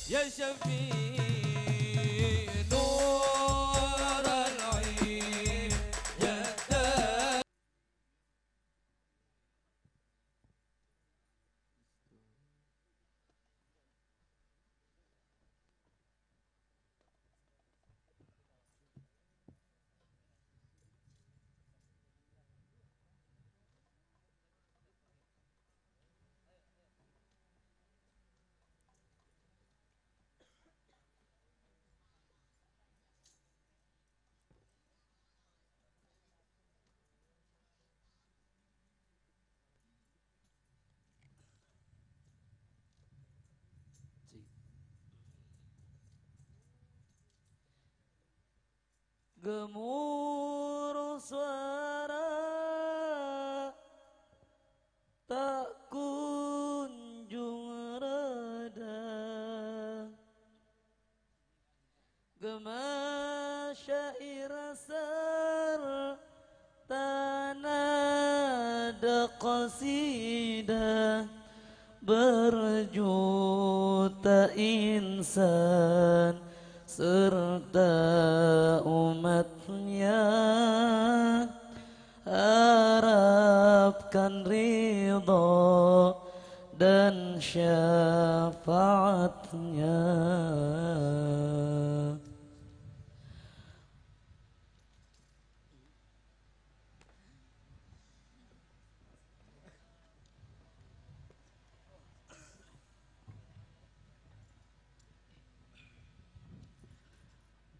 يا شفيع نور العين يا gemuruh suara tak kunjung reda, gema syair serta nada qasidah berjuta insan serta umatnya harapkan ridho dan syafaatnya.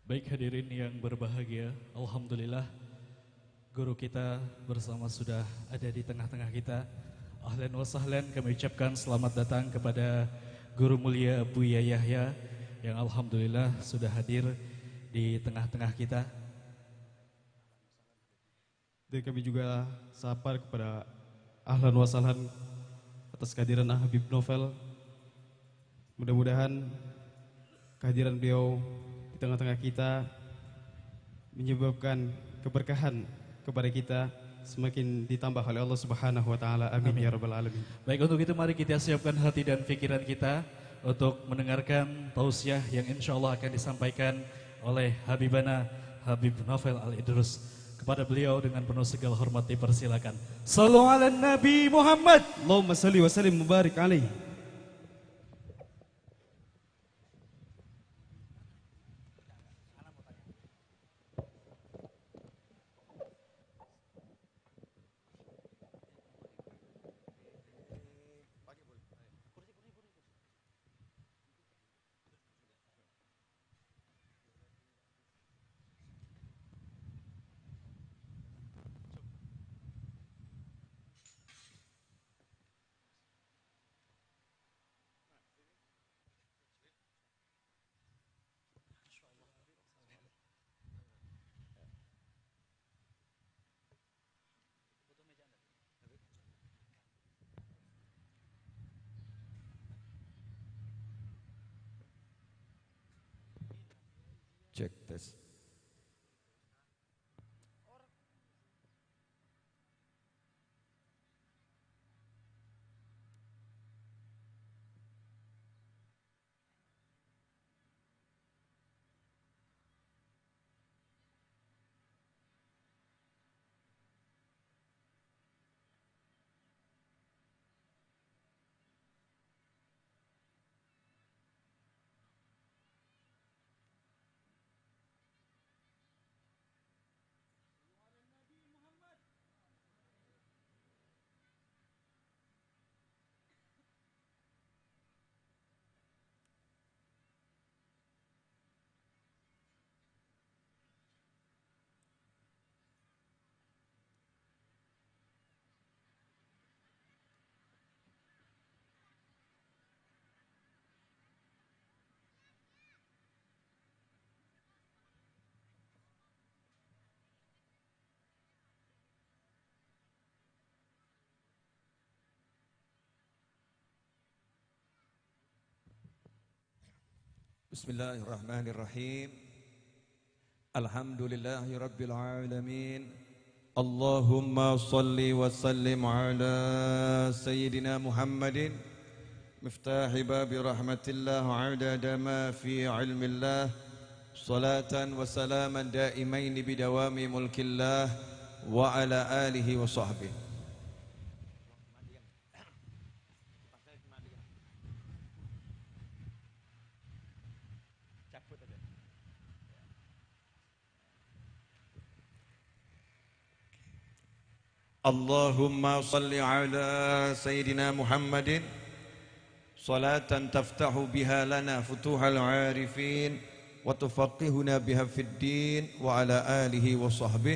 Baik hadirin yang berbahagia, alhamdulillah guru kita bersama sudah ada di tengah-tengah kita. Ahlan wa sahlan, kami ucapkan selamat datang kepada guru mulia Buya Yahya yang alhamdulillah sudah hadir di tengah-tengah kita. Dan kami juga sapa kepada ahlan wa sahlan atas kehadiran Habib Novel. Mudah-mudahan kehadiran beliau di tengah-tengah kita menyebabkan keberkahan kepada kita, semakin ditambah oleh Allah Subhanahu wa taala. Amin, ya rabbal alamin. Baik, untuk itu mari kita siapkan hati dan pikiran kita untuk mendengarkan tausiah yang insya Allah akan disampaikan oleh Habibana Habib Novel Al-Idrus. Kepada beliau dengan penuh segala hormat dipersilakan. Sallu ala Nabi Muhammad. Allahumma salli wa sallim mubarik alaihi. Cek tes. Bismillahirrahmanirrahim. Alhamdulillahi rabbil alamin. Allahumma salli wa sallim ala sayyidina Muhammadin مفتاح باب رحمة الله عدد ما في علم الله صلاة وسلاما دائمين بدوام ملك الله وعلى آله وصحبه. Allahumma salli ala Sayyidina Muhammadin salatan taftahu biha lana futuhal arifin wa tufaqihuna biha fid din wa ala alihi wa sahbihi.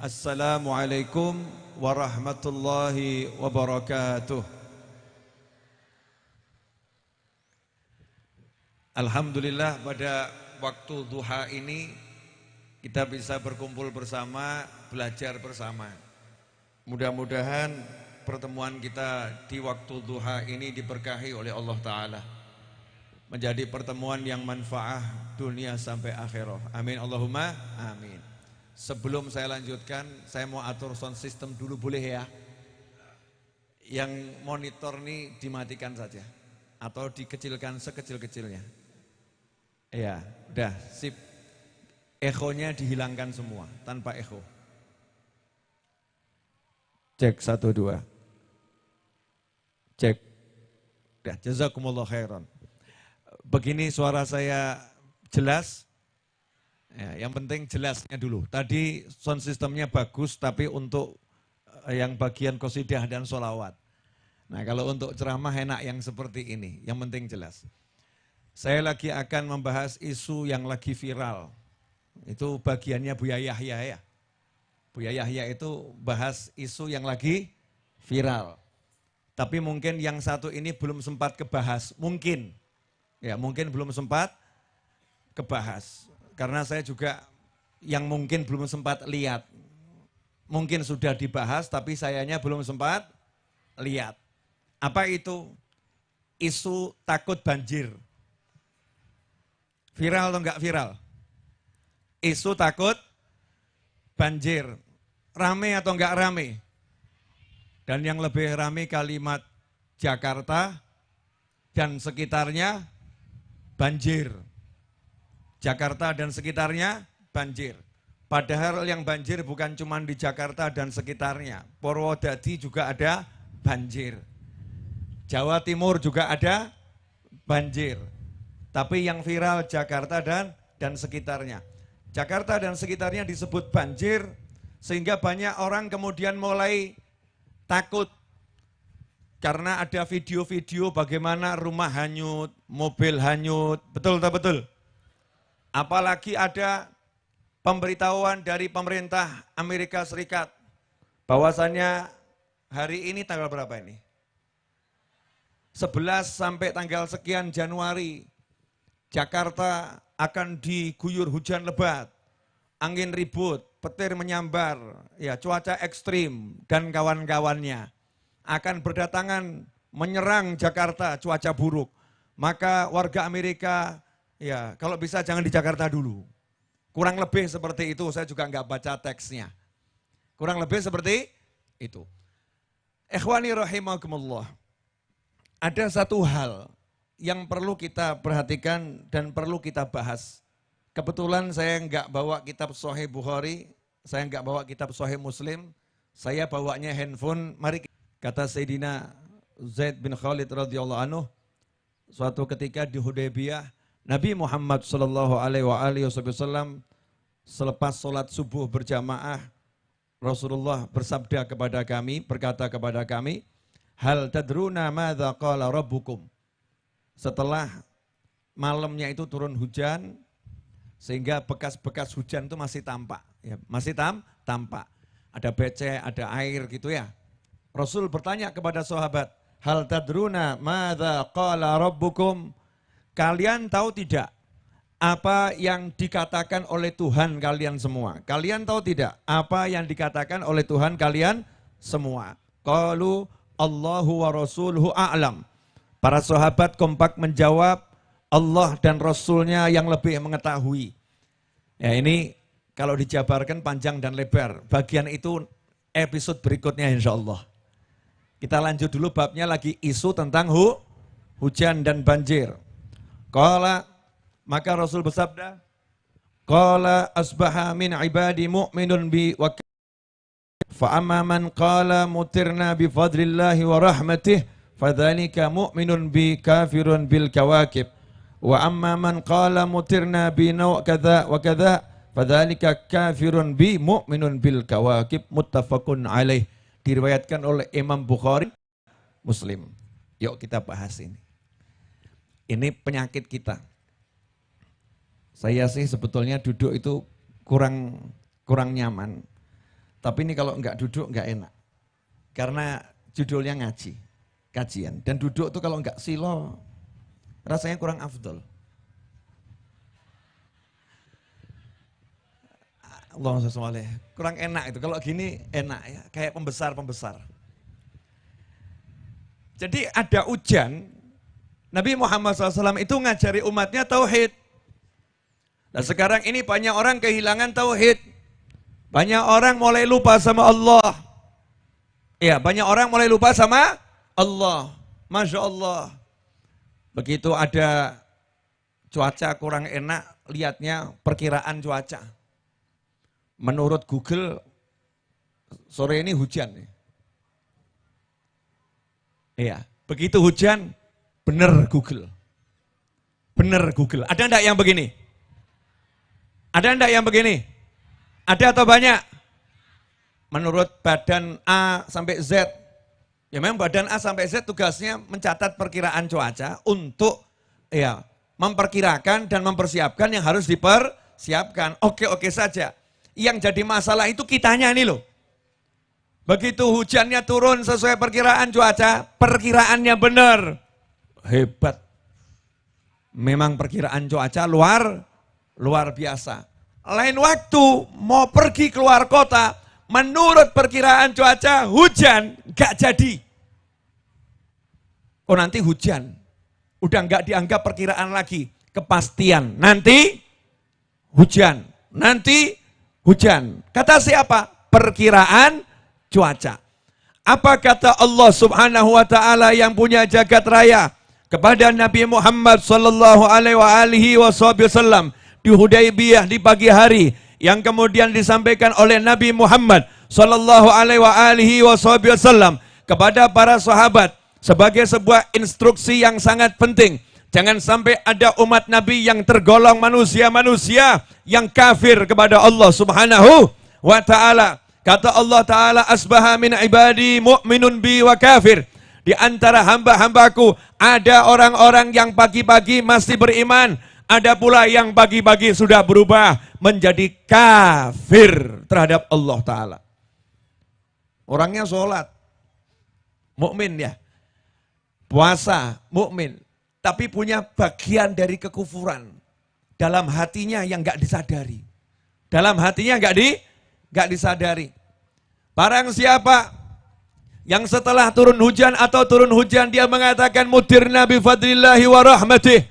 Assalamualaikum warahmatullahi wabarakatuh. Alhamdulillah pada waktu duha ini kita bisa berkumpul bersama, belajar bersama. Mudah-mudahan pertemuan kita di waktu duha ini diberkahi oleh Allah Ta'ala, menjadi pertemuan yang manfaah dunia sampai akhirat. Amin Allahumma amin. Sebelum saya lanjutkan, saya mau atur sound system dulu, boleh ya? Yang monitor ini dimatikan saja atau dikecilkan sekecil-kecilnya. Ya, udah sip. Ekonya dihilangkan semua tanpa eko. Cek 1 2. Cek. Ya, jazakumullah khairan. Begini suara saya jelas. Ya, yang penting jelasnya dulu. Tadi sound systemnya bagus, tapi untuk yang bagian qasidah dan sholawat. Nah, kalau untuk ceramah enak yang seperti ini. Yang penting jelas. Saya lagi akan membahas isu yang lagi viral. Itu bagiannya Buya Yahya ya. Buya Yahya itu bahas isu yang lagi viral. Tapi mungkin yang satu ini belum sempat kebahas. Mungkin. Ya, mungkin belum sempat kebahas. Karena saya juga yang mungkin belum sempat lihat. Mungkin sudah dibahas tapi sayanya belum sempat lihat. Apa itu? Isu takut banjir. Viral atau enggak viral? Isu takut banjir. Rame atau enggak rame? Dan yang lebih rame kalimat Jakarta dan sekitarnya banjir. Jakarta dan sekitarnya banjir. Padahal yang banjir bukan cuma di Jakarta dan sekitarnya. Purwodadi juga ada banjir. Jawa Timur juga ada banjir. Tapi yang viral Jakarta dan sekitarnya. Jakarta dan sekitarnya disebut banjir, sehingga banyak orang kemudian mulai takut. Karena ada video-video bagaimana rumah hanyut, mobil hanyut, betul tak betul? Apalagi ada pemberitahuan dari pemerintah Amerika Serikat, bahwasannya hari ini tanggal berapa ini? 11 sampai tanggal sekian Januari, Jakarta akan diguyur hujan lebat, angin ribut, petir menyambar, ya cuaca ekstrim dan kawan-kawannya akan berdatangan menyerang Jakarta, cuaca buruk. Maka warga Amerika, ya kalau bisa jangan di Jakarta dulu. Kurang lebih seperti itu, saya juga nggak baca teksnya. Kurang lebih seperti itu. Ikhwani rahimakumullah. Ada satu hal yang perlu kita perhatikan dan perlu kita bahas. Kebetulan saya nggak bawa kitab Sahih Bukhari, saya nggak bawa kitab Sahih Muslim, saya bawanya handphone. Mari, kata Sayyidina Zaid bin Khalid radhiyallahu anhu, suatu ketika di Hudaybiyah, Nabi Muhammad sallallahu alaihi wasallam selepas sholat subuh berjamaah, Rasulullah bersabda kepada kami, berkata kepada kami, hal tadruna madza qala rabbukum. Setelah malamnya itu turun hujan, sehingga bekas-bekas hujan itu masih tampak. Ya, masih tampak. Ada becek, ada air gitu ya. Rasul bertanya kepada sahabat, hal tadruna madza qala rabbukum. Kalian tahu tidak apa yang dikatakan oleh Tuhan kalian semua? Kalian tahu tidak apa yang dikatakan oleh Tuhan kalian semua? Qalu Allahu wa rasuluhu a'lam. Para sahabat kompak menjawab, Allah dan Rasulnya yang lebih mengetahui. Ya, ini kalau dijabarkan panjang dan lebar. Bagian itu episode berikutnya insya Allah. Kita lanjut dulu babnya lagi, isu tentang hujan dan banjir. Qala, maka Rasul bersabda, qala asbaha min ibadi mu'minun bi wa fa amma man qala mutirna bi fadlillahi wa rahmatih fadzalika mu'minun bi kafirun bil kawakib wa amma man qala mutirna bi naw kadza wa kadza fadzalika kafirun bi mu'minun bil kawakib. Muttafaqun alaih. Diriwayatkan oleh Imam Bukhari, Muslim. Yuk kita bahas ini. Ini penyakit kita. Saya sih sebetulnya duduk itu kurang nyaman. Tapi ini kalau enggak duduk enggak enak. Karena judulnya ngaji, kajian. Dan duduk itu kalau enggak silo, rasanya kurang afdol. Allahumma sholli alaihi. Kurang enak itu. Kalau gini enak ya, kayak pembesar-pembesar. Jadi ada hujan, Nabi Muhammad SAW itu ngajari umatnya tauhid. Nah sekarang ini banyak orang kehilangan tauhid. Banyak orang mulai lupa sama Allah. Ya, banyak orang mulai lupa sama Allah. Masya Allah. Begitu ada cuaca kurang enak, lihatnya perkiraan cuaca. Menurut Google, sore ini hujan. Iya, begitu hujan, bener Google. Bener Google. Ada enggak yang begini? Ada enggak yang begini? Ada atau banyak? Menurut badan A sampai Z. Ya memang badan A sampai Z tugasnya mencatat perkiraan cuaca untuk ya memperkirakan dan mempersiapkan yang harus dipersiapkan. Oke saja. Yang jadi masalah itu kitanya ini loh. Begitu hujannya turun sesuai perkiraan cuaca, perkiraannya benar. Hebat. Memang perkiraan cuaca luar biasa. Lain waktu mau pergi keluar kota, menurut perkiraan cuaca hujan, gak jadi. Oh nanti hujan, udah gak dianggap perkiraan lagi, kepastian. Nanti hujan, nanti hujan. Kata siapa? Perkiraan cuaca. Apa kata Allah Subhanahu wa taala yang punya jagat raya kepada Nabi Muhammad sallallahu alaihi wasallam di Hudaybiyah di pagi hari, yang kemudian disampaikan oleh Nabi Muhammad sallallahu alaihi wasallam kepada para sahabat sebagai sebuah instruksi yang sangat penting. Jangan sampai ada umat Nabi yang tergolong manusia-manusia yang kafir kepada Allah Subhanahu wa ta'ala. Kata Allah Ta'ala, asbaha min ibadi mu'minun bi wa kafir. Di antara hamba-hambaku ada orang-orang yang pagi-pagi masih beriman. Ada pula yang pagi-pagi sudah berubah menjadi kafir terhadap Allah Ta'ala. Orangnya sholat, mukmin ya. Puasa, mukmin. Tapi punya bagian dari kekufuran dalam hatinya yang enggak disadari. Dalam hatinya enggak disadari. Barang siapa yang setelah turun hujan atau turun hujan dia mengatakan mutirna bi fadlillahi wa rahmatih.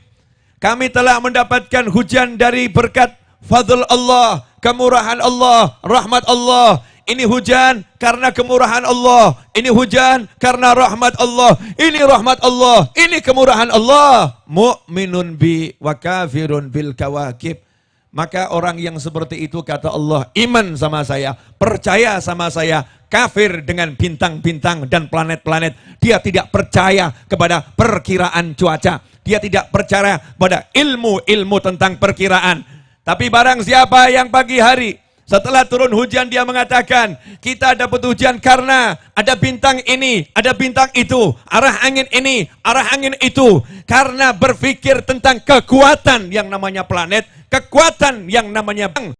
Kami telah mendapatkan hujan dari berkat fadl Allah, kemurahan Allah, rahmat Allah. Ini hujan karena kemurahan Allah. Ini hujan karena rahmat Allah. Ini rahmat Allah. Ini kemurahan Allah. Mu'minun bi wa kafirun bil kawakib. Maka orang yang seperti itu kata Allah, iman sama saya, percaya sama saya, kafir dengan bintang-bintang dan planet-planet. Dia tidak percaya kepada perkiraan cuaca. Dia tidak percaya pada ilmu-ilmu tentang perkiraan. Tapi barang siapa yang pagi hari setelah turun hujan dia mengatakan, kita dapat hujan karena ada bintang ini, ada bintang itu, arah angin ini, arah angin itu. Karena berpikir tentang kekuatan yang namanya planet, kekuatan yang namanya bang,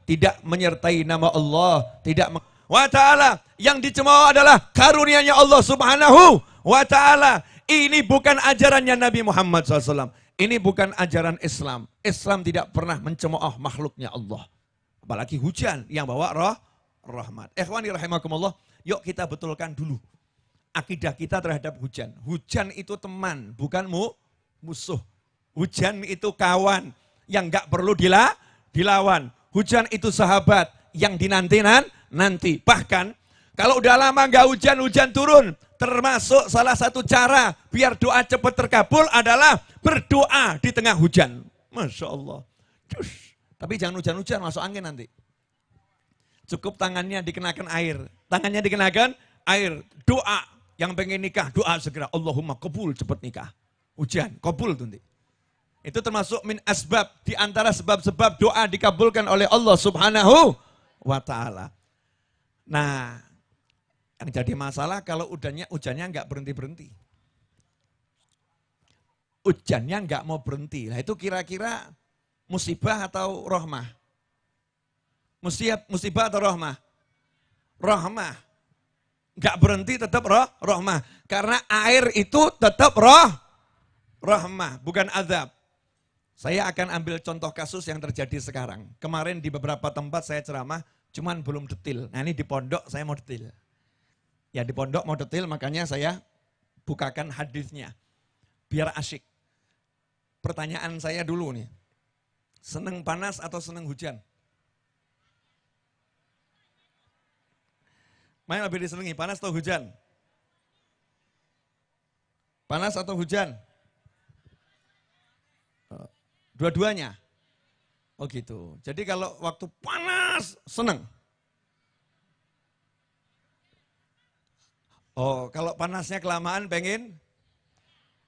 tidak menyertai nama Allah, tidak wa ta'ala. Yang dicemooh adalah karunia-Nya Allah Subhanahu wa ta'ala. Ini bukan ajarannya Nabi Muhammad SAW. Ini bukan ajaran Islam. Islam tidak pernah mencemooh makhluknya Allah. Apalagi hujan yang bawa rahmat. Ikhwani rahimakumullah, yuk kita betulkan dulu akidah kita terhadap hujan. Hujan itu teman, bukan musuh. Hujan itu kawan yang gak perlu dilawan. Hujan itu sahabat yang dinanti-nanti. Bahkan kalau udah lama gak hujan, hujan turun. termasuk salah satu cara biar doa cepat terkabul adalah berdoa di tengah hujan. Masya Allah. Tapi jangan hujan-hujan, masuk angin nanti. Cukup tangannya dikenakan air. Tangannya dikenakan air. Doa. Yang pengen nikah, doa segera. Allahumma qabul, cepat nikah. Hujan, qabul tuh nanti. Itu termasuk min asbab. Di antara sebab-sebab doa dikabulkan oleh Allah subhanahu wa ta'ala. Nah, yang jadi masalah kalau hujannya nggak berhenti-berhenti. Hujannya nggak mau berhenti. Nah itu kira-kira musibah atau rahmah? Musibah atau rahmah? Rahmah. Nggak berhenti tetap rahmah. Karena air itu tetap rahmah, bukan azab. Saya akan ambil contoh kasus yang terjadi sekarang. Kemarin di beberapa tempat saya ceramah, cuman belum detail. Nah ini di pondok saya mau detail. Ya di pondok mau detail, makanya saya bukakan hadisnya. Biar asyik. Pertanyaan saya dulu nih. Seneng panas atau seneng hujan? Mana lebih disenangi, panas atau hujan? Panas atau hujan? Dua-duanya. Oh gitu. Jadi kalau waktu panas, seneng. Oh, kalau panasnya kelamaan pengen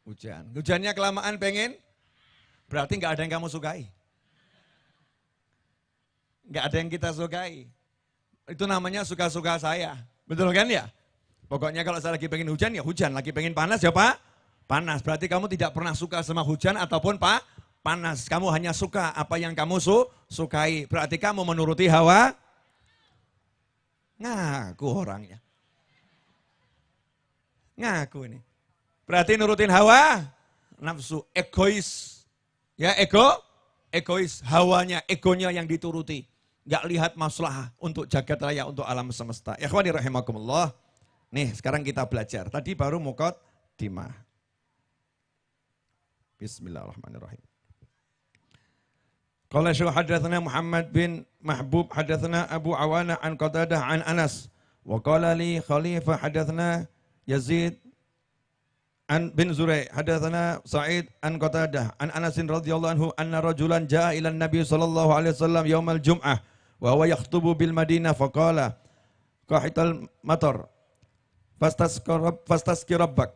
hujan. Hujannya kelamaan pengen, berarti nggak ada yang kamu sukai. Nggak ada yang kita sukai. Itu namanya suka-suka saya. Betul kan ya? Pokoknya kalau saya lagi pengen hujan, ya hujan. Lagi pengen panas, ya Pak? Panas. Berarti kamu tidak pernah suka sama hujan ataupun panas. Kamu hanya suka apa yang kamu sukai. Berarti kamu menuruti hawa. Ngaku orangnya. Ngaku ini. Berarti nurutin hawa, nafsu, egois. Ya egois. Hawanya, egonya yang dituruti. Gak lihat masalah untuk jagat raya, untuk alam semesta. Ikhwani rahimakumullah. Nih sekarang kita belajar. Tadi baru muqaddimah. Bismillahirrahmanirrahim. Qala syekh hadatsana Muhammad bin Mahbub hadatsana Abu Awana an Qatadah an Anas wa qala li Khalifah hadatsana Yazid an bin Zurai hadatsana Sa'id an Qatadah an Anas radhiyallahu anhu anna rajulan jaa ila Nabi sallallahu alaihi wasallam yaumal jum'ah wa huwa yakhutubu bil Madinah faqala qahital matar fastaski rabbak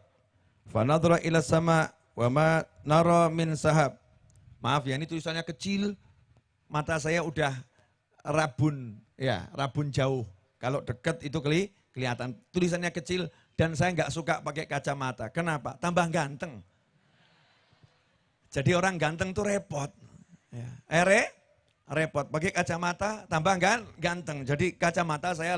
fanadhara ila sama wa ma nara min sahab. Maaf ya, ini tulisannya kecil, mata saya udah rabun, ya rabun jauh. Kalau dekat itu kelihatan. Tulisannya kecil dan saya nggak suka pakai kacamata. Kenapa? Tambah ganteng. Jadi orang ganteng tuh repot. Ya. Repot. Pakai kacamata tambah ganteng. Jadi kacamata saya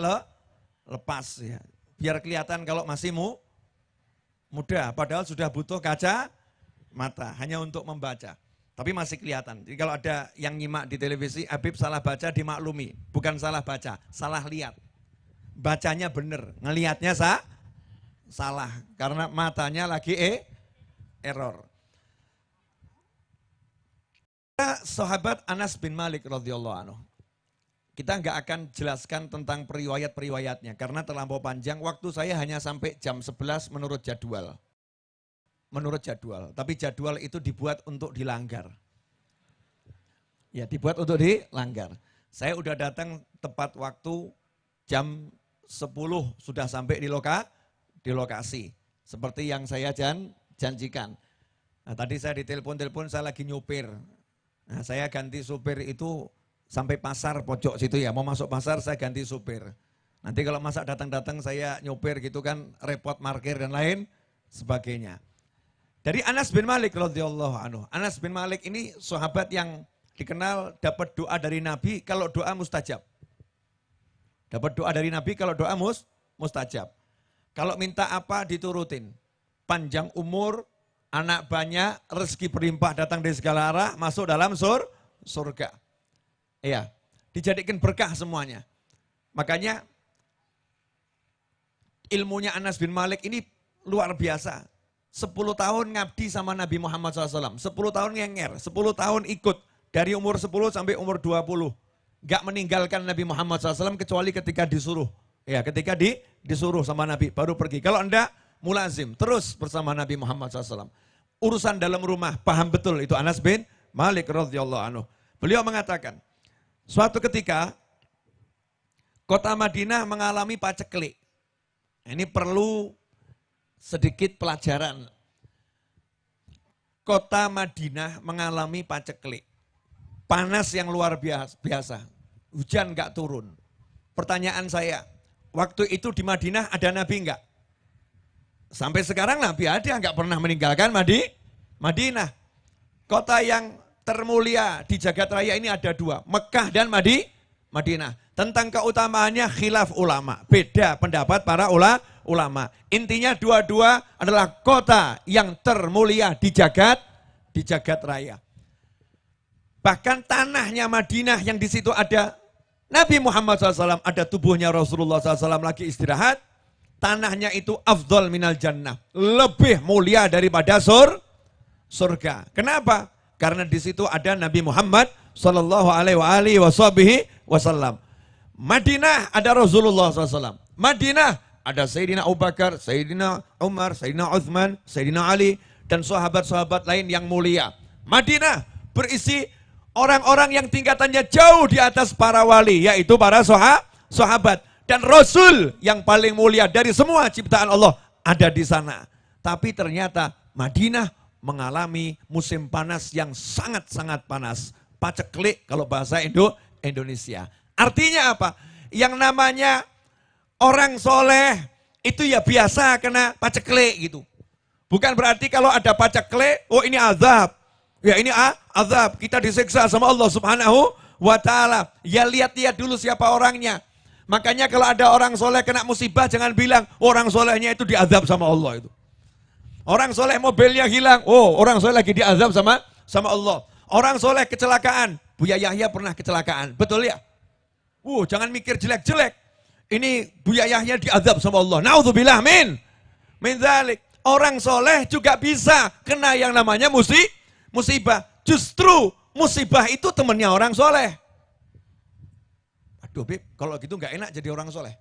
lepas ya. Biar kelihatan kalau masih muda. Padahal sudah butuh kacamata hanya untuk membaca. Tapi masih kelihatan. Jadi kalau ada yang nyimak di televisi, Habib salah baca dimaklumi. Bukan salah baca, salah lihat. Bacanya benar, ngelihatnya salah. Karena matanya lagi error. Sahabat Anas bin Malik radhiyallahu anhu. Kita nggak akan jelaskan tentang periwayat-periwayatnya. Karena terlampau panjang, waktu saya hanya sampai jam 11 menurut jadwal. Tapi jadwal itu dibuat untuk dilanggar. Ya, dibuat untuk dilanggar. Saya udah datang tepat waktu jam 10 sudah sampai di lokasi. Seperti yang saya janjikan. Nah, tadi saya ditelepon, saya lagi nyupir. Nah, saya ganti supir itu sampai pasar pojok situ ya. Mau masuk pasar saya ganti supir. Nanti kalau masa datang-datang saya nyupir gitu kan repot parkir dan lain sebagainya. Dari Anas bin Malik radhiyallahu anhu. Anas bin Malik ini sahabat yang dikenal dapat doa dari Nabi kalau doa mustajab. Dapat doa dari Nabi kalau doa mustajab. Kalau minta apa diturutin. Panjang umur, anak banyak, rezeki berlimpah datang dari segala arah, masuk dalam surga. Iya, dijadikan berkah semuanya. Makanya ilmunya Anas bin Malik ini luar biasa. 10 tahun ngabdi sama Nabi Muhammad SAW. 10 tahun ngenger, 10 tahun ikut. Dari umur 10 sampai umur 20. Gak meninggalkan Nabi Muhammad SAW kecuali ketika disuruh. Ya, ketika disuruh sama Nabi baru pergi. Kalau enggak, mulazim, terus bersama Nabi Muhammad SAW. Urusan dalam rumah, paham betul itu Anas bin Malik radhiyallahu anhu. Beliau mengatakan, suatu ketika kota Madinah mengalami paceklik. Ini perlu sedikit pelajaran. Kota Madinah mengalami paceklik. Panas yang luar biasa. Hujan enggak turun. Pertanyaan saya, waktu itu di Madinah ada Nabi enggak? Sampai sekarang Nabi ada, enggak pernah meninggalkan Madinah. Kota yang termulia di jagat raya ini ada dua, Mekah dan Madinah. Tentang keutamaannya khilaf ulama, beda pendapat para ulama. Intinya dua-dua adalah kota yang termulia di jagat raya. Bahkan tanahnya Madinah yang di situ ada Nabi Muhammad SAW, ada tubuhnya Rasulullah SAW lagi istirahat. Tanahnya itu afdol minal jannah, lebih mulia daripada surga. Kenapa? Karena di situ ada Nabi Muhammad sallallahu alaihi wasallam. Madinah ada Rasulullah SAW. Madinah ada Sayyidina Abu Bakar, Sayyidina Umar, Sayyidina Uthman, Sayyidina Ali, dan sahabat-sahabat lain yang mulia. Madinah berisi orang-orang yang tingkatannya jauh di atas para wali, yaitu para sahabat. Dan Rasul yang paling mulia dari semua ciptaan Allah ada di sana. Tapi ternyata Madinah mengalami musim panas yang sangat-sangat panas. Paceklik kalau bahasa Indonesia. Artinya apa? Yang namanya orang soleh itu ya biasa kena paceklik gitu. Bukan berarti kalau ada paceklik, oh ini azab. Ya ini azab, kita disiksa sama Allah Subhanahu wa ta'ala. Ya lihat-lihat dulu siapa orangnya. Makanya kalau ada orang soleh kena musibah jangan bilang orang solehnya itu diazab sama Allah itu. Orang soleh mobilnya hilang, oh orang soleh lagi diazab sama Allah. Orang soleh kecelakaan, Buya Yahya pernah kecelakaan, betul ya? Jangan mikir jelek-jelek. Ini Buya Yahya diazab sama Allah. Naudzubillah min dzalik. Orang soleh juga bisa kena yang namanya musibah. Justru musibah itu temannya orang soleh. Aduh Bib, kalau gitu nggak enak jadi orang soleh.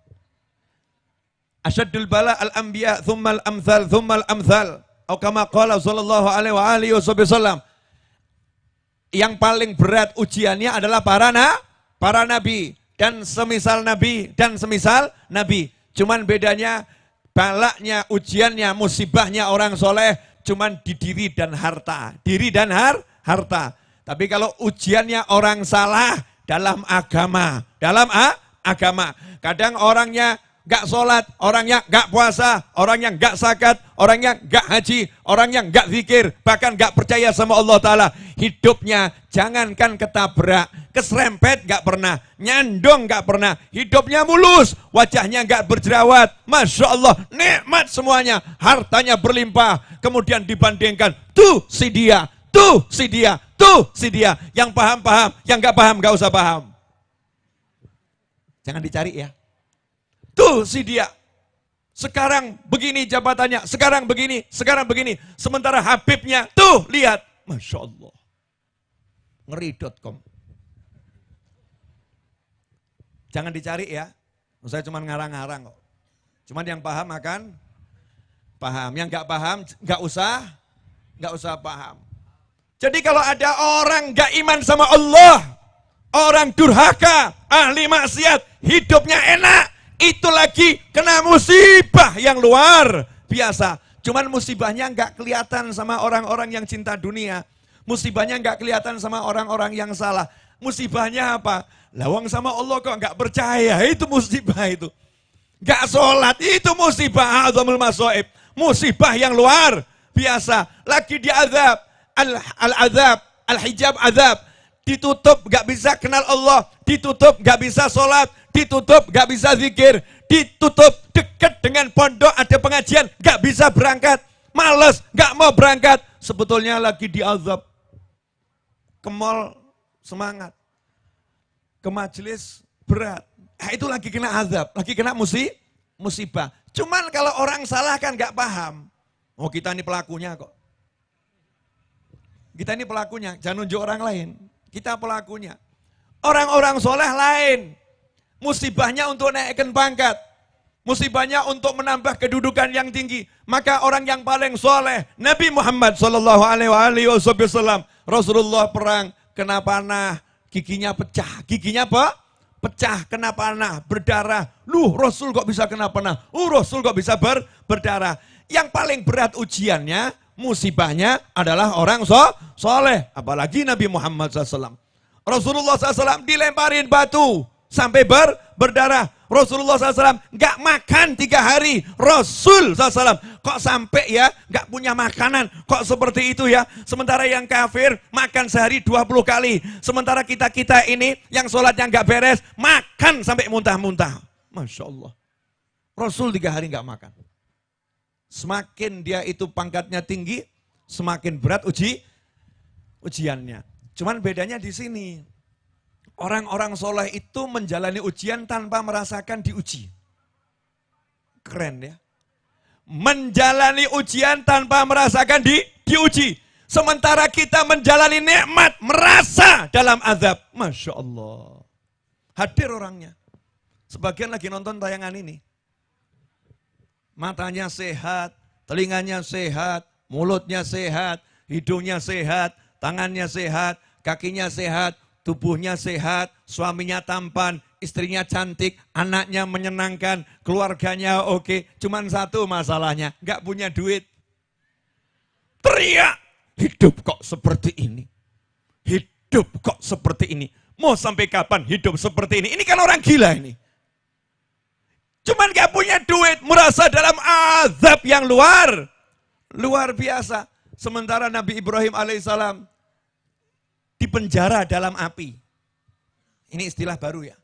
Asyaddul bala al-anbiya thummal amthal thummal amthal. Atau kama qala sallallahu alaihi wasallam. Yang paling berat ujiannya adalah para nabi dan semisal nabi. Cuman bedanya balaknya, ujiannya, musibahnya orang soleh cuman di diri dan harta. Tapi kalau ujiannya orang salah dalam agama. Kadang orangnya gak sholat, orangnya gak puasa, orangnya gak zakat, orangnya gak haji, orangnya gak zikir, bahkan gak percaya sama Allah Ta'ala. Hidupnya jangankan ketabrak, keserempet gak pernah, nyandong gak pernah, hidupnya mulus, wajahnya gak berjerawat, Masya Allah, nikmat semuanya, hartanya berlimpah. Kemudian dibandingkan, tuh si dia, yang paham-paham, yang gak paham gak usah paham. Jangan dicari ya. Tuh si dia. Sekarang begini jabatannya, sekarang begini. Sementara Habibnya, tuh lihat. Masya Allah. Ngeri.com. Jangan dicari ya. Saya cuma ngarang-ngarang kok. Cuman yang paham akan paham. Yang gak paham gak usah paham. Jadi kalau ada orang gak iman sama Allah, orang durhaka, ahli maksiat, hidupnya enak, itu lagi kena musibah yang luar biasa. Cuman musibahnya nggak kelihatan sama orang-orang yang cinta dunia. Musibahnya nggak kelihatan sama orang-orang yang salah. Musibahnya apa? Lawang sama Allah kok nggak percaya, itu musibah itu. Nggak sholat, itu musibah azamul masoib. Musibah yang luar biasa. Lagi diazab, al-azab, al-hijab azab. Ditutup gak bisa kenal Allah, ditutup gak bisa sholat, ditutup gak bisa zikir, ditutup dekat dengan pondok ada pengajian, gak bisa berangkat, males, gak mau berangkat, sebetulnya lagi diazab. Ke mall semangat, ke majelis berat, itu lagi kena azab, lagi kena musibah. Cuman kalau orang salah kan gak paham, oh kita ini pelakunya kok. Kita ini pelakunya, jangan nunjuk orang lain. Kita pelakunya. Orang-orang soleh lain. Musibahnya untuk naikkan pangkat. Musibahnya untuk menambah kedudukan yang tinggi. Maka orang yang paling soleh, Nabi Muhammad Sallallahu Alaihi Wasallam, Rasulullah perang, kena panah, giginya pecah. Giginya apa? Pecah, kena panah, berdarah. Rasul kok bisa kena panah? Rasul kok bisa berdarah? Yang paling berat ujiannya, musibahnya adalah orang soleh. Apalagi Nabi Muhammad SAW. Rasulullah SAW dilemparin batu sampai berdarah. Rasulullah SAW nggak makan 3 hari. Rasul SAW kok sampai ya nggak punya makanan. Kok seperti itu ya. Sementara yang kafir makan sehari 20 kali. Sementara kita ini yang sholatnya nggak beres makan sampai muntah-muntah. Masya Allah. Rasul 3 hari nggak makan. Semakin dia itu pangkatnya tinggi, semakin berat ujiannya. Cuman bedanya di sini. Orang-orang soleh itu menjalani ujian tanpa merasakan diuji. Keren ya. Menjalani ujian tanpa merasakan diuji. Sementara kita menjalani nikmat, merasa dalam azab. Masya Allah. Hadir orangnya. Sebagian lagi nonton tayangan ini. Matanya sehat, telinganya sehat, mulutnya sehat, hidungnya sehat, tangannya sehat, kakinya sehat, tubuhnya sehat, suaminya tampan, istrinya cantik, anaknya menyenangkan, keluarganya oke. Cuman satu masalahnya, nggak punya duit. Teriak, hidup kok seperti ini? Hidup kok seperti ini? Mau sampai kapan hidup seperti ini? Ini kan orang gila ini. Cuman nggak punya duit, merasa dalam azab yang luar biasa. Sementara Nabi Ibrahim alaihissalam dipenjara dalam api. Ini istilah baru ya.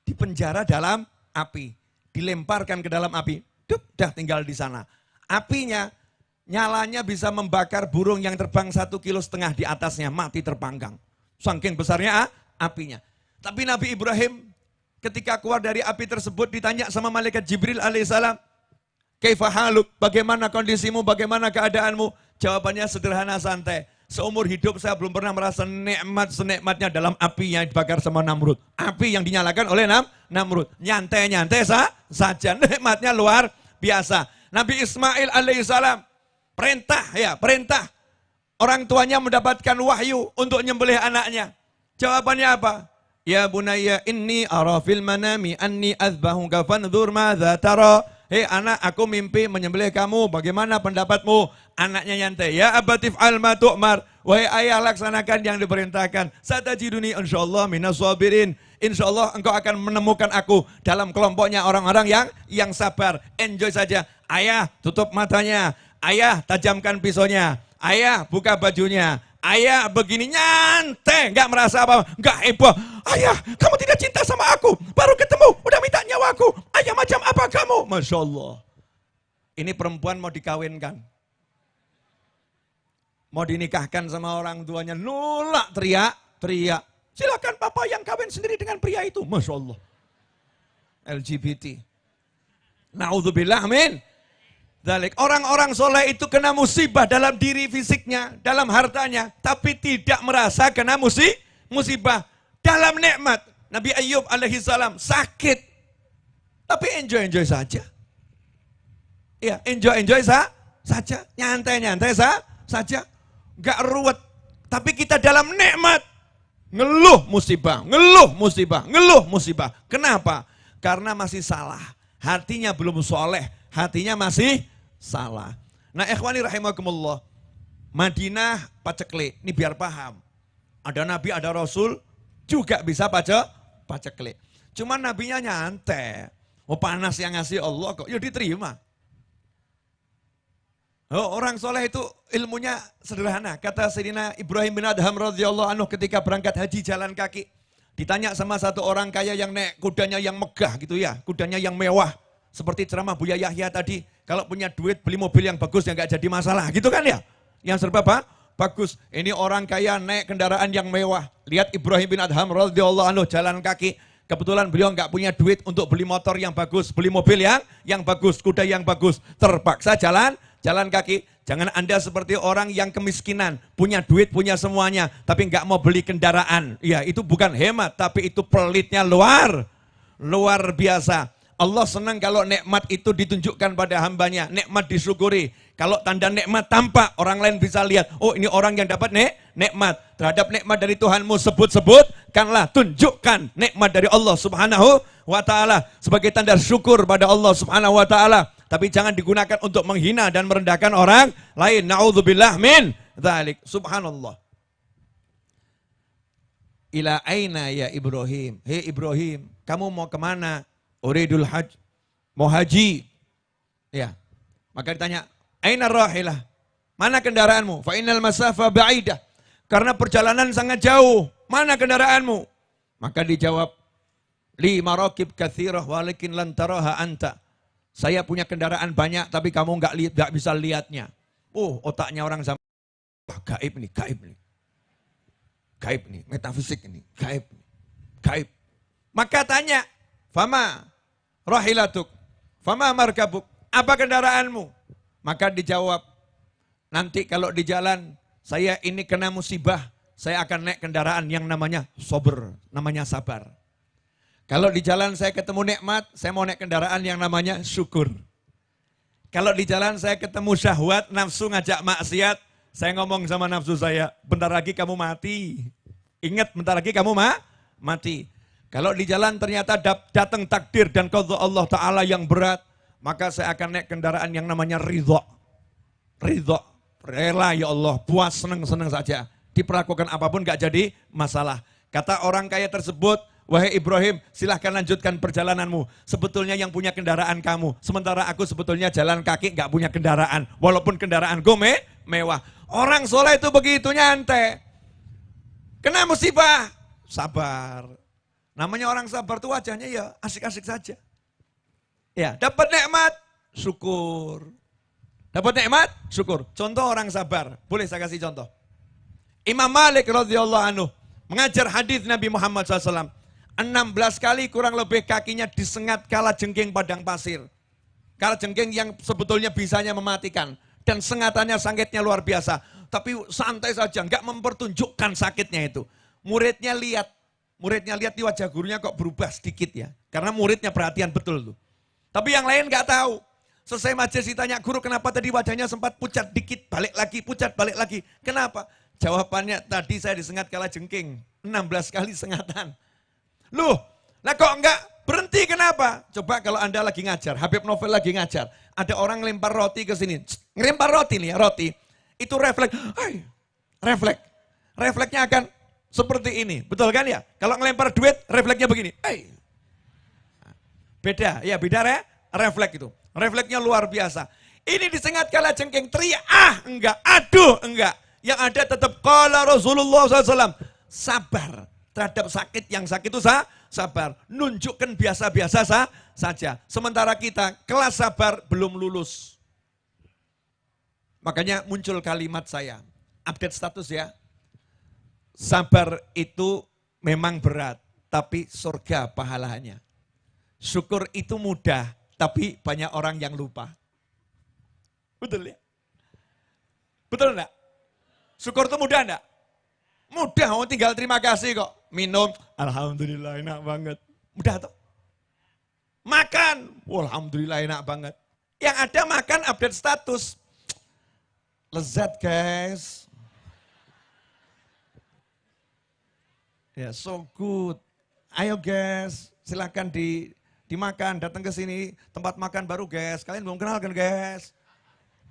Dipenjara dalam api. Dilemparkan ke dalam api. Dah tinggal di sana. Apinya, nyalanya bisa membakar burung yang terbang 1,5 kilo di atasnya. Mati terpanggang. Saking besarnya apinya. Tapi Nabi Ibrahim ketika keluar dari api tersebut ditanya sama malaikat Jibril alaihissalam. Kaifa haluk? Bagaimana kondisimu? Bagaimana keadaanmu? Jawabannya sederhana santai. Seumur hidup saya belum pernah merasa nikmat senikmatnya dalam api yang dibakar sama Namrud. Api yang dinyalakan oleh Namrud. Nyantai-nyantai saja. Nikmatnya luar biasa. Nabi Ismail alaihissalam perintah. Orang tuanya mendapatkan wahyu untuk nyembelih anaknya. Jawabannya apa? Ya bunayya inni ara fil manami anni azbahuka fanzur madza tara. Hei anak, aku mimpi menyembelih kamu, bagaimana pendapatmu? Anaknya nyantai, ya abatif alma tu'mar. Wahai ayah, laksanakan yang diperintahkan. Satajiduni insyaallah minas sabirin. Insyaallah engkau akan menemukan aku dalam kelompoknya orang-orang yang sabar. Enjoy saja. Ayah, tutup matanya. Ayah, tajamkan pisaunya. Ayah, buka bajunya. Ayah begini nyantai, nggak merasa apa, nggak heboh. Ayah, kamu tidak cinta sama aku, baru ketemu, udah minta nyawaku. Ayah macam apa kamu? Masya Allah. Ini perempuan mau dikawinkan. Mau dinikahkan sama orang tuanya, nolak, teriak. Silakan papa yang kawin sendiri dengan pria itu. Masya Allah. LGBT. Na'udzubillah, amin. Orang-orang soleh itu kena musibah dalam diri fisiknya, dalam hartanya, tapi tidak merasa kena musibah dalam nikmat. Nabi Ayyub alaihissalam sakit, tapi enjoy saja. Ya, enjoy saja, nyantai saja, nggak ruwet. Tapi kita dalam nikmat, ngeluh musibah. Kenapa? Karena masih salah, hatinya belum soleh, hatinya masih salah. Nah, ikhwani rahimakumullah. Madinah paceklik. Ini biar paham. Ada nabi, ada rasul juga bisa paceklik. Cuman nabinya nyantai. Oh, panas yang ngasih Allah kok. Ya diterima. Oh, orang soleh itu ilmunya sederhana. Kata Sayyidina Ibrahim bin Adham radhiyallahu anhu ketika berangkat haji jalan kaki. Ditanya sama satu orang kaya yang naik kudanya yang megah gitu ya. Kudanya yang mewah. Seperti ceramah Buya Yahya tadi, kalau punya duit beli mobil yang bagus yang gak jadi masalah, gitu kan ya? Yang serba bagus. Ini orang kaya naik kendaraan yang mewah. Lihat Ibrahim bin Adham radhiyallahu anhu jalan kaki. Kebetulan beliau gak punya duit untuk beli motor yang bagus, beli mobil yang bagus, kuda yang bagus. Terpaksa jalan kaki. Jangan Anda seperti orang yang kemiskinan, punya duit, punya semuanya, tapi gak mau beli kendaraan. Ya, itu bukan hemat, tapi itu pelitnya luar biasa. Allah senang kalau nikmat itu ditunjukkan pada hambanya, nikmat disyukuri. Kalau tanda nikmat tampak, orang lain bisa lihat, oh ini orang yang dapat nikmat. Terhadap nikmat dari Tuhanmu sebut-sebutkanlah, tunjukkan nikmat dari Allah subhanahu wa ta'ala. Sebagai tanda syukur pada Allah subhanahu wa ta'ala. Tapi jangan digunakan untuk menghina dan merendahkan orang lain. Na'udzubillah min dzalik. Subhanallah. Ila aina ya Ibrahim. Hei Ibrahim, kamu mau kemana? Uridul hajj, mau haji. Ya, maka ditanya, aina rahilah? Mana kendaraanmu? Fa innal masafa ba'idah. Karena perjalanan sangat jauh. Mana kendaraanmu? Maka dijawab, li marakib katsirah walakin lan taraha anta. Saya punya kendaraan banyak tapi kamu enggak bisa lihatnya. Otaknya orang zaman gaib nih, gaib nih. Gaib nih, metafisik ini, gaib. Gaib. Maka tanya, fama rahilatuk, fama markabuk, apa kendaraanmu? Maka dijawab, nanti kalau di jalan saya ini kena musibah, saya akan naik kendaraan yang namanya sober, namanya sabar. Kalau di jalan saya ketemu nikmat, saya mau naik kendaraan yang namanya syukur. Kalau di jalan saya ketemu syahwat, nafsu ngajak maksiat, saya ngomong sama nafsu saya, bentar lagi kamu mati. Ingat, bentar lagi kamu mati. Kalau di jalan ternyata datang takdir dan qadha Allah Ta'ala yang berat, maka saya akan naik kendaraan yang namanya ridho. Ridho, rela ya Allah, puas, senang-senang saja. Diperlakukan apapun gak jadi masalah. Kata orang kaya tersebut, wahai Ibrahim, silahkan lanjutkan perjalananmu. Sebetulnya yang punya kendaraan kamu. Sementara aku sebetulnya jalan kaki gak punya kendaraan. Walaupun kendaraanku mewah. Orang soleh itu begitu nyantai. Kena musibah, sabar. Namanya orang sabar tuh wajahnya ya asik-asik saja. Ya, dapat nikmat, syukur. Dapat nikmat, syukur. Contoh orang sabar. Boleh saya kasih contoh. Imam Malik radhiyallahu anhu mengajar hadis Nabi Muhammad SAW. 16 kali kurang lebih kakinya disengat kalajengking padang pasir. Kalajengking yang sebetulnya bisanya mematikan. Dan sengatannya sakitnya luar biasa. Tapi santai saja, enggak mempertunjukkan sakitnya itu. Muridnya lihat di wajah gurunya kok berubah sedikit ya. Karena muridnya perhatian betul tuh. Tapi yang lain enggak tahu. Selesai majelis ditanya, guru kenapa tadi wajahnya sempat pucat dikit, balik lagi, pucat, balik lagi. Kenapa? Jawabannya, tadi saya disengat kalajengking. 16 kali sengatan. Loh, lah kok enggak berhenti kenapa? Coba kalau Anda lagi ngajar, Habib Novel lagi ngajar. Ada orang lempar roti ke sini. Ngelempar roti nih ya, roti. Itu refleks. Refleks. Refleksnya akan seperti ini. Betul kan ya? Kalau ngelempar duit, refleksnya begini. Beda, ya beda refleks itu. Refleksnya luar biasa. Ini disengat kalajengking, teriak, enggak, aduh, enggak. Yang ada tetap qala Rasulullah SAW. Sabar terhadap sakit, yang sakit itu sabar. Nunjukkan biasa-biasa saja. Sementara kita kelas sabar belum lulus. Makanya muncul kalimat saya. Update status ya. Sabar itu memang berat, tapi surga pahalanya. Syukur itu mudah, tapi banyak orang yang lupa. Betul ya? Betul enggak? Syukur itu mudah enggak? Mudah, tinggal terima kasih kok. Minum, alhamdulillah enak banget. Mudah tuh. Makan, alhamdulillah enak banget. Yang ada makan update status. Lezat guys. Ya, so good. Ayo guys, silakan dimakan, datang ke sini, tempat makan baru guys. Kalian belum kenal kan guys?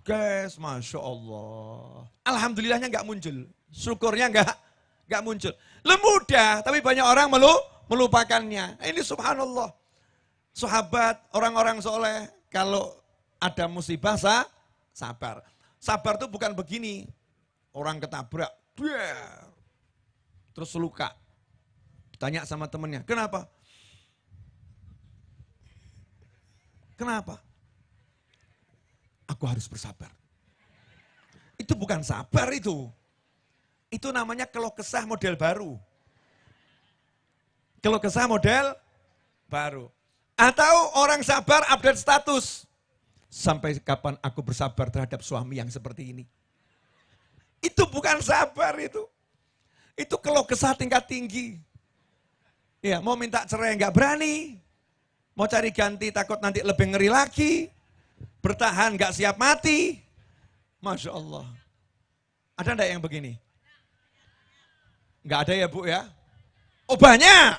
Guys, Masya Allah. Alhamdulillahnya nggak muncul. Syukurnya nggak muncul. Mudah, tapi banyak orang melupakannya. Ini subhanallah. Sahabat, orang-orang soleh, kalau ada musibah, sabar. Sabar itu bukan begini. Orang ketabrak, terus luka. Tanya sama temennya, kenapa? Kenapa? Aku harus bersabar. Itu bukan sabar itu. Itu namanya keluh kesah model baru. Keluh kesah model baru. Atau orang sabar update status. Sampai kapan aku bersabar terhadap suami yang seperti ini. Itu bukan sabar itu. Itu keluh kesah tingkat tinggi. Ya, mau minta cerai nggak berani. Mau cari ganti takut nanti lebih ngeri lagi. Bertahan gak siap mati. Masya Allah. Ada enggak yang begini? Enggak ada ya Bu ya? Oh banyak.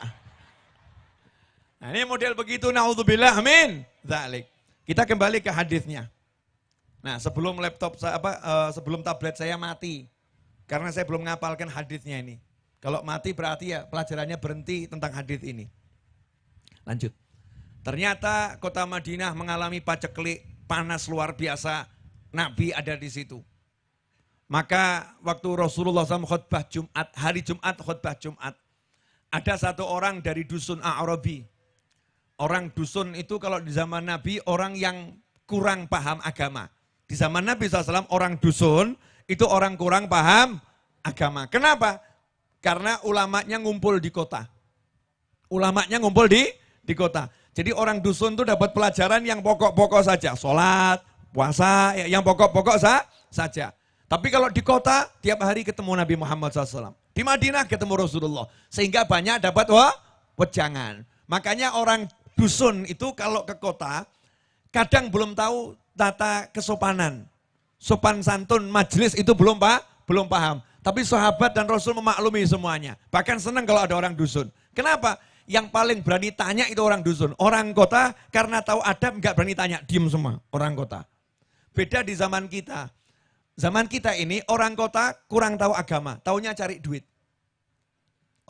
Nah ini model begitu, naudzubillah min dzalik. Kita kembali ke hadisnya. Nah sebelum sebelum tablet saya mati. Karena saya belum ngapalkan hadisnya ini. Kalau mati berarti ya pelajarannya berhenti tentang hadis ini. Lanjut. Ternyata kota Madinah mengalami paceklik, panas luar biasa. Nabi ada di situ. Maka waktu Rasulullah SAW khutbah Jumat, hari Jumat khutbah Jumat. Ada satu orang dari dusun A'rabi. Orang dusun itu kalau di zaman Nabi orang yang kurang paham agama. Di zaman Nabi SAW orang dusun itu orang kurang paham agama. Kenapa? Karena ulamanya ngumpul di kota. Ulamanya ngumpul di kota. Jadi orang dusun itu dapat pelajaran yang pokok-pokok saja. Sholat, puasa, yang pokok-pokok saja. Tapi kalau di kota, tiap hari ketemu Nabi Muhammad SAW. Di Madinah ketemu Rasulullah. Sehingga banyak dapat wejangan. Makanya orang dusun itu kalau ke kota, kadang belum tahu tata kesopanan. Sopan santun, majelis itu belum paham. Tapi sahabat dan Rasul memaklumi semuanya. Bahkan senang kalau ada orang dusun. Kenapa? Yang paling berani tanya itu orang dusun. Orang kota karena tahu adab nggak berani tanya, diem semua orang kota. Beda di zaman kita. Zaman kita ini orang kota kurang tahu agama, taunya cari duit.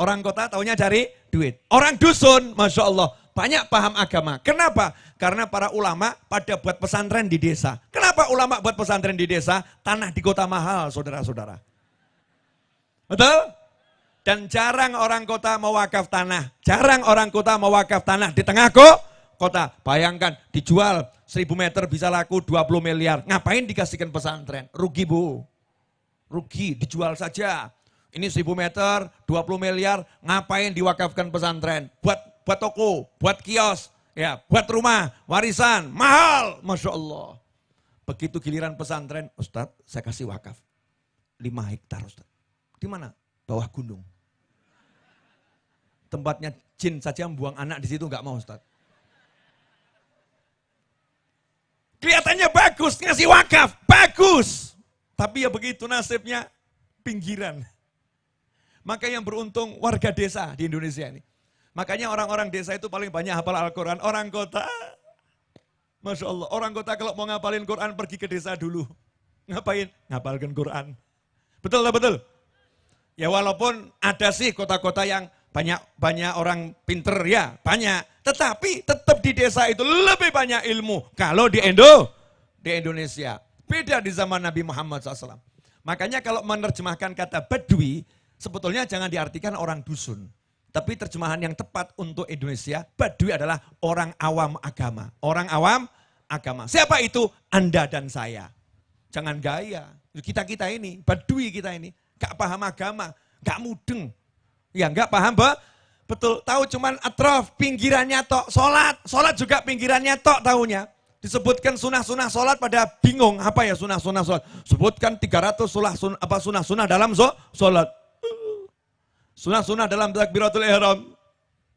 Orang kota taunya cari duit. Orang dusun, Masya Allah, banyak paham agama. Kenapa? Karena para ulama pada buat pesantren di desa. Kenapa ulama buat pesantren di desa? Tanah di kota mahal, saudara-saudara. Betul? Dan jarang orang kota mewakaf tanah. Jarang orang kota mewakaf tanah di tengah kota. Bayangkan dijual 1000 meter bisa laku 20 miliar. Ngapain dikasihkan pesantren? Rugi Bu. Rugi, dijual saja. Ini 1000 meter, 20 miliar. Ngapain diwakafkan pesantren? Buat toko, buat kios, ya, buat rumah, warisan. Mahal, Masya Allah. Begitu giliran pesantren, Ustadz saya kasih wakaf. 5 hektar Ustadz. Di mana? Bawah gunung. Tempatnya jin saja membuang anak di situ nggak mau Ustaz. Kelihatannya bagus, ngasih wakaf, bagus. Tapi ya begitu nasibnya pinggiran. Maka yang beruntung warga desa di Indonesia ini. Makanya orang-orang desa itu paling banyak hafal Al-Quran. Orang kota, Masya Allah, orang kota kalau mau ngapalin Quran pergi ke desa dulu. Ngapain? Ngapalkan Quran. Betul lah betul? Ya walaupun ada sih kota-kota yang banyak orang pinter ya, banyak. Tetapi tetap di desa itu lebih banyak ilmu. Kalau di Indonesia. Beda di zaman Nabi Muhammad SAW. Makanya kalau menerjemahkan kata badui, sebetulnya jangan diartikan orang dusun. Tapi terjemahan yang tepat untuk Indonesia, badui adalah orang awam agama. Orang awam agama. Siapa itu? Anda dan saya. Jangan gaya. Kita ini, badui kita ini. Gak paham agama, gak mudeng. Ya enggak paham, betul. Tahu cuman atraf, pinggirannya tok. Sholat juga pinggirannya tok tahunya. Disebutkan sunah-sunah sholat pada bingung. Apa ya sunah-sunah sholat? Sebutkan 300 sunah-sunah dalam sholat. Sunah-sunah dalam takbiratul ihram.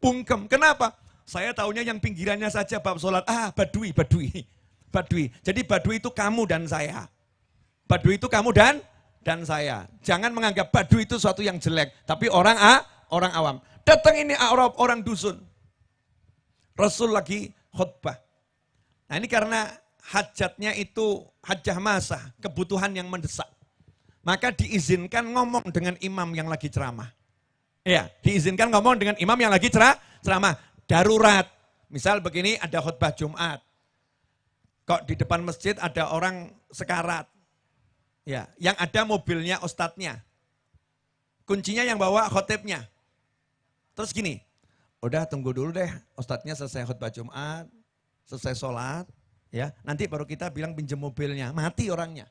Bungkem. Kenapa? Saya tahunya yang pinggirannya saja bab sholat. Badui. Jadi badui itu kamu dan saya. Badui itu kamu dan saya. Jangan menganggap badui itu suatu yang jelek. Tapi orang awam. Datang ini Arab, orang dusun. Rasul lagi khutbah. Nah ini karena hajatnya itu hajah masa, kebutuhan yang mendesak. Maka diizinkan ngomong dengan imam yang lagi ceramah. Ya, diizinkan ngomong dengan imam yang lagi ceramah. Darurat. Misal begini ada khutbah Jumat. Kok di depan masjid ada orang sekarat. Ya, yang ada mobilnya ustadznya. Kuncinya yang bawa khotibnya. Terus gini, udah tunggu dulu deh ustadznya selesai khutbah Jumat, selesai sholat, ya. Nanti baru kita bilang pinjam mobilnya, mati orangnya.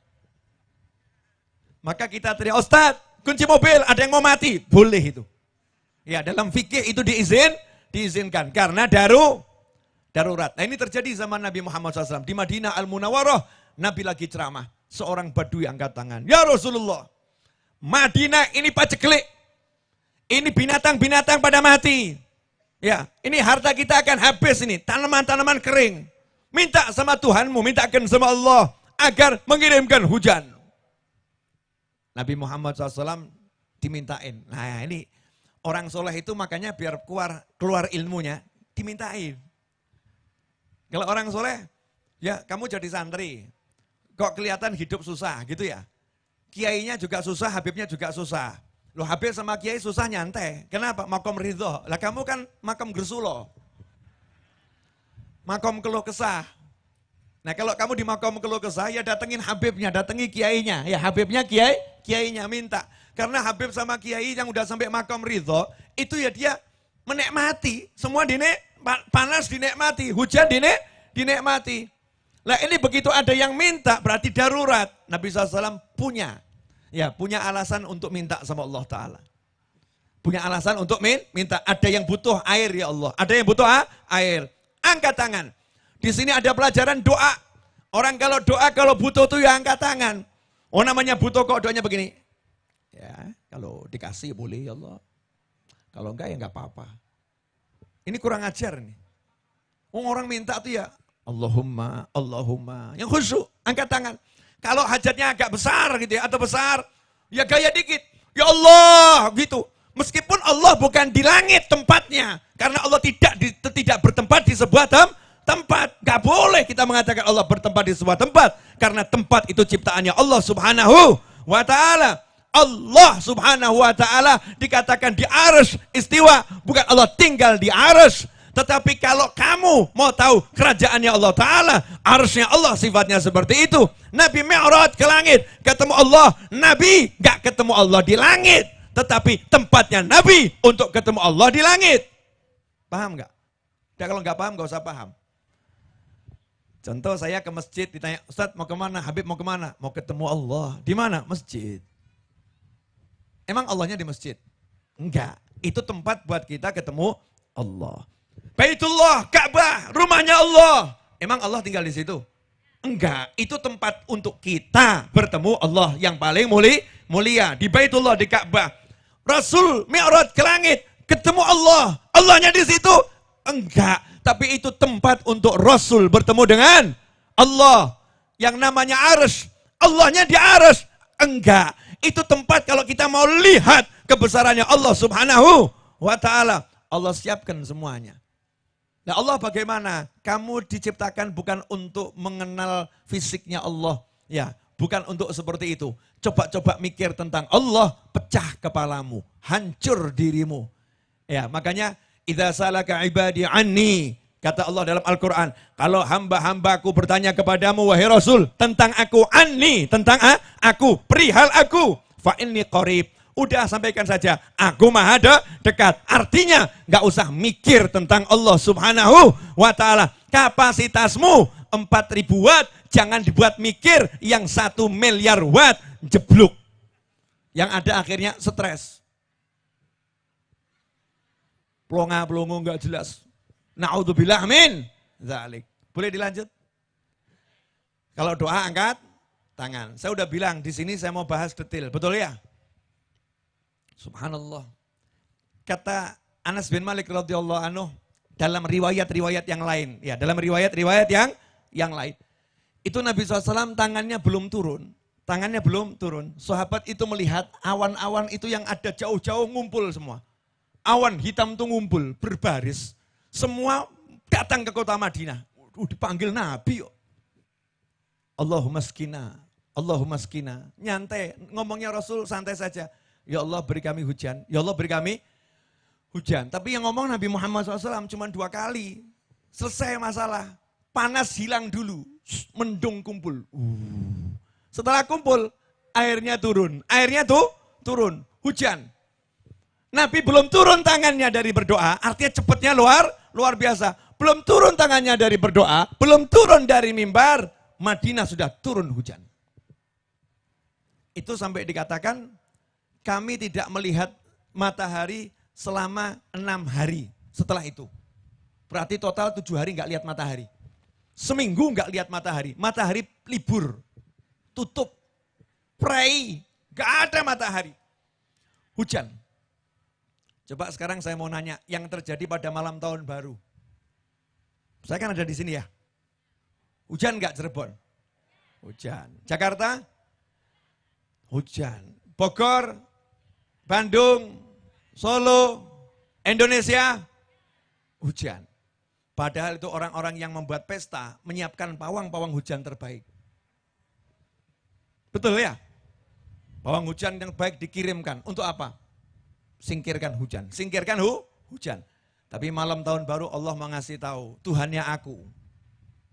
Maka kita teriak, Ustadz, kunci mobil, ada yang mau mati. Boleh itu. Ya, dalam fikih itu diizinkan karena darurat. Nah ini terjadi zaman Nabi Muhammad SAW. Di Madinah Al-Munawwarah, Nabi lagi ceramah. Seorang badui angkat tangan. Ya Rasulullah, Madinah ini paceklik. Ini binatang-binatang pada mati. Ya, ini harta kita akan habis ini, tanaman-tanaman kering. Minta sama Tuhanmu, mintakan sama Allah agar mengirimkan hujan. Nabi Muhammad SAW dimintain. Nah ini orang soleh itu makanya biar keluar ilmunya, dimintain. Kalau orang soleh, ya kamu jadi santri, kok kelihatan hidup susah gitu ya. Kiainya juga susah, Habibnya juga susah. Loh Habib sama Kiai susah nyantai. Kenapa? Makom ridho. Lah kamu kan makom gersulo. Makom keluh kesah. Nah kalau kamu di makom keluh kesah, ya datengin Habibnya, datengi Kiainya. Ya Habibnya Kiainya minta. Karena Habib sama Kiai yang udah sampai makom ridho, itu ya dia menikmati. Semua panas dinikmati, hujan dinikmati. Lah ini begitu ada yang minta, berarti darurat. Nabi SAW punya alasan untuk minta sama Allah Ta'ala. Punya alasan untuk minta. Ada yang butuh air ya Allah. Ada yang butuh air. Angkat tangan. Di sini ada pelajaran doa. Orang kalau doa, kalau butuh tuh ya angkat tangan. Oh namanya butuh kok doanya begini. Ya, kalau dikasih boleh ya Allah. Kalau enggak ya enggak apa-apa. Ini kurang ajar nih. Orang minta tuh ya Allahumma, Allahumma. Yang khusyuk, angkat tangan. Kalau hajatnya agak besar gitu ya, atau besar, ya gaya dikit. Ya Allah, gitu. Meskipun Allah bukan di langit tempatnya. Karena Allah tidak bertempat di sebuah tempat. Gak boleh kita mengatakan Allah bertempat di sebuah tempat. Karena tempat itu ciptaannya Allah subhanahu wa ta'ala. Allah subhanahu wa ta'ala dikatakan di arsy istiwa. Bukan Allah tinggal di arsy. Tetapi kalau kamu mau tahu kerajaannya Allah Ta'ala, arsy-nya Allah sifatnya seperti itu. Nabi Mi'raj ke langit, ketemu Allah. Nabi gak ketemu Allah di langit. Tetapi tempatnya Nabi untuk ketemu Allah di langit. Paham gak? Dan kalau gak paham gak usah paham. Contoh saya ke masjid ditanya, Ustadz mau kemana? Habib mau kemana? Mau ketemu Allah. Di mana? Masjid. Emang Allahnya di masjid? Enggak. Itu tempat buat kita ketemu Allah. Baitullah, Ka'bah, rumahnya Allah. Emang Allah tinggal di situ? Enggak, itu tempat untuk kita bertemu Allah yang paling mulia. Di Baitullah, di Ka'bah. Rasul Mi'raj ke langit, ketemu Allah. Allahnya di situ? Enggak, tapi itu tempat untuk Rasul bertemu dengan Allah. Yang namanya arsy, Allahnya di arsy? Enggak, itu tempat kalau kita mau lihat kebesarannya Allah subhanahu wa ta'ala. Allah siapkan semuanya. Nah Allah bagaimana? Kamu diciptakan bukan untuk mengenal fisiknya Allah. Ya, bukan untuk seperti itu. Coba-coba mikir tentang Allah, pecah kepalamu, hancur dirimu. Ya, makanya idza salaka ibadi anni, kata Allah dalam Al-Qur'an, kalau hamba-hambaku bertanya kepadamu wahai Rasul tentang aku, anni, tentang aku, perihal aku, fa inni qarib. Udah sampaikan saja, aku maha dekat. Artinya gak usah mikir tentang Allah subhanahu wa ta'ala. Kapasitasmu 4.000 watt, jangan dibuat mikir yang 1 miliar watt, jeblok. Yang ada akhirnya stres. Pelongo gak jelas. Na'udzubillah min dzalik. Boleh dilanjut? Kalau doa angkat tangan. Saya udah bilang di sini saya mau bahas detail, betul ya? Subhanallah. Kata Anas bin Malik radhiyallahu anhu dalam riwayat-riwayat yang lain, ya dalam riwayat-riwayat yang lain. Itu Nabi SAW tangannya belum turun. Tangannya belum turun. Sahabat itu melihat awan-awan itu yang ada jauh-jauh ngumpul semua. Awan hitam itu ngumpul, berbaris. Semua datang ke kota Madinah. Dipanggil Nabi yuk. Allahumma skina, Allahumma skina. Nyantai, ngomongnya Rasul santai saja. Ya Allah beri kami hujan, ya Allah beri kami hujan. Tapi yang ngomong Nabi Muhammad SAW cuma 2 kali. Selesai masalah. Panas hilang dulu, mendung kumpul. Setelah kumpul, airnya turun. Airnya tuh turun, hujan. Nabi belum turun tangannya dari berdoa, artinya cepatnya luar biasa. Belum turun tangannya dari berdoa, belum turun dari mimbar, Madinah sudah turun hujan. Itu sampai dikatakan, kami tidak melihat matahari selama 6 hari setelah itu. Berarti total 7 hari nggak lihat matahari. Seminggu nggak lihat matahari. Matahari libur, tutup, pray, nggak ada matahari. Hujan. Coba sekarang saya mau nanya, yang terjadi pada malam tahun baru. Saya kan ada di sini ya. Hujan nggak Cirebon? Hujan. Jakarta? Hujan. Bogor? Bandung? Solo? Indonesia? Hujan. Padahal itu orang-orang yang membuat pesta menyiapkan pawang-pawang hujan terbaik. Betul ya? Pawang hujan yang baik dikirimkan. Untuk apa? Singkirkan hujan. Singkirkan hujan. Tapi malam tahun baru Allah mengasih tahu, Tuhannya aku.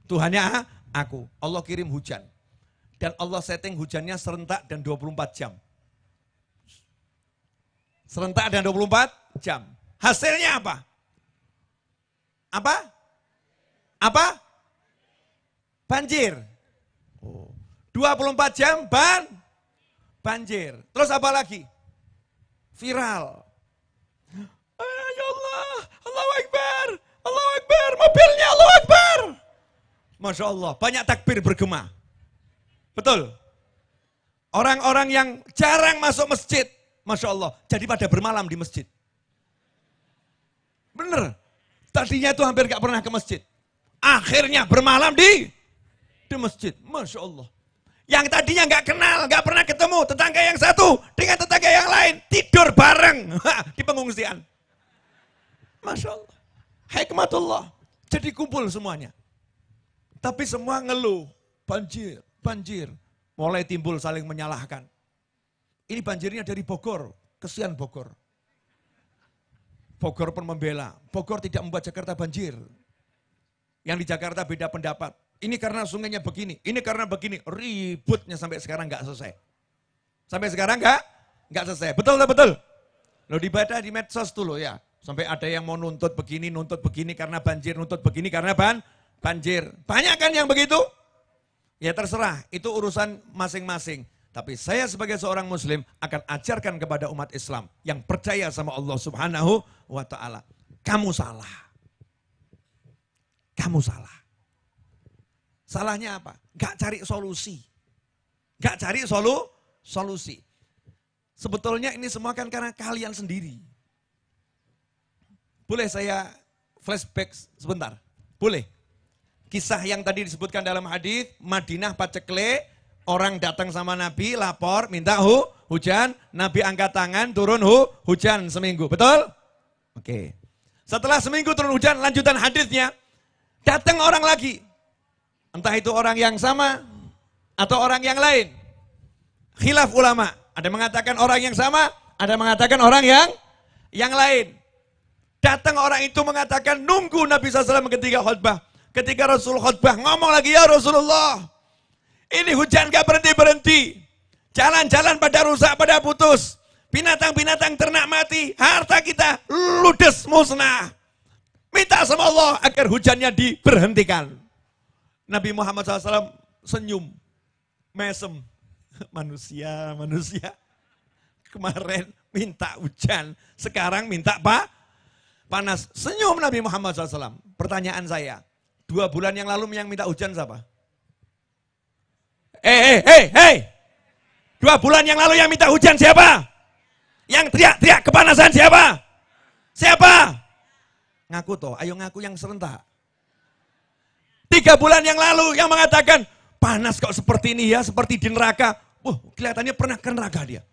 Tuhannya aku. Allah kirim hujan. Dan Allah setting hujannya serentak dan 24 jam. Serentak dan 24 jam. Hasilnya apa? Apa? Apa? Banjir. 24 jam banjir. Terus apa lagi? Viral. Ya Allah, Allahu Akbar, Allahu Akbar, mobilnya Allahu Akbar. Masya Allah, banyak takbir bergema. Betul. Orang-orang yang jarang masuk masjid, Masya Allah, jadi pada bermalam di masjid. Bener, tadinya itu hampir gak pernah ke masjid. Akhirnya bermalam di masjid, Masya Allah. Yang tadinya nggak kenal, nggak pernah ketemu, tetangga yang satu dengan tetangga yang lain, tidur bareng di pengungsian. Masya Allah. Hikmatullah. Jadi kumpul semuanya. Tapi semua ngeluh, banjir. Mulai timbul saling menyalahkan. Ini banjirnya dari Bogor, kesian Bogor. Bogor pun membela, Bogor tidak membuat Jakarta banjir. Yang di Jakarta beda pendapat. Ini karena sungainya begini, ini karena begini. Ributnya sampai sekarang nggak selesai. Sampai sekarang nggak selesai. Betul. Lo dibaca di medsos tuh lo ya. Sampai ada yang mau nuntut begini karena banjir, nuntut begini karena banjir. Banyak kan yang begitu? Ya terserah, itu urusan masing-masing. Tapi saya sebagai seorang muslim akan ajarkan kepada umat Islam yang percaya sama Allah Subhanahu wa Ta'ala. Kamu salah. Kamu salah. Salahnya apa? Gak cari solusi. Gak cari solusi. Sebetulnya ini semua kan karena kalian sendiri. Boleh saya flashback sebentar? Boleh. Kisah yang tadi disebutkan dalam hadis Madinah pacekle, orang datang sama Nabi, lapor, minta hujan, Nabi angkat tangan, turun hujan seminggu. Betul? Oke. Setelah seminggu turun hujan, lanjutan hadisnya, datang orang lagi. Entah itu orang yang sama atau orang yang lain. Khilaf ulama. Ada mengatakan orang yang sama, ada mengatakan orang yang lain. Datang orang itu mengatakan nunggu Nabi SAW ketika khutbah. Ketika Rasul khutbah ngomong lagi, ya Rasulullah, ini hujan gak berhenti-berhenti. Jalan-jalan pada rusak, pada putus. Binatang-binatang ternak mati, harta kita ludes musnah. Minta sama Allah agar hujannya diberhentikan. Nabi Muhammad SAW senyum, mesem. Manusia. Kemarin minta hujan, sekarang minta panas. Senyum Nabi Muhammad SAW. Pertanyaan saya, 2 bulan yang lalu yang minta hujan siapa? 2 bulan yang lalu yang minta hujan siapa? Yang teriak-teriak kepanasan siapa? Siapa? Ngaku toh, ayo ngaku yang serentak. 3 bulan yang lalu yang mengatakan, panas kok seperti ini ya, seperti di neraka. Kelihatannya pernah ke neraka dia.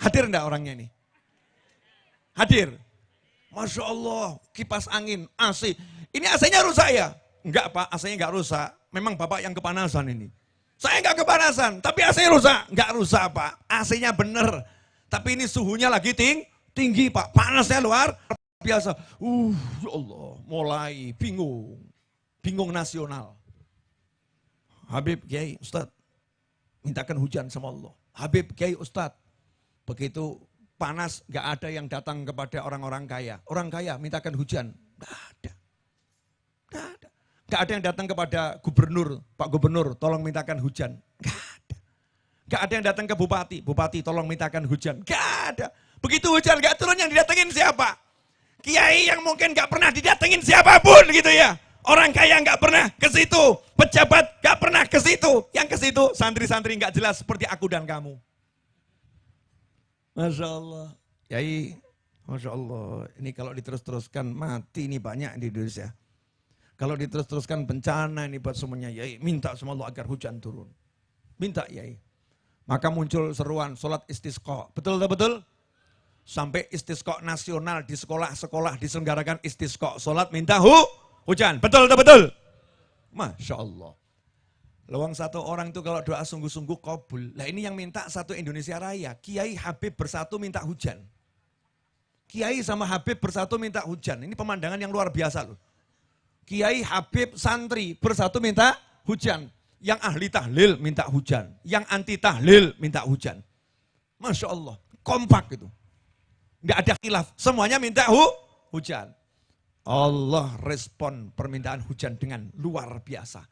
Hadir enggak orangnya ini? Hadir. Masya Allah, kipas angin, AC. Ini AC-nya rusak ya? Enggak Pak, AC-nya enggak rusak. Memang Bapak yang kepanasan ini. Saya enggak kepanasan, tapi AC-nya rusak. Enggak rusak Pak, AC-nya bener. Tapi ini suhunya lagi tinggi Pak, panasnya luar biasa. Ya Allah, mulai bingung nasional. Habib Kiai Ustadz, mintakan hujan sama Allah. Habib Kiai Ustadz, begitu panas gak ada yang datang kepada orang-orang kaya. Orang kaya mintakan hujan, gak ada. Gak ada yang datang kepada gubernur, Pak Gubernur tolong mintakan hujan, gak ada. Gak ada yang datang ke bupati tolong mintakan hujan, gak ada. Begitu hujan gak turun yang didatengin siapa? Kiai yang mungkin gak pernah didatengin siapapun gitu ya. Orang kaya gak pernah ke situ, pejabat gak pernah ke situ. Yang ke situ santri-santri gak jelas seperti aku dan kamu. Masya Allah. Yai, Masya Allah, ini kalau diterus-teruskan mati ini banyak di Indonesia. Kalau diterus-teruskan bencana ini buat semuanya, Yai, minta sama Allah agar hujan turun. Minta, Yai. Maka muncul seruan sholat istisqa. Betul, betul? Sampai istisqa nasional di sekolah-sekolah diselenggarakan istisqa. Sholat minta hujan. Betul, betul? Masya Allah. Lawang satu orang itu kalau doa sungguh-sungguh kabul. Lah ini yang minta satu Indonesia Raya. Kiai Habib bersatu minta hujan. Kiai sama Habib bersatu minta hujan. Ini pemandangan yang luar biasa loh. Kiai Habib santri bersatu minta hujan. Yang ahli tahlil minta hujan. Yang anti tahlil minta hujan. Masya Allah. Kompak itu. Nggak ada khilaf. Semuanya minta hujan. Allah respon permintaan hujan dengan luar biasa.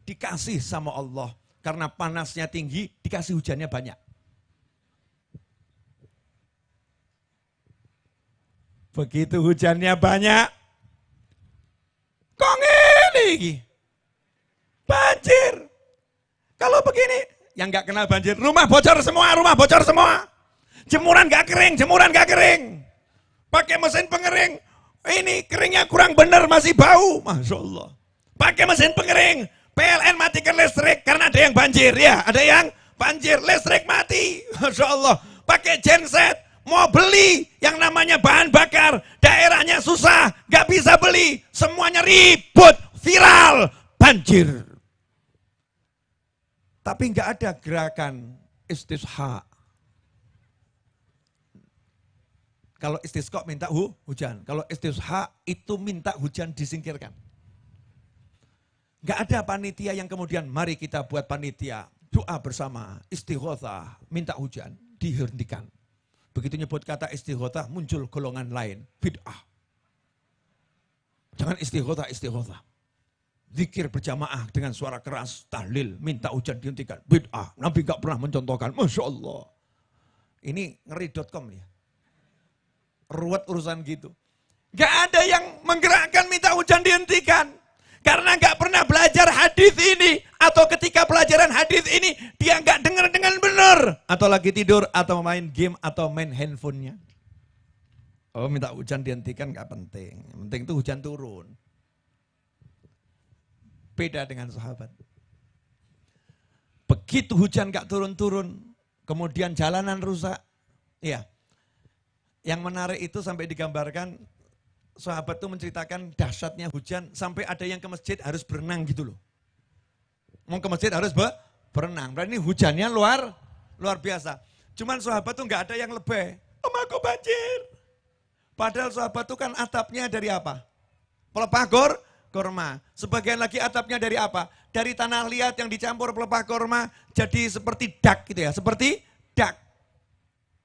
Dikasih sama Allah. Karena panasnya tinggi, dikasih hujannya banyak. Begitu hujannya banyak, kok ngene banjir. Kalau begini, yang nggak kenal banjir, rumah bocor semua. Jemuran nggak kering. Pakai mesin pengering, ini keringnya kurang benar, masih bau. Masya Allah. Pakai mesin pengering, PLN matikan listrik karena ada yang banjir. Ya, ada yang banjir, listrik mati. Masya Allah. Pakai genset. Mau beli yang namanya bahan bakar, daerahnya susah, gak bisa beli, semuanya ribut, viral, banjir. Tapi gak ada gerakan istisqa. Kalau istisqa minta hujan, kalau istisqa itu minta hujan disingkirkan. Gak ada panitia yang kemudian mari kita buat panitia, doa bersama, istighotsah, minta hujan, dihentikan. Begitu nyebut kata istighotsah muncul golongan lain, bid'ah. Jangan istighotsah. Zikir berjamaah dengan suara keras, tahlil, minta hujan dihentikan, bid'ah. Nabi gak pernah mencontohkan, Masya Allah. Ini ngeri.com ya. Ruwet urusan gitu. Gak ada yang menggerakkan minta hujan dihentikan. Karena gak pernah belajar hadis ini. Atau ketika pelajaran hadis ini, dia gak dengar dengan benar. Atau lagi tidur, atau main game, atau main handphonenya. Oh, minta hujan dihentikan gak penting. Yang penting itu hujan turun. Beda dengan sahabat. Begitu hujan gak turun-turun, kemudian jalanan rusak. Ya, yang menarik itu sampai digambarkan, sahabat itu menceritakan dahsyatnya hujan sampai ada yang ke masjid harus berenang gitu loh. Mau ke masjid harus berenang. Berarti ini hujannya luar biasa. Cuman sahabat itu nggak ada yang lebih. Om aku banjir. Padahal sahabat itu kan atapnya dari apa? Pelepah korma. Sebagian lagi atapnya dari apa? Dari tanah liat yang dicampur pelepah korma jadi seperti dak gitu ya. Seperti dak.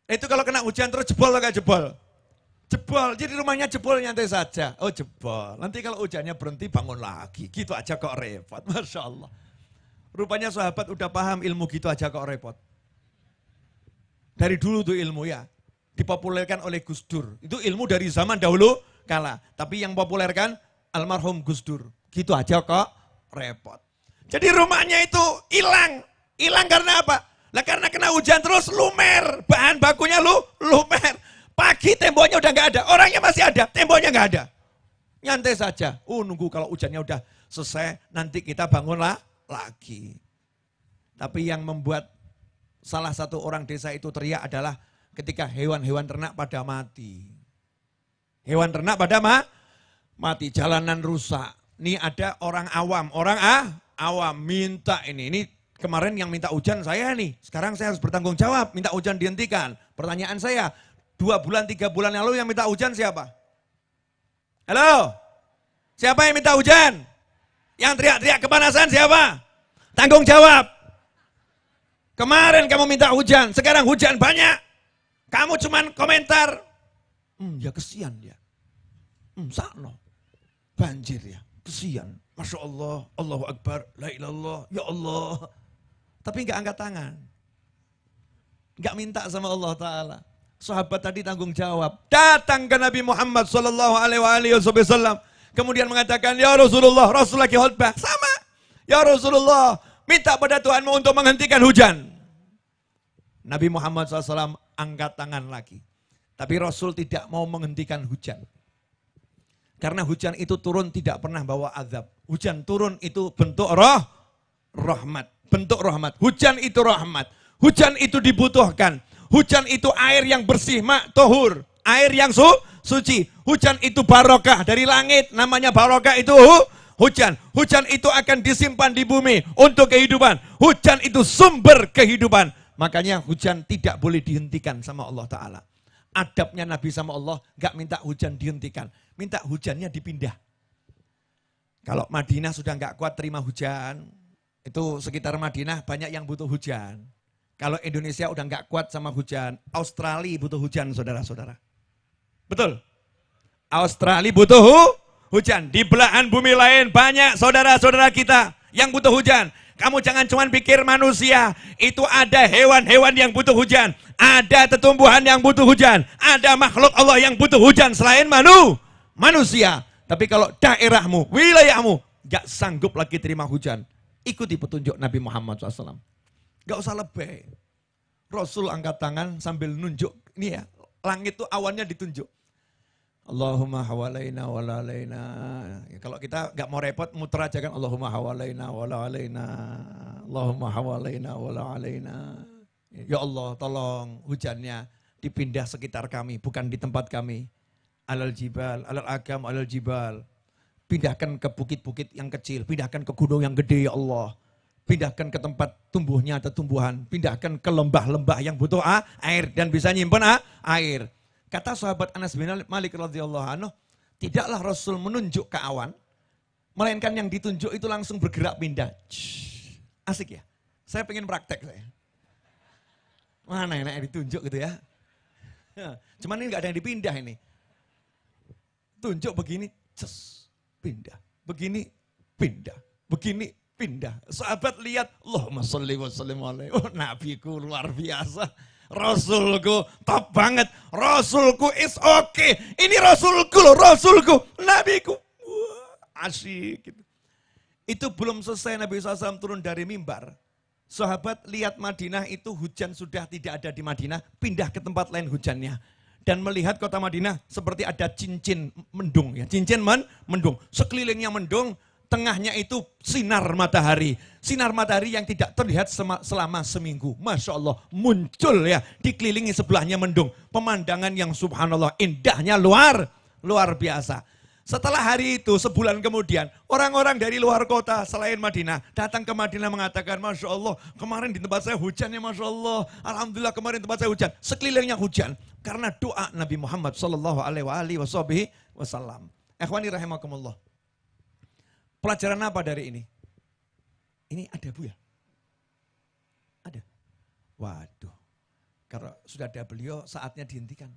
Itu kalau kena hujan terus jebol atau gak jebol? Jebol, jadi rumahnya jebol nyantai saja. Oh jebol, nanti kalau hujannya berhenti bangun lagi. Gitu aja kok repot, Masya Allah. Rupanya sahabat udah paham ilmu gitu aja kok repot. Dari dulu tuh ilmu ya, dipopulerkan oleh Gus Dur. Itu ilmu dari zaman dahulu kala. Tapi yang populerkan almarhum Gus Dur. Gitu aja kok repot. Jadi rumahnya itu hilang. Hilang karena apa? Lah karena kena hujan terus lumer. Bahan bakunya lumer. Pagi temboknya udah nggak ada, orangnya masih ada, temboknya nggak ada. Nyantai saja, nunggu kalau hujannya udah selesai, nanti kita bangunlah lagi. Tapi yang membuat salah satu orang desa itu teriak adalah ketika hewan-hewan ternak pada mati. Hewan ternak pada mati, jalanan rusak. Ini ada orang awam, awam minta ini kemarin yang minta hujan saya nih, sekarang saya harus bertanggung jawab, minta hujan dihentikan. Pertanyaan saya, 2 bulan, 3 bulan yang lalu yang minta hujan siapa? Halo? Siapa yang minta hujan? Yang teriak-teriak kepanasan siapa? Tanggung jawab. Kemarin kamu minta hujan, sekarang hujan banyak. Kamu cuman komentar. Ya kesian dia. Sakno. Banjir ya, kesian. Masya Allah, Allahu Akbar, la ilallah, ya Allah. Tapi enggak angkat tangan. Enggak minta sama Allah Ta'ala. Sahabat tadi tanggung jawab. Datang ke Nabi Muhammad SAW. Kemudian mengatakan, ya Rasulullah, Rasul lagi khutbah. Sama. Ya Rasulullah, minta pada Tuhanmu untuk menghentikan hujan. Nabi Muhammad SAW angkat tangan lagi. Tapi Rasul tidak mau menghentikan hujan. Karena hujan itu turun tidak pernah bawa azab. Hujan turun itu bentuk rahmat. Bentuk rahmat. Hujan itu rahmat. Hujan itu dibutuhkan. Hujan itu air yang bersih, tohur. Air yang suci. Hujan itu barokah dari langit. Namanya barokah itu hujan. Hujan itu akan disimpan di bumi untuk kehidupan. Hujan itu sumber kehidupan. Makanya hujan tidak boleh dihentikan sama Allah Ta'ala. Adabnya Nabi sama Allah gak minta hujan dihentikan. Minta hujannya dipindah. Kalau Madinah sudah gak kuat terima hujan. Itu sekitar Madinah banyak yang butuh hujan. Kalau Indonesia udah gak kuat sama hujan. Australia butuh hujan saudara-saudara. Betul? Australia butuh hujan. Di belahan bumi lain banyak saudara-saudara kita yang butuh hujan. Kamu jangan cuma pikir manusia, itu ada hewan-hewan yang butuh hujan, ada tetumbuhan yang butuh hujan, ada makhluk Allah yang butuh hujan selain manusia. Tapi kalau daerahmu, wilayahmu, gak sanggup lagi terima hujan, ikuti petunjuk Nabi Muhammad SAW. Gak usah lebay. Rasul angkat tangan sambil nunjuk, ini ya, langit itu awannya ditunjuk. Allahumma hawalaina wala alaina. Ya, kalau kita nggak mau repot muter aja kan Allahumma hawalaina wala alaina. Allahumma hawalaina wala alaina. Ya Allah tolong hujannya dipindah sekitar kami bukan di tempat kami. Alal jibal, alal agam, alal jibal. Pindahkan ke bukit-bukit yang kecil, pindahkan ke gunung yang gede ya Allah. Pindahkan ke tempat tumbuhnya tumbuhan, pindahkan ke lembah-lembah yang butuh air dan bisa nyimpen air. Kata sahabat Anas bin Malik radhiyallahu anhu, tidaklah Rasul menunjuk ke awan, melainkan yang ditunjuk itu langsung bergerak pindah. Asik ya? Saya pengen praktek saya. Mana enak ditunjuk gitu ya? Cuman ini gak ada yang dipindah ini. Tunjuk begini, pindah. Begini, pindah. Begini, pindah. Sahabat lihat, Allahumma sholli wa sallim alaihi. Oh nabiku luar biasa. Rasulku top banget, Rasulku is okay. Ini Rasulku loh, Rasulku, Nabiku. Wah, asyik. Gitu. Itu belum selesai Nabi SAW turun dari mimbar. Sahabat lihat Madinah itu hujan sudah tidak ada di Madinah, pindah ke tempat lain hujannya. Dan melihat kota Madinah seperti ada cincin mendung. Ya, cincin mendung, sekelilingnya mendung. Tengahnya itu sinar matahari. Sinar matahari yang tidak terlihat selama seminggu. Masya Allah muncul ya. Dikelilingi sebelahnya mendung. Pemandangan yang subhanallah indahnya luar biasa. Setelah hari itu sebulan kemudian. Orang-orang dari luar kota selain Madinah. Datang ke Madinah mengatakan Masya Allah kemarin di tempat saya hujannya Masya Allah. Alhamdulillah kemarin di tempat saya hujan. Sekelilingnya hujan. Karena doa Nabi Muhammad SAW. Ikhwani rahimakumullah. Pelajaran apa dari ini? Ini ada Bu ya? Ada? Waduh. Kalau sudah ada beliau saatnya dihentikan.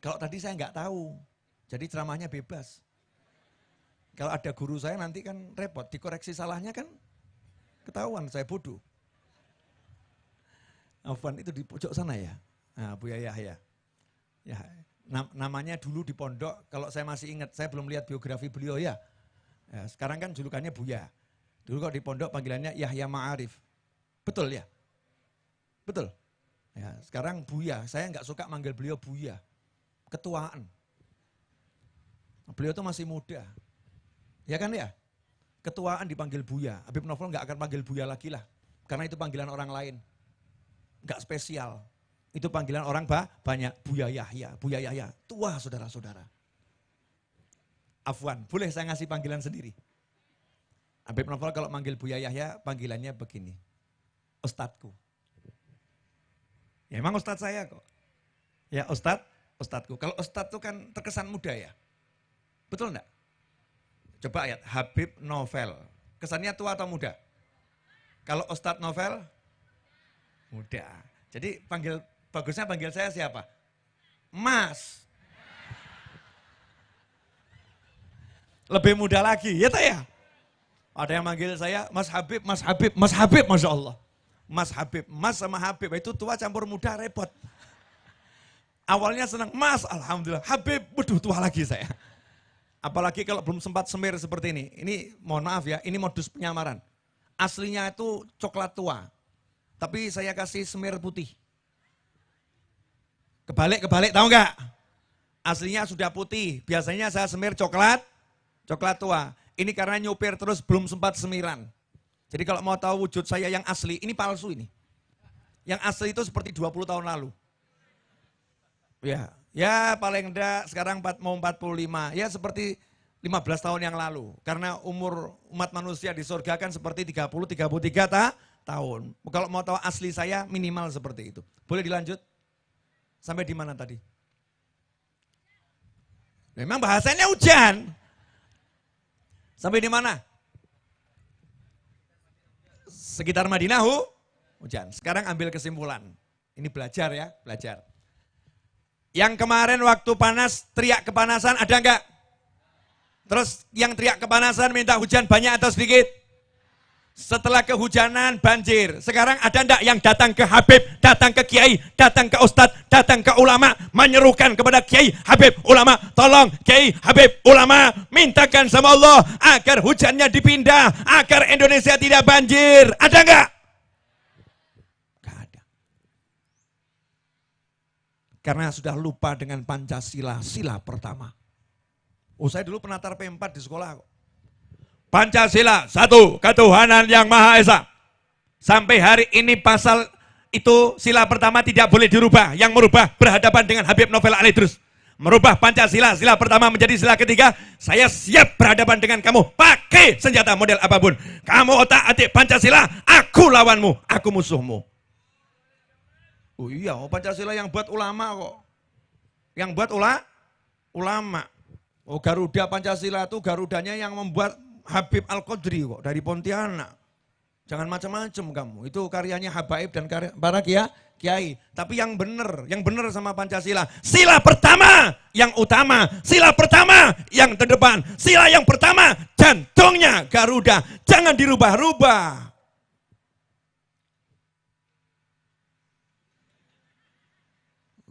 Kalau tadi saya nggak tahu. Jadi ceramahnya bebas. Kalau ada guru saya nanti kan repot. Dikoreksi salahnya kan ketahuan saya bodoh. Afwan itu di pojok sana ya? Nah, Buya Yahya. Ya, namanya dulu di pondok, kalau saya masih ingat, saya belum lihat biografi beliau ya. Ya, sekarang kan julukannya Buya. Dulu kalau di pondok panggilannya Yahya Ma'arif. Betul ya? Betul? Ya, sekarang Buya. Saya nggak suka manggil beliau Buya. Ketuaan. Beliau tuh masih muda. Ya kan ya? Ketuaan dipanggil Buya. Habib Novel nggak akan panggil Buya lagi lah. Karena itu panggilan orang lain. Nggak spesial. Itu panggilan orang banyak. Buya Yahya. Buya Yahya. Tua saudara-saudara. Afwan, boleh saya ngasih panggilan sendiri? Habib Novel kalau manggil Buya Yahya, panggilannya begini. Ustadku. Ya emang ustadz saya kok. Ya ustadku. Kalau ustadz itu kan terkesan muda ya. Betul enggak? Coba ayat, Habib Novel. Kesannya tua atau muda? Kalau Ustadz Novel, muda. Jadi bagusnya panggil saya siapa? Mas. Lebih muda lagi, ya tak ya? Ada yang manggil saya Mas Habib, Masya Allah. Mas Habib, Mas sama Habib, itu tua campur muda repot. Awalnya senang, Mas, Alhamdulillah. Habib, waduh tua lagi saya. Apalagi kalau belum sempat semir seperti ini. Ini mohon maaf ya, ini modus penyamaran. Aslinya itu coklat tua. Tapi saya kasih semir putih. Kebalik, tahu nggak? Aslinya sudah putih, biasanya saya semir coklat tua. Ini karena nyupir terus belum sempat semiran. Jadi kalau mau tahu wujud saya yang asli, ini palsu ini. Yang asli itu seperti 20 tahun lalu. Ya paling enggak sekarang mau 45, ya seperti 15 tahun yang lalu. Karena umur umat manusia di surga kan seperti 30-33 tahun. Kalau mau tahu asli saya minimal seperti itu. Boleh dilanjut? Sampai di mana tadi? Memang bahasanya hujan. Sampai di mana? Sekitar Madinah hujan. Sekarang ambil kesimpulan. Ini belajar ya, belajar. Yang kemarin waktu panas teriak kepanasan ada enggak? Terus yang teriak kepanasan minta hujan banyak atau sedikit? Setelah kehujanan banjir. Sekarang ada enggak yang datang ke Habib, datang ke Kiai, datang ke Ustadz, datang ke ulama, menyerukan kepada Kiai, Habib, ulama, tolong Kiai, Habib, ulama, mintakan sama Allah agar hujannya dipindah, agar Indonesia tidak banjir. Ada enggak? Enggak ada. Karena sudah lupa dengan Pancasila, sila pertama. Oh, saya dulu penatar P4 di sekolah kok. Pancasila, satu, ketuhanan yang Maha Esa. Sampai hari ini pasal itu sila pertama tidak boleh dirubah. Yang merubah berhadapan dengan Habib Novel Alidrus. Merubah Pancasila, sila pertama menjadi sila ketiga. Saya siap berhadapan dengan kamu. Pakai senjata model apapun. Kamu otak-atik Pancasila, aku lawanmu, aku musuhmu. Oh iya, Pancasila yang buat ulama kok. Yang buat ulama. Oh Garuda Pancasila itu Garudanya yang membuat Habib Al-Qadri kok dari Pontianak. Jangan macam-macam kamu. Itu karyanya Habaib dan para kiai. Tapi yang benar sama Pancasila. Sila pertama yang utama, sila pertama yang terdepan, sila yang pertama jantungnya Garuda. Jangan dirubah-rubah.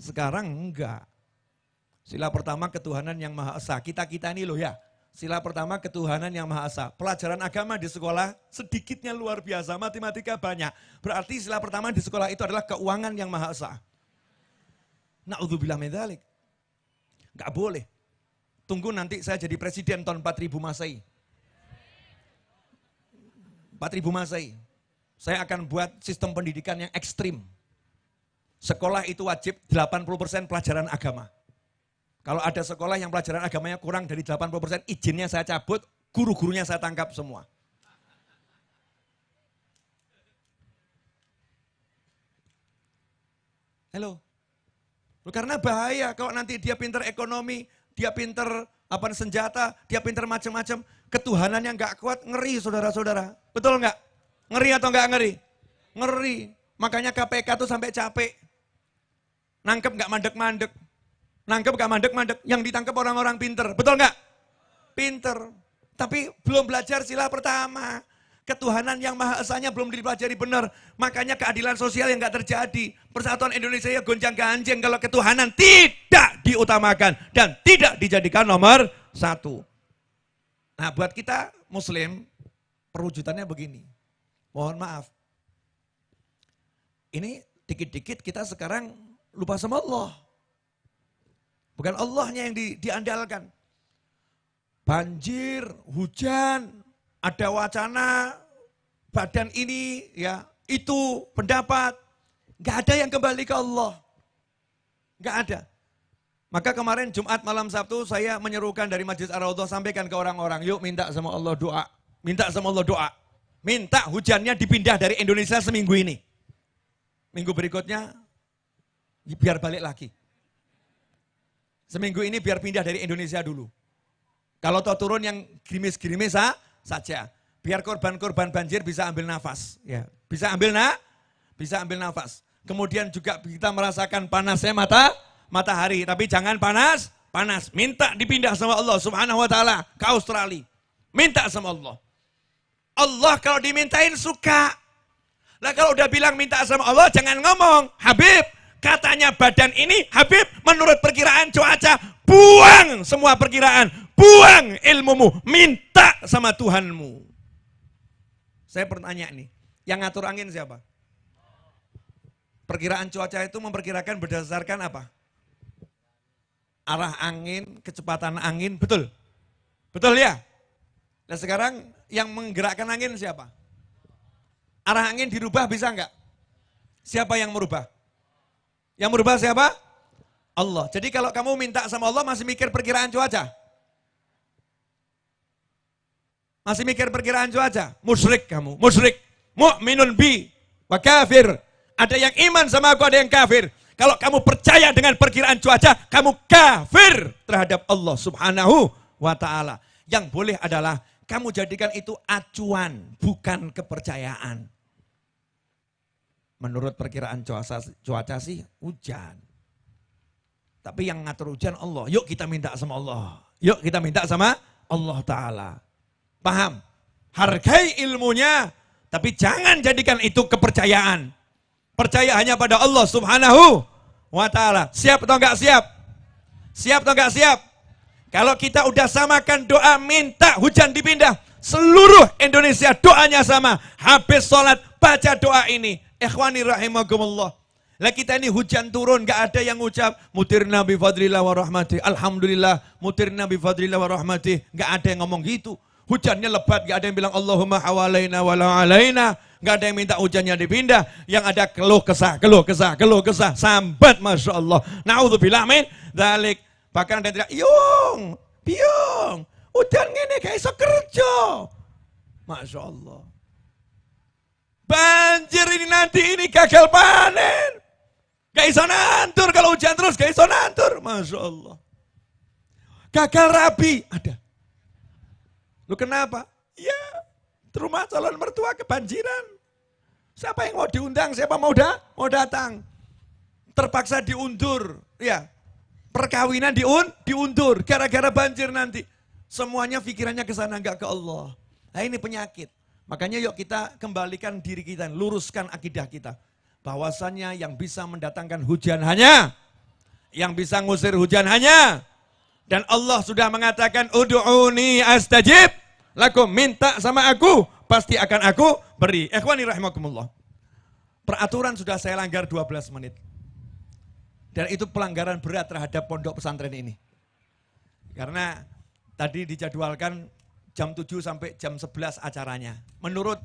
Sekarang enggak. Sila pertama ketuhanan yang Maha Esa. Kita-kita ini loh ya. Sila pertama ketuhanan yang Maha Esa. Pelajaran agama di sekolah sedikitnya luar biasa, matematika banyak. Berarti sila pertama di sekolah itu adalah keuangan yang Maha Esa. Na'udzubillah min dzalik. Enggak boleh. Tunggu nanti saya jadi presiden tahun 4000 Masehi. 4000 Masehi. Saya akan buat sistem pendidikan yang ekstrim. Sekolah itu wajib 80% pelajaran agama. Kalau ada sekolah yang pelajaran agamanya kurang dari 80%, izinnya saya cabut, guru-gurunya saya tangkap semua. Halo. Karena bahaya kalau nanti dia pinter ekonomi, dia pinter senjata, dia pinter macam-macam, ketuhanannya nggak kuat, ngeri saudara-saudara. Betul nggak? Ngeri atau nggak ngeri? Ngeri. Makanya KPK tuh sampai capek. Nangkep nggak mandek-mandek. Nangkep gak mandek-mandek, yang ditangkap orang-orang pinter, betul gak? Pinter, tapi belum belajar sila pertama. Ketuhanan yang Maha Esanya belum dipelajari benar, makanya keadilan sosial yang gak terjadi. Persatuan Indonesia ya gonjang-ganjing kalau ketuhanan tidak diutamakan dan tidak dijadikan nomor satu. Nah buat kita muslim, perwujudannya begini, mohon maaf. Ini dikit-dikit kita sekarang lupa sama Allah. Bukan Allahnya yang diandalkan. Banjir, hujan, ada wacana, badan ini, ya itu pendapat. Gak ada yang kembali ke Allah. Gak ada. Maka kemarin Jumat malam Sabtu saya menyerukan dari Masjid Ar-Raudhah sampaikan ke orang-orang, yuk minta sama Allah doa. Minta sama Allah doa. Minta hujannya dipindah dari Indonesia seminggu ini. Minggu berikutnya biar balik lagi. Seminggu ini biar pindah dari Indonesia dulu. Kalau toh turun yang gerimis-gerimis saja. Biar korban-korban banjir bisa ambil nafas. Ya, bisa ambil nafas. Kemudian juga kita merasakan panasnya matahari. Tapi jangan panas. Minta dipindah sama Allah subhanahu wa ta'ala ke Australia. Minta sama Allah. Allah kalau dimintain suka. Lah kalau udah bilang minta sama Allah jangan ngomong. Habib. Katanya badan ini, Habib, menurut perkiraan cuaca, buang semua perkiraan, buang ilmumu, minta sama Tuhanmu. Saya bertanya nih, yang ngatur angin siapa? Perkiraan cuaca itu memperkirakan berdasarkan apa? arah angin, kecepatan angin, betul? Betul ya? Nah sekarang yang menggerakkan angin siapa? Arah angin dirubah bisa enggak? Siapa yang merubah? Yang merubah siapa? Allah. Jadi kalau kamu minta sama Allah masih mikir perkiraan cuaca? Masih mikir perkiraan cuaca? Musyrik kamu, musyrik. Mu'minun bi wa kafir. Ada yang iman sama aku, ada yang kafir. Kalau kamu percaya dengan perkiraan cuaca, kamu kafir terhadap Allah Subhanahu wa ta'ala. Yang boleh adalah kamu jadikan itu acuan, bukan kepercayaan. Menurut perkiraan cuaca sih hujan. Tapi yang ngatur hujan Allah. Yuk kita minta sama Allah. Yuk kita minta sama Allah Ta'ala. Paham? Hargai ilmunya, tapi jangan jadikan itu kepercayaan. Percaya hanya pada Allah Subhanahu wa ta'ala. Siap atau enggak siap? Siap atau enggak siap? Kalau kita udah samakan doa minta hujan dipindah, seluruh Indonesia doanya sama. Habis sholat baca doa ini. Ikhwani rahimakumullah. Lah kita ini hujan turun, enggak ada yang ngucap mutirna bi fadlillah wa rahmatih. Alhamdulillah mutirna bi fadlillah wa rahmatih. Enggak ada yang ngomong gitu. Hujannya lebat, enggak ada yang bilang Allahumma hawalaina wa la alaina. Enggak ada yang minta hujannya dipindah. Yang ada keluh kesah, keluh kesah, keluh kesah. Sambat Masya Allah. Na'udzubillah min dzalik. Bahkan ada yang teriak, yung, piung, udan ngene gak iso kerja. Masya Allah. Banjir ini nanti ini gagal panen. Gak iso nantur kalau hujan terus, gak iso nantur. Masya Allah. Gagal rabi, ada. Lu kenapa? Ya, rumah calon mertua kebanjiran. Siapa yang mau diundang, siapa mau datang. Terpaksa diundur, ya. Perkawinan diundur, gara-gara banjir nanti. Semuanya pikirannya ke sana, enggak ke Allah. Nah ini penyakit. Makanya yuk kita kembalikan diri kita, luruskan akidah kita. Bahwasannya yang bisa mendatangkan hujan hanya, yang bisa ngusir hujan hanya. Dan Allah sudah mengatakan, Udu'uni astajib lakum, minta sama aku, pasti akan aku beri. Ikhwani rahimakumullah. Peraturan sudah saya langgar 12 menit. Dan itu pelanggaran berat terhadap pondok pesantren ini. Karena tadi dijadwalkan jam 7 sampai jam 11 acaranya. Menurut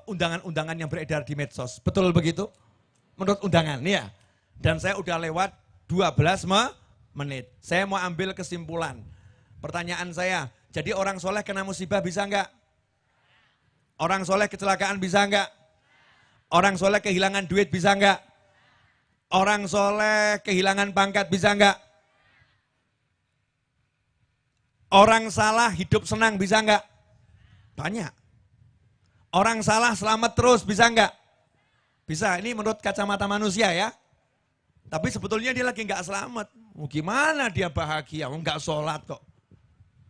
undangan-undangan yang beredar di medsos. Betul begitu? Menurut undangan, ya. Dan saya udah lewat 12 menit. Saya mau ambil kesimpulan. Pertanyaan saya, jadi orang soleh kena musibah bisa enggak? Orang soleh kecelakaan bisa enggak? Orang soleh kehilangan duit bisa enggak? Orang soleh kehilangan pangkat bisa enggak? Orang salah hidup senang bisa enggak? Banyak. Orang salah selamat terus bisa enggak? Bisa, ini menurut kacamata manusia ya. Tapi sebetulnya dia lagi enggak selamat. Gimana dia bahagia, enggak sholat kok.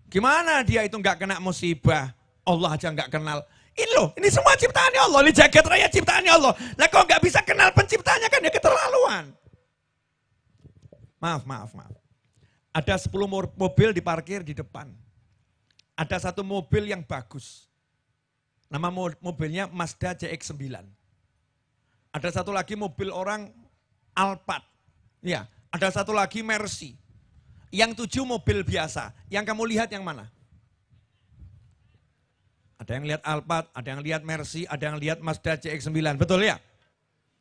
Gimana dia itu enggak kena musibah, Allah aja enggak kenal. Ini loh, ini semua ciptaannya Allah, ini jagat raya ciptaannya Allah. Nah kok enggak bisa kenal penciptanya kan ya keterlaluan. Maaf. Ada 10 mobil diparkir di depan. Ada satu mobil yang bagus. Nama mobilnya Mazda CX-9. Ada satu lagi mobil orang Alphard. Ya, ada satu lagi Mercy. Yang 7 mobil biasa. Yang kamu lihat yang mana? Ada yang lihat Alphard, ada yang lihat Mercy, ada yang lihat Mazda CX-9. Betul ya?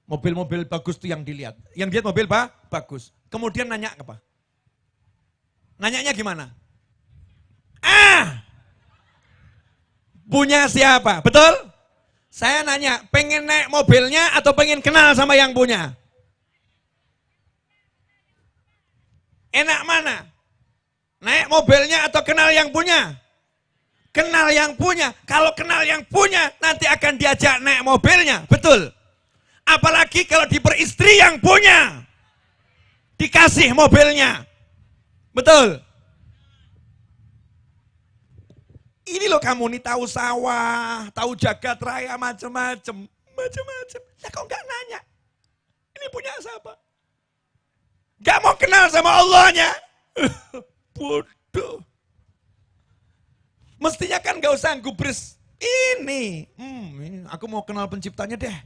Mobil-mobil bagus itu yang dilihat. Yang lihat mobil bagus. Kemudian nanya apa? Nanyanya gimana? Punya siapa? Betul? Saya nanya, pengen naik mobilnya atau pengen kenal sama yang punya? Enak mana? Naik mobilnya atau kenal yang punya? Kenal yang punya. Kalau kenal yang punya, nanti akan diajak naik mobilnya. Betul? Apalagi kalau diperistri yang punya. Dikasih mobilnya. Betul? Ini loh kamu nih tahu sawah, tahu jagat raya, macam-macam. Ya kok enggak nanya? Ini punya siapa? Gak mau kenal sama Allahnya. Bodoh. Mestinya kan gak usah gubris. Ini aku mau kenal penciptanya deh.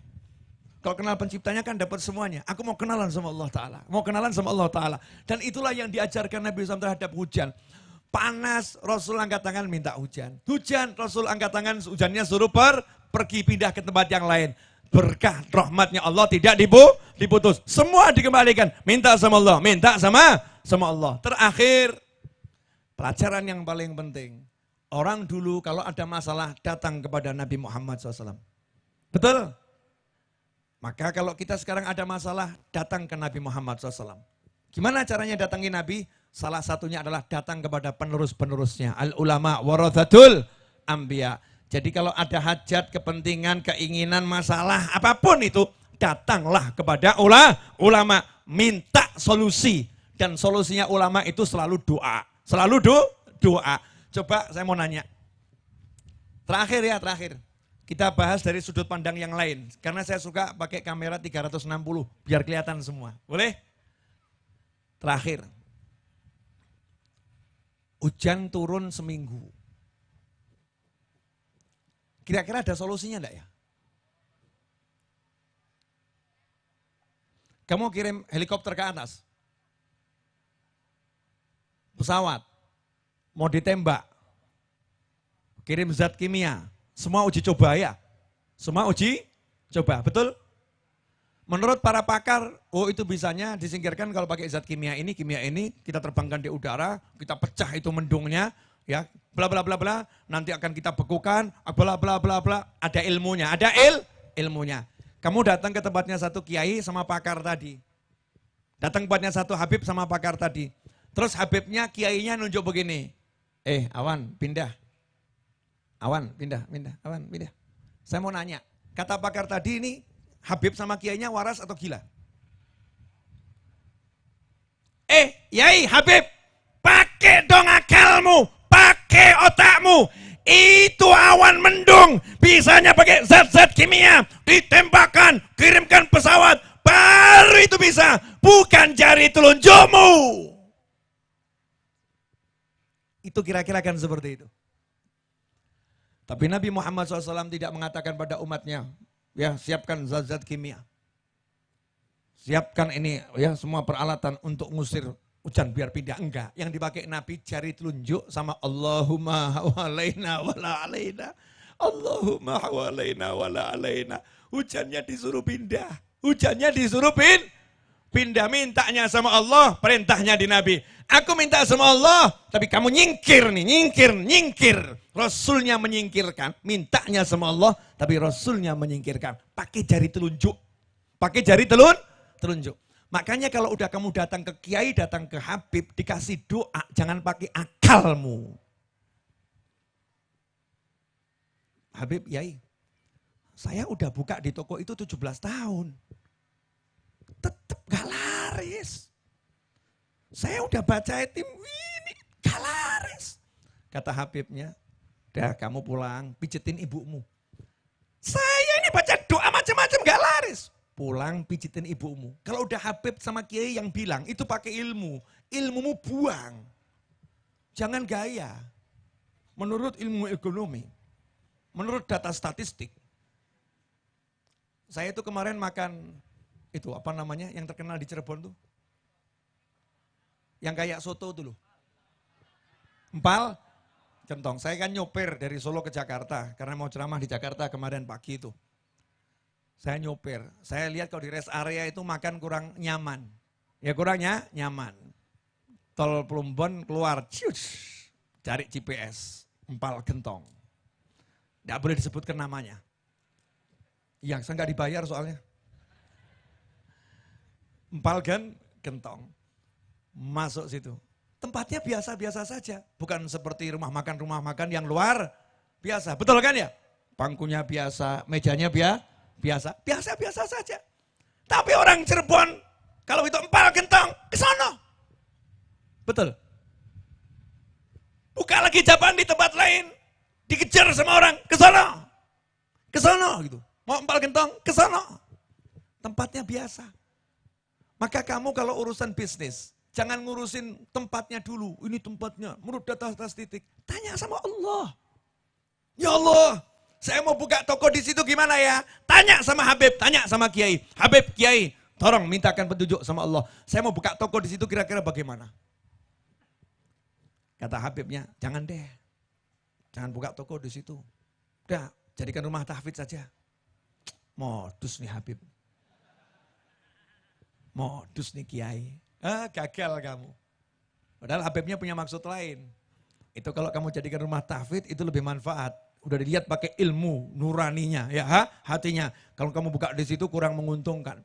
Kalau kenal penciptanya kan dapat semuanya. Aku mau kenalan sama Allah Ta'ala. Mau kenalan sama Allah Ta'ala. Dan itulah yang diajarkan Nabi SAW terhadap hujan. Panas, Rasul angkat tangan minta hujan. Hujan, Rasul angkat tangan, hujannya suruh pergi pindah ke tempat yang lain. Berkah rahmatnya Allah tidak diputus. Semua dikembalikan. Minta sama Allah, minta sama Allah. Terakhir, pelajaran yang paling penting. Orang dulu kalau ada masalah datang kepada Nabi Muhammad SAW. Betul? Maka kalau kita sekarang ada masalah, datang ke Nabi Muhammad SAW. Gimana caranya datangi Nabi? Salah satunya adalah datang kepada penerus-penerusnya. Al-ulama warathatul anbiya. Jadi kalau ada hajat, kepentingan, keinginan, masalah, apapun itu, datanglah kepada ulama. Minta solusi. Dan solusinya ulama itu selalu doa. Selalu doa. Coba saya mau nanya. Terakhir. Kita bahas dari sudut pandang yang lain. Karena saya suka pakai kamera 360 biar kelihatan semua. Boleh? Terakhir. Hujan turun seminggu. Kira-kira ada solusinya enggak ya? Kamu kirim helikopter ke atas. Pesawat. Mau ditembak. Kirim zat kimia. Semua uji coba ya. Semua uji coba, betul? Menurut para pakar, itu bisanya disingkirkan kalau pakai zat kimia ini, kita terbangkan di udara, kita pecah itu mendungnya, ya, bla bla bla bla, nanti akan kita bekukan, bla bla bla bla, ada ilmunya, ilmunya. Kamu datang ke tempatnya satu kiai sama pakar tadi. Datang tempatnya satu habib sama pakar tadi. Terus habibnya, kiainya nunjuk begini. Awan, pindah. Awan, pindah. Saya mau nanya, kata pakar tadi ini, habib sama kiainya waras atau gila? Yai, habib, pakai dong akalmu, pakai otakmu. Itu awan mendung, bisanya pakai zat-zat kimia, ditembakkan, kirimkan pesawat, baru itu bisa, bukan jari telunjukmu. Itu kira-kira kan seperti itu. Tapi Nabi Muhammad SAW tidak mengatakan pada umatnya, ya siapkan zat-zat kimia. Siapkan ini ya semua peralatan untuk ngusir hujan biar pindah. Enggak, yang dipakai Nabi jari telunjuk sama Allahumma hawalaina wala alaina. Allahumma hawalaina wala alaina. Hujannya disuruh pindah. Hujannya disuruh pindah, mintanya sama Allah, perintahnya di Nabi. Aku minta sama Allah, tapi kamu nyingkir. Rasulnya menyingkirkan, mintanya sama Allah, tapi Rasulnya menyingkirkan. Pakai jari telunjuk. Telunjuk. Makanya kalau udah kamu datang ke kiai, datang ke habib, dikasih doa, jangan pakai akalmu. Habib, yai, saya udah buka di toko itu 17 tahun. Tetap gak laris. Saya udah baca etim, ini gak laris. Kata habibnya, dah kamu pulang, pijetin ibumu. Saya ini baca doa macam-macam gak laris. Pulang, pijetin ibumu. Kalau udah habib sama kiai yang bilang, itu pakai ilmu. Ilmumu buang. Jangan gaya. Menurut ilmu ekonomi, menurut data statistik. Saya itu kemarin makan, itu apa namanya, yang terkenal di Cirebon tuh. Yang kayak soto tuh loh. Empal Gentong. Saya kan nyopir dari Solo ke Jakarta. Karena mau ceramah di Jakarta kemarin pagi itu. Saya nyopir. Saya lihat kalau di rest area itu makan kurang nyaman. Ya kurangnya nyaman. Tol Plumbon keluar. Cari GPS. Empal Gentong. Nggak boleh disebutkan namanya. Yang saya nggak dibayar soalnya. Empal Gentong. Masuk situ. Tempatnya biasa-biasa saja. Bukan seperti rumah makan yang luar biasa. Betul kan ya? Bangkunya biasa, mejanya biasa. Biasa-biasa saja. Tapi orang Cirebon, kalau itu empal gentong, ke sana. Betul. Buka lagi jaban di tempat lain. Dikejar sama orang, ke sana. Ke sana gitu. Mau empal gentong, ke sana. Tempatnya biasa. Maka kamu kalau urusan bisnis, jangan ngurusin tempatnya dulu. Ini tempatnya, menurut data statistik. Tanya sama Allah. Ya Allah, saya mau buka toko di situ gimana ya? Tanya sama Habib, tanya sama Kiai. Habib, Kiai, tolong mintakan petunjuk sama Allah. Saya mau buka toko di situ kira-kira bagaimana? Kata Habibnya, jangan deh. Jangan buka toko di situ. Udah, jadikan rumah tahfidz saja. Modus nih Habib. Modus nih Kiai. Gagal kamu. Padahal Habibnya punya maksud lain. Itu kalau kamu jadikan rumah tahfidz itu lebih manfaat. Udah dilihat pakai ilmu nuraninya ya, hatinya. Kalau kamu buka di situ kurang menguntungkan.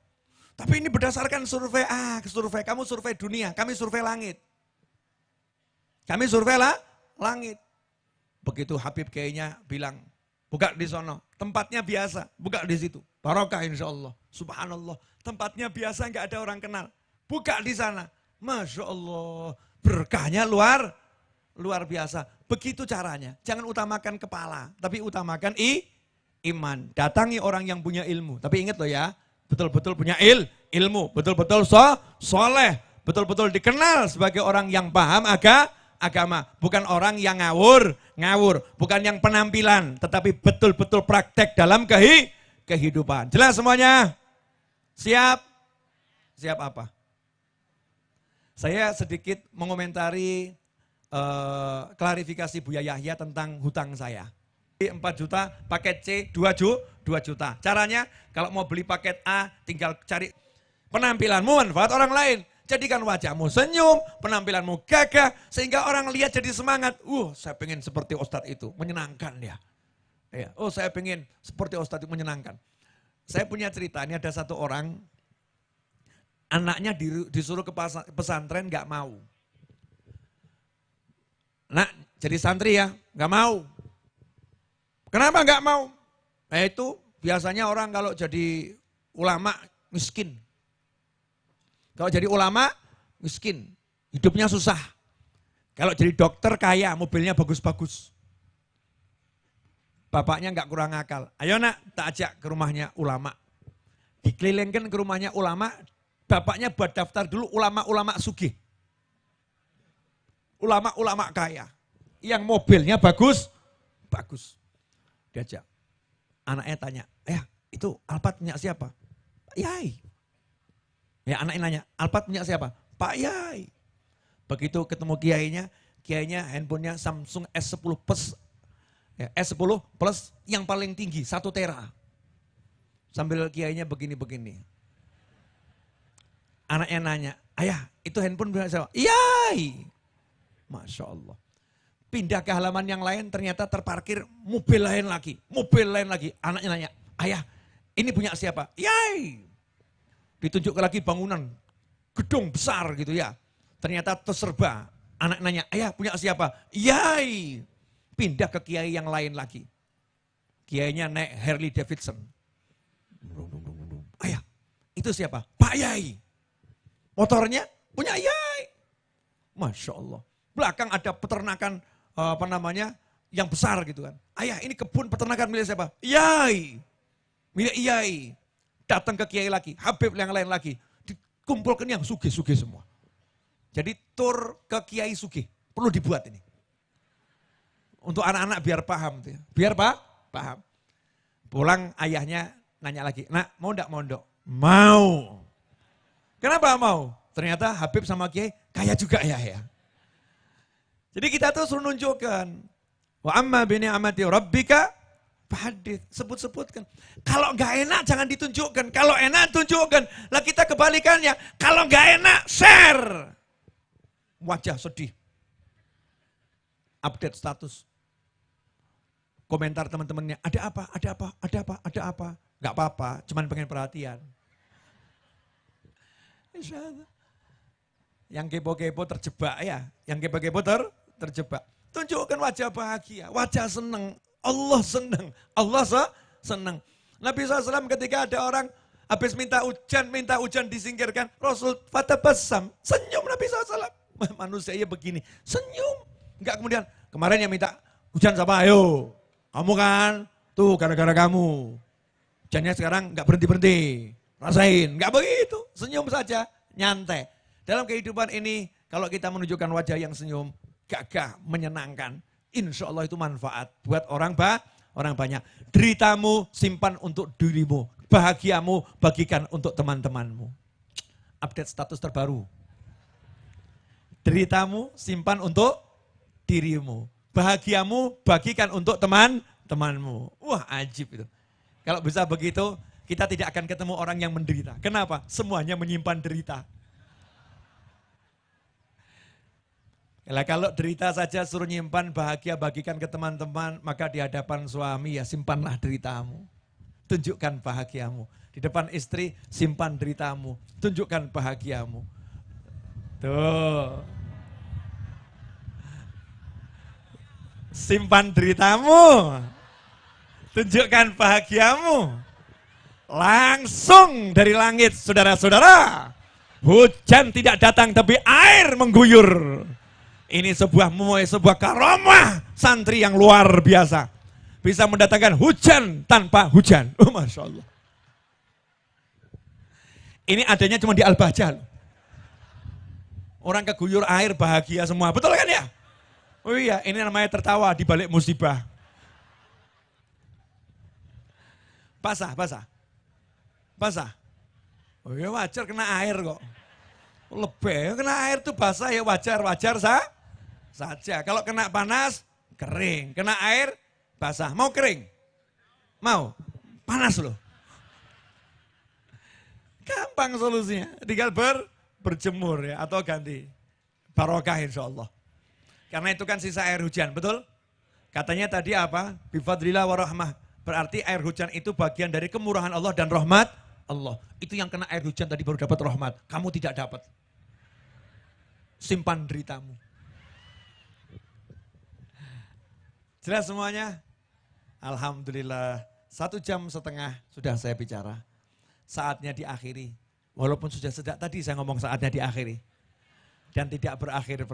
Tapi ini berdasarkan survei survei kamu survei dunia, kami survei langit. Kami survei langit. Begitu Habib kayaknya bilang, buka di sono, tempatnya biasa, buka di situ. Barokah insya Allah, subhanallah. Tempatnya biasa nggak ada orang kenal. Buka di sana, Masya Allah, berkahnya luar biasa. Begitu caranya. Jangan utamakan kepala, tapi utamakan iman. Datangi orang yang punya ilmu. Tapi ingat loh ya, betul-betul punya ilmu. Betul-betul soleh. Betul-betul dikenal sebagai orang yang paham agama. Bukan orang yang ngawur. Bukan yang penampilan. Tetapi betul-betul praktek dalam kehidupan. Jelas semuanya? Siap? Siap apa? Saya sedikit mengomentari klarifikasi Buya Yahya tentang hutang saya. 4 juta, paket C 2 juta. Caranya kalau mau beli paket A tinggal cari penampilanmu manfaat orang lain. Jadikan wajahmu senyum, penampilanmu gagah sehingga orang lihat jadi semangat. Saya pengen seperti Ustadz itu, menyenangkan ya. Saya pengen seperti Ustadz itu menyenangkan. Saya punya cerita, ini ada satu orang anaknya disuruh ke pesantren gak mau. Nak, jadi santri ya, gak mau. Kenapa gak mau? Itu biasanya orang kalau jadi ulama miskin. Kalau jadi ulama miskin, hidupnya susah. Kalau jadi dokter kaya, mobilnya bagus-bagus. Bapaknya gak kurang akal. Ayo nak, tak ajak ke rumahnya ulama. Dikelilingkan ke rumahnya ulama, bapaknya buat daftar dulu ulama-ulama sugih. Ulama-ulama kaya. Yang mobilnya bagus. Diajak. Anaknya tanya, itu Alphard punya siapa? Pak Yai. Ya anaknya nanya, Alphard punya siapa? Pak Yai. Begitu ketemu kiainya handphonenya Samsung S10 Plus. S10 Plus yang paling tinggi, 1 tera. Sambil kiainya begini-begini. Anaknya nanya, ayah itu handphone punya siapa? Yai. Masya Allah. Pindah ke halaman yang lain ternyata terparkir mobil lain lagi. Anaknya nanya, ayah ini punya siapa? Yai. Ditunjuk lagi bangunan, gedung besar gitu ya. Ternyata terserba. Anak nanya, ayah punya siapa? Yai. Pindah ke kiai yang lain lagi. Kiainya naik Harley Davidson. Ayah itu siapa? Pak Yai. Motornya punya Yai. Masya Allah. Belakang ada peternakan yang besar gitu kan. Ayah ini kebun peternakan milik siapa? Yai. Milik Yai. Datang ke kiai lagi, Habib yang lain lagi. Dikumpulkan yang sugih-sugih semua. Jadi tur ke kiai sugih. Perlu dibuat ini. Untuk anak-anak biar paham. Biar paham. Pulang ayahnya nanya lagi, nak mau enggak mondok? Mau. Kenapa mau? Ternyata Habib sama kiai kaya juga ya. Jadi kita tuh suruh nunjukkan. Wa amma bi ni'mati rabbika fahadits. Sebut-sebutkan. Kalau enggak enak jangan ditunjukkan. Kalau enak tunjukkan. Lah kita kebalikannya. Kalau enggak enak share. Wajah sedih. Update status. Komentar teman-temannya. Ada apa? Enggak apa-apa. Cuman pengen perhatian. Insyaallah. Yang kepo-kepo terjebak ya. Yang kepo-kepo terjebak. Tunjukkan wajah bahagia, wajah senang. Allah senang. Senang. Nabi SAW ketika ada orang habis minta hujan disingkirkan. Rasul fatabassam. Senyum Nabi SAW. Manusia begini. Senyum. Enggak kemudian kemarin yang minta hujan siapa? Ayo. Kamu kan. Tuh gara-gara kamu. Hujannya sekarang enggak berhenti-berhenti. Rasain. Enggak begitu. Senyum saja. Nyantai. Dalam kehidupan ini, kalau kita menunjukkan wajah yang senyum, gagah, menyenangkan, insya Allah itu manfaat buat orang orang banyak. Deritamu simpan untuk dirimu, bahagiamu bagikan untuk teman-temanmu. Update status terbaru. Deritamu simpan untuk dirimu, bahagiamu bagikan untuk teman-temanmu. Wah, ajib itu. Kalau bisa begitu, kita tidak akan ketemu orang yang menderita. Kenapa? Semuanya menyimpan derita. Kalau derita saja suruh nyimpan, bahagia bagikan ke teman-teman, maka di hadapan suami ya simpanlah deritamu. Tunjukkan bahagiamu. Di depan istri simpan deritamu, tunjukkan bahagiamu. Tuh. Simpan deritamu, tunjukkan bahagiamu. Langsung dari langit, saudara-saudara. Hujan tidak datang tapi air mengguyur. Ini sebuah karamah santri yang luar biasa. Bisa mendatangkan hujan tanpa hujan. Oh, Masya Allah. Ini adanya cuma di Al-Bahjah. Orang keguyur air bahagia semua. Betul kan ya? Oh iya, ini namanya tertawa di balik musibah. Basah. Oh ya wajar kena air kok. Lebih kena air tuh basah ya wajar saja. Kalau kena panas, kering. Kena air, basah. Mau kering? Mau? Panas loh. Gampang solusinya. Tinggal berjemur ya atau ganti. Barokah insya Allah. Karena itu kan sisa air hujan, betul? Katanya tadi apa? Bifadlillah wa rahmah. Berarti air hujan itu bagian dari kemurahan Allah dan rahmat Allah. Itu yang kena air hujan tadi baru dapat rahmat. Kamu tidak dapat. Simpan deritamu. Jelas semuanya? Alhamdulillah. 1,5 jam sudah saya bicara. Saatnya diakhiri. Walaupun sudah sejak tadi saya ngomong saatnya diakhiri. Dan tidak berakhir.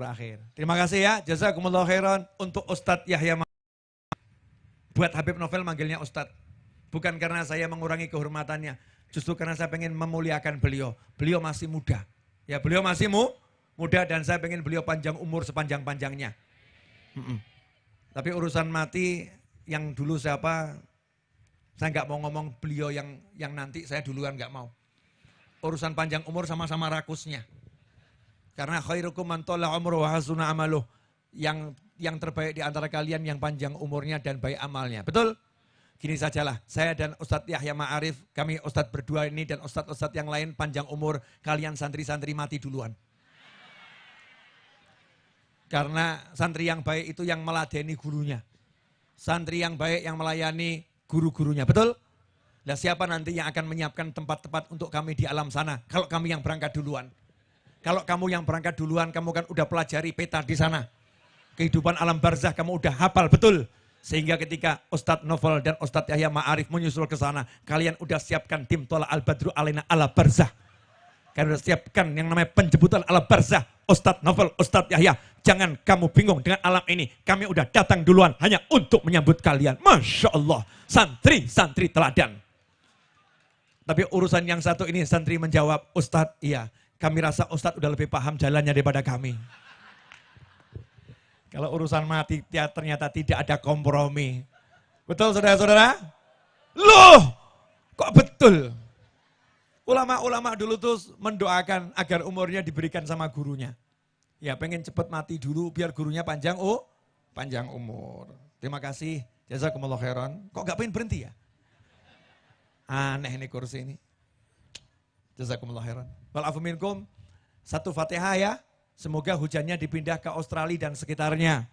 Terima kasih ya. Jazakumullah khairan untuk Ustadz Yahya. Buat Habib Novel manggilnya Ustadz. Bukan karena saya mengurangi kehormatannya. Justru karena saya pengen memuliakan beliau. Beliau masih muda. Ya beliau masih muda dan saya pengen beliau panjang umur sepanjang-panjangnya. Tapi urusan mati yang dulu siapa, saya nggak mau ngomong beliau yang nanti, saya duluan nggak mau. Urusan panjang umur sama-sama rakusnya. Karena khairukum man tala umruhu wa hasuna amaluh. Yang terbaik di antara kalian yang panjang umurnya dan baik amalnya. Betul? Gini sajalah, saya dan Ustadz Yahya Ma'arif, kami Ustadz berdua ini dan Ustadz yang lain panjang umur, kalian santri-santri mati duluan. Karena santri yang baik itu yang meladeni gurunya. Santri yang baik yang melayani guru-gurunya. Betul? Nah siapa nanti yang akan menyiapkan tempat-tempat untuk kami di alam sana? Kalau kami yang berangkat duluan. Kalau kamu yang berangkat duluan, kamu kan udah pelajari peta di sana. Kehidupan alam barzah kamu udah hafal, betul? Sehingga ketika Ustadz Novel dan Ustadz Yahya Ma'arif menyusul ke sana, kalian udah siapkan tim Tola Al-Badru Alaina ala barzah. Kalian udah siapkan yang namanya penjemputan ala barzah. Ustadz Novel, Ustadz Yahya, jangan kamu bingung dengan alam ini. Kami udah datang duluan hanya untuk menyambut kalian. Masya Allah, santri teladan. Tapi urusan yang satu ini santri menjawab, Ustadz, iya, kami rasa Ustadz udah lebih paham jalannya daripada kami. Kalau urusan mati ternyata tidak ada kompromi. Betul saudara-saudara? Loh, kok betul? Ulama-ulama dulu tuh mendoakan agar umurnya diberikan sama gurunya. Ya pengen cepat mati dulu biar gurunya panjang umur. Terima kasih, jazakumullah khairan. Kok gak pengen berhenti ya? Aneh nih kursi ini. Jazakumullah khairan. Walafu minkum, satu Fatihah ya. Semoga hujannya dipindah ke Australia dan sekitarnya.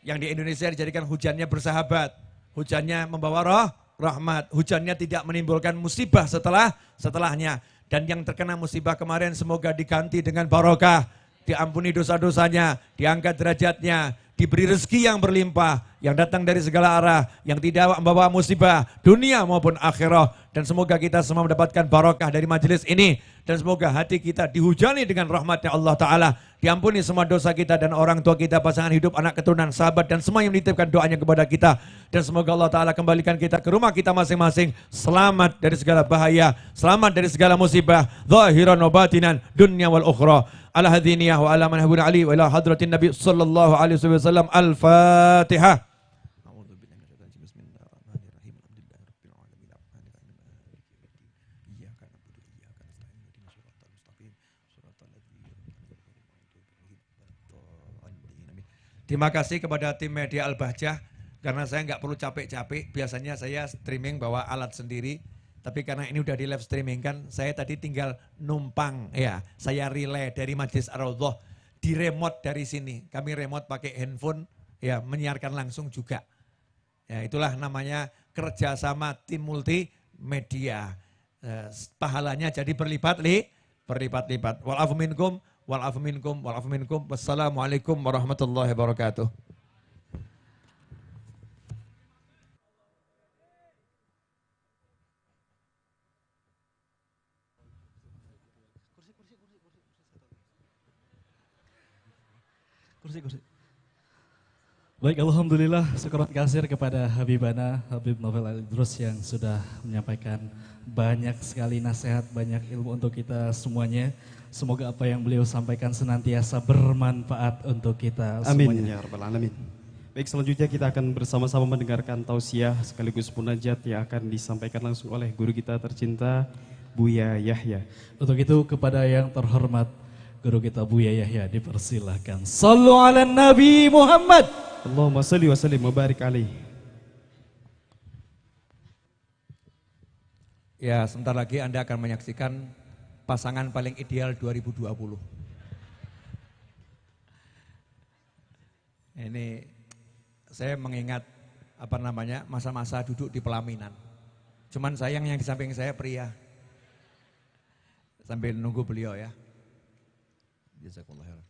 Yang di Indonesia dijadikan hujannya bersahabat. Hujannya membawa rahmat. Hujannya tidak menimbulkan musibah setelahnya. Dan yang terkena musibah kemarin semoga diganti dengan barokah. Diampuni dosa-dosanya, diangkat derajatnya, diberi rezeki yang berlimpah, yang datang dari segala arah, yang tidak membawa musibah, dunia maupun akhirah. Dan semoga kita semua mendapatkan barokah dari majelis ini. Dan semoga hati kita dihujani dengan rahmatnya Allah Ta'ala. Diampuni semua dosa kita dan orang tua kita, pasangan hidup, anak keturunan, sahabat, dan semua yang menitipkan doanya kepada kita. Dan semoga Allah Ta'ala kembalikan kita ke rumah kita masing-masing. Selamat dari segala bahaya, selamat dari segala musibah, zahiran wa batinan, dunya wal ukhra. Ala hadhiniyah wa ala manhabun ali wa ila hadratin nabi sallallahu alaihi wasallam. Al-Fatihah. Terima kasih kepada tim media Al-Bahjah karena saya nggak perlu capek-capek. Biasanya saya streaming bawa alat sendiri, tapi karena ini udah di live streaming kan, saya tadi tinggal numpang ya. Saya relay dari Majlis Ar-Raudhah di remote dari sini. Kami remote pakai handphone ya, menyiarkan langsung juga. Ya itulah namanya kerjasama tim multimedia. Pahalanya jadi berlipat-lipat. Wal afu minkum. Wassalamualaikum warahmatullahi wabarakatuh. Kursi. Baik, alhamdulillah syukur kasir kepada Habibana Habib Novel Al-Idrus yang sudah menyampaikan banyak sekali nasihat, banyak ilmu untuk kita semuanya. Semoga apa yang beliau sampaikan senantiasa bermanfaat untuk kita semuanya. Amin ya rabbal alamin. Baik, selanjutnya kita akan bersama-sama mendengarkan tausiah sekaligus munajat yang akan disampaikan langsung oleh guru kita tercinta Buya Yahya. Untuk itu kepada yang terhormat guru kita Buya Yahya dipersilahkan. Sallu ala Nabi Muhammad. Allahumma salli wa sallim wa barik alaih. Ya, sebentar lagi Anda akan menyaksikan pasangan paling ideal 2020. Ini saya mengingat masa-masa duduk di pelaminan. Cuman sayang yang di samping saya pria. Sambil nunggu beliau ya. Jazakallah khairan.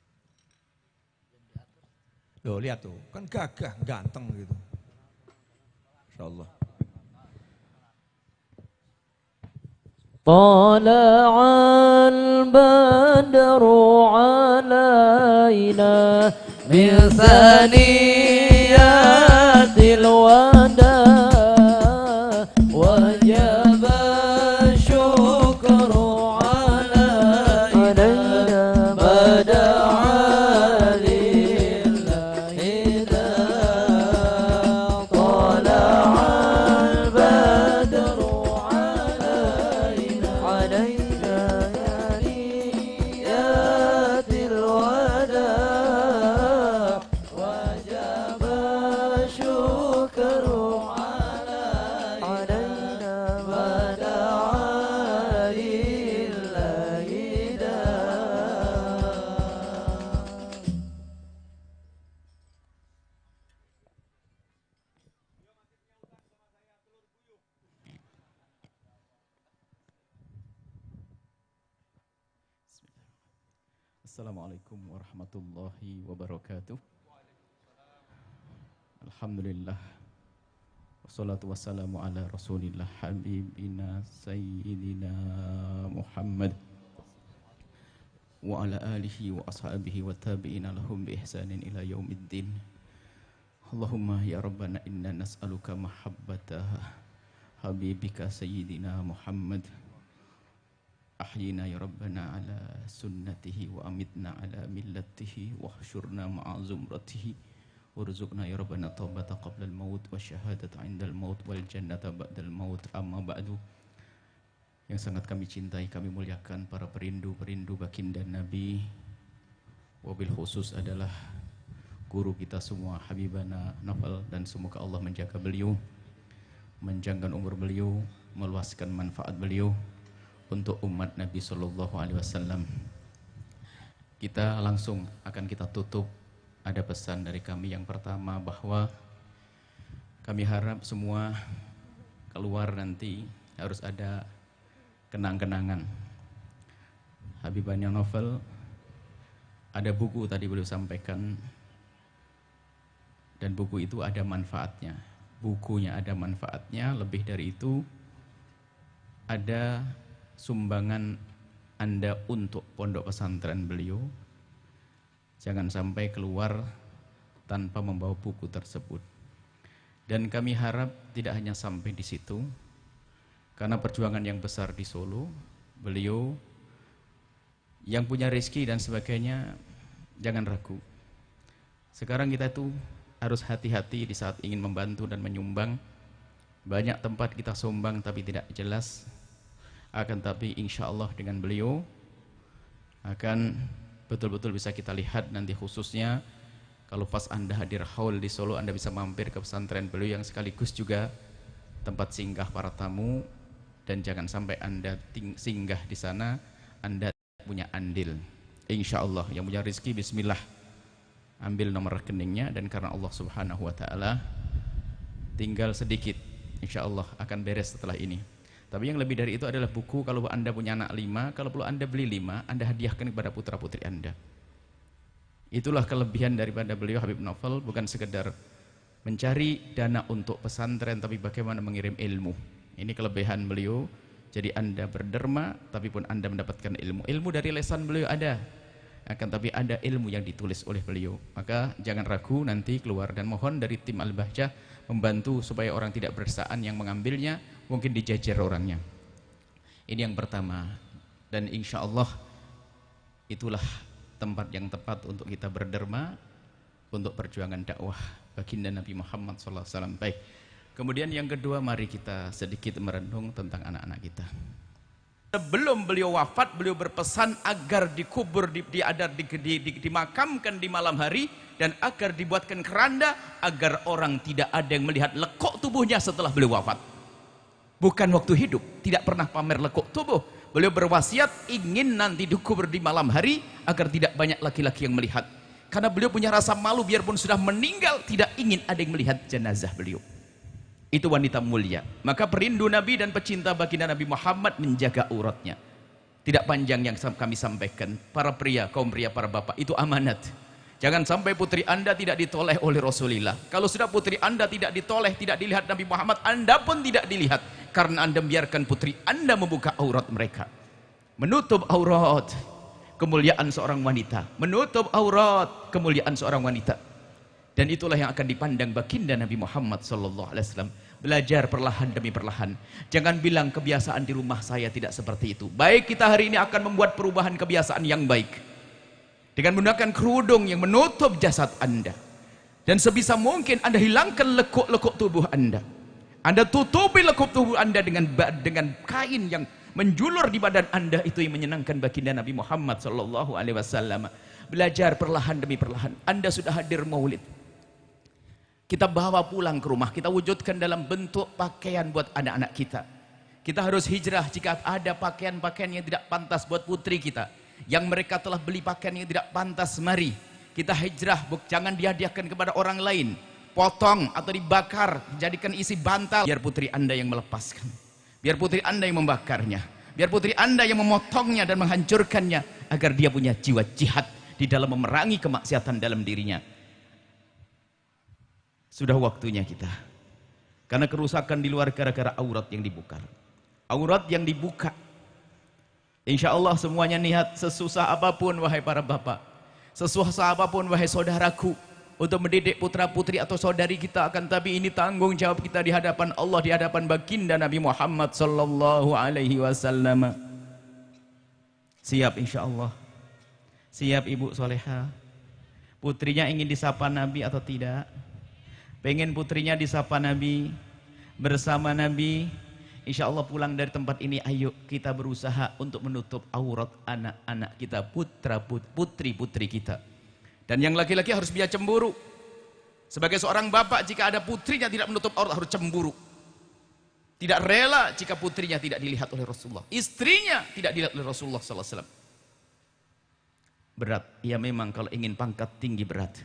Loh lihat tuh, kan gagah, ganteng gitu. Insyaallah. طلع البدر علينا من ثنيات الوداع وجب الشكر علينا بدعا لله طلع البدر علينا يات الوداع وجب الشكر علينا بدعا لله Assalamualaikum warahmatullahi wabarakatuh. Alhamdulillah. Wassalatu wassalamu ala rasulillah habibina sayyidina Muhammad wa ala alihi wa ashabihi wa tabi'ina lahum bi ihsanin ila yaumiddin. Allahumma ya Rabbana inna nas'aluka mahabbata habibika sayyidina Muhammad. Ahyina ya Rabbana ala sunnatihi wa amitna ala millatihi wa hsyurna ma'a zumratihi warzuqna ya Rabbana taubata qabla al-maut wa syahadata indal maut wal jannata ba'dal maut amma ba'du. Yang sangat kami cintai, kami muliakan para perindu-perindu baginda Nabi, wabil khusus adalah guru kita semua Habibana Novel, dan semoga Allah menjaga beliau, menjangkan umur beliau, meluaskan manfaat beliau untuk umat Nabi Sallallahu Alaihi Wasallam. Kita langsung akan kita tutup. Ada pesan dari kami yang pertama bahwa kami harap semua keluar nanti harus ada kenang-kenangan. Habibana Novel, ada buku tadi beliau sampaikan, dan buku itu ada manfaatnya. Bukunya ada manfaatnya, lebih dari itu ada sumbangan Anda untuk pondok pesantren beliau. Jangan sampai keluar tanpa membawa buku tersebut. Dan kami harap tidak hanya sampai di situ, karena perjuangan yang besar di Solo, beliau yang punya rezeki dan sebagainya, jangan ragu. Sekarang kita itu harus hati-hati di saat ingin membantu dan menyumbang. Banyak tempat kita sumbang tapi tidak jelas. Akan tapi insya Allah dengan beliau akan betul-betul bisa kita lihat nanti, khususnya Kalau pas Anda hadir haul di Solo, Anda bisa mampir ke pesantren beliau yang sekaligus juga tempat singgah para tamu. Dan jangan sampai Anda singgah di sana, Anda punya andil. Insya Allah yang punya rezeki, bismillah, ambil nomor rekeningnya, dan karena Allah Subhanahu Wa Taala tinggal sedikit, insya Allah akan beres setelah ini. Tapi yang lebih dari itu adalah buku. Kalau Anda punya anak 5, kalau perlu Anda beli 5, Anda hadiahkan kepada putra putri Anda. Itulah kelebihan daripada beliau Habib Novel, bukan sekedar mencari dana untuk pesantren, tapi bagaimana mengirim ilmu. Ini kelebihan beliau. Jadi Anda berderma, tapi pun Anda mendapatkan ilmu. Ilmu dari lesan beliau ada, akan tapi ada ilmu yang ditulis oleh beliau. Maka jangan ragu nanti keluar, dan mohon dari tim Al-Bahjah membantu supaya orang tidak bersaan yang mengambilnya, mungkin dijajar orangnya. Ini yang pertama. Dan insya Allah itulah tempat yang tepat untuk kita berderma untuk perjuangan dakwah baginda Nabi Muhammad SAW. Baik. Kemudian yang kedua, mari kita sedikit merenung tentang anak-anak kita. Sebelum beliau wafat, beliau berpesan agar dikubur, dimakamkan di malam hari, dan agar dibuatkan keranda, agar orang tidak ada yang melihat lekuk tubuhnya setelah beliau wafat. Bukan waktu hidup, tidak pernah pamer lekuk tubuh. Beliau berwasiat ingin nanti dikubur di malam hari, agar tidak banyak laki-laki yang melihat. Karena beliau punya rasa malu, biarpun sudah meninggal, tidak ingin ada yang melihat jenazah beliau. Itu wanita mulia. Maka perindu Nabi dan pecinta baginda Nabi Muhammad menjaga auratnya. Tidak panjang yang kami sampaikan. Para pria, kaum pria, para bapak, itu amanat. Jangan sampai putri Anda tidak ditoleh oleh Rasulullah. Kalau sudah putri Anda tidak ditoleh, tidak dilihat Nabi Muhammad, Anda pun tidak dilihat. Karena Anda membiarkan putri Anda membuka aurat mereka. Menutup aurat, kemuliaan seorang wanita. Menutup aurat, kemuliaan seorang wanita. Dan itulah yang akan dipandang baginda Nabi Muhammad SAW. Belajar perlahan demi perlahan. Jangan bilang kebiasaan di rumah saya tidak seperti itu. Baik, kita hari ini akan membuat perubahan kebiasaan yang baik. Dengan menggunakan kerudung yang menutup jasad Anda. Dan sebisa mungkin Anda hilangkan lekuk-lekuk tubuh Anda. Anda tutupi lekuk tubuh Anda dengan kain yang menjulur di badan Anda. Itu yang menyenangkan baginda Nabi Muhammad SAW. Belajar perlahan demi perlahan. Anda sudah hadir maulid, kita bawa pulang ke rumah, kita wujudkan dalam bentuk pakaian buat anak-anak kita. Kita harus hijrah jika ada pakaian-pakaian yang tidak pantas buat putri kita, yang mereka telah beli pakaian yang tidak pantas. Mari kita hijrah, jangan dihadiahkan kepada orang lain, potong atau dibakar, jadikan isi bantal. Biar putri Anda yang melepaskan, biar putri Anda yang membakarnya, biar putri Anda yang memotongnya dan menghancurkannya, agar dia punya jiwa jihad di dalam memerangi kemaksiatan dalam dirinya. Sudah waktunya kita, karena kerusakan di luar gara-gara aurat yang dibuka. Aurat yang dibuka, insya Allah semuanya niat. Sesusah apapun wahai para bapak, sesusah apapun wahai saudaraku, untuk mendidik putra putri atau saudari kita, akan tapi ini tanggung jawab kita di hadapan Allah, di hadapan baginda Nabi Muhammad SAW. Siap insya Allah. Siap ibu soleha, putrinya ingin disapa Nabi atau tidak? Pengen putrinya disapa Nabi, bersama Nabi. Insya Allah pulang dari tempat ini, ayo kita berusaha untuk menutup aurat anak-anak kita, putri-putri kita. Dan yang laki-laki harus bisa cemburu. Sebagai seorang bapak, jika ada putrinya tidak menutup aurat, harus cemburu. Tidak rela jika putrinya tidak dilihat oleh Rasulullah, istrinya tidak dilihat oleh Rasulullah SAW. Berat, ya memang kalau ingin pangkat tinggi berat.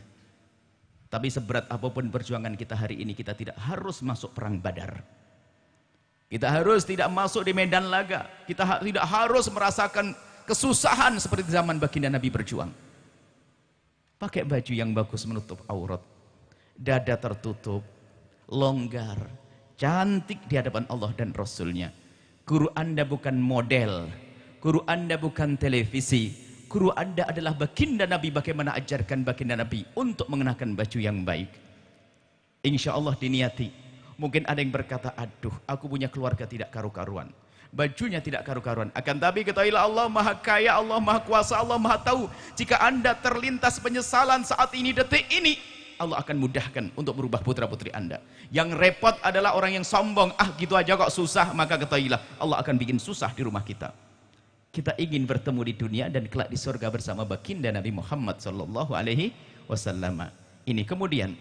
Tapi seberat apapun perjuangan kita hari ini, kita tidak harus masuk perang Badar. Kita harus tidak masuk di medan laga. Kita tidak harus merasakan kesusahan seperti zaman baginda Nabi berjuang. Pakai baju yang bagus menutup aurat, dada tertutup, longgar, cantik di hadapan Allah dan Rasulnya. Guru Anda bukan model, guru Anda bukan televisi. Guru Anda adalah baginda Nabi, bagaimana ajarkan baginda Nabi untuk mengenakan baju yang baik. Insya Allah diniati. Mungkin ada yang berkata, aduh aku punya keluarga tidak karu-karuan, bajunya tidak karu-karuan. Akan tapi ketahuilah Allah maha kaya, Allah maha kuasa, Allah maha tahu. Jika Anda terlintas penyesalan saat ini, detik ini, Allah akan mudahkan untuk berubah putra putri Anda. Yang repot adalah orang yang sombong, gitu aja kok susah. Maka ketahuilah Allah akan bikin susah di rumah kita. Kita ingin bertemu di dunia dan kelak di surga bersama baginda Nabi Muhammad SAW. Ini kemudian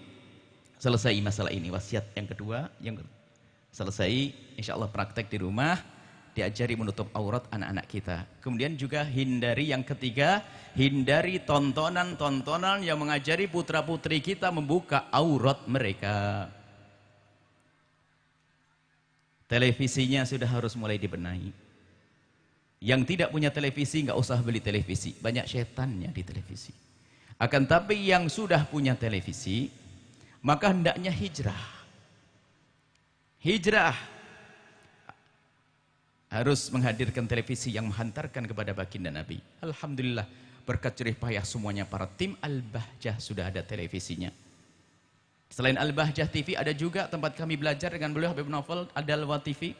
selesai masalah ini, wasiat yang kedua, yang selesai, insya Allah praktek di rumah, diajari menutup aurat anak-anak kita. Kemudian juga hindari yang ketiga, hindari tontonan-tontonan yang mengajari putra-putri kita membuka aurat mereka. Televisinya sudah harus mulai dibenahi. Yang tidak punya televisi nggak usah beli televisi, banyak setannya di televisi. Akan tapi yang sudah punya televisi, maka hendaknya hijrah. Hijrah harus menghadirkan televisi yang menghantarkan kepada baginda Nabi. Alhamdulillah, berkat jerih payah semuanya para tim Al-Bahjah sudah ada televisinya. Selain Al-Bahjah TV ada juga tempat kami belajar dengan beliau Habib Novel, Al-Dalwa TV.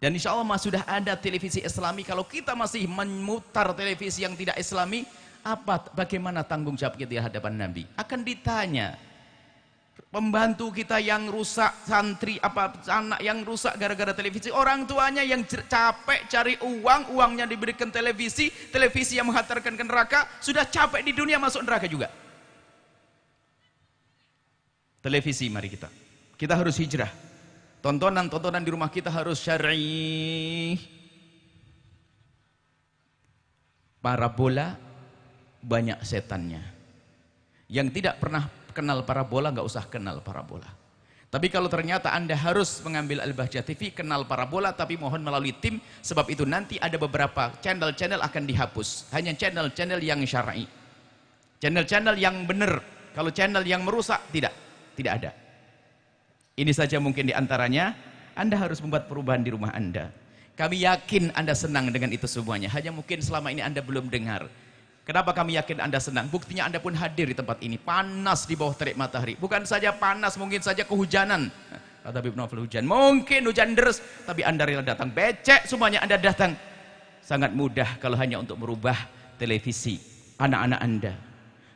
Dan insya Allah sudah ada televisi Islami. Kalau kita masih memutar televisi yang tidak Islami, bagaimana tanggung jawab kita di hadapan Nabi? Akan ditanya. Pembantu kita yang rusak, santri anak yang rusak gara-gara televisi, orang tuanya yang capek cari uang, uangnya diberikan televisi, televisi yang menghantarkan ke neraka, sudah capek di dunia masuk neraka juga. Televisi, mari kita harus hijrah. Tontonan-tontonan di rumah kita harus syar'i. Parabola banyak setannya. Yang tidak pernah kenal parabola nggak usah kenal parabola. Tapi kalau ternyata Anda harus mengambil Al-Bahjah TV, kenal parabola, tapi mohon melalui tim, sebab itu nanti ada beberapa channel-channel akan dihapus. Hanya channel-channel yang syar'i. Channel-channel yang benar. Kalau channel yang merusak tidak ada. Ini saja mungkin diantaranya. Anda harus membuat perubahan di rumah Anda. Kami yakin Anda senang dengan itu semuanya. Hanya mungkin selama ini Anda belum dengar. Kenapa kami yakin Anda senang? Buktinya Anda pun hadir di tempat ini. Panas di bawah terik matahari. Bukan saja panas, mungkin saja kehujanan. Kata Habib Novel hujan. Mungkin hujan deras. Tapi Anda rela datang. Becek semuanya Anda datang. Sangat mudah kalau hanya untuk merubah televisi anak-anak Anda.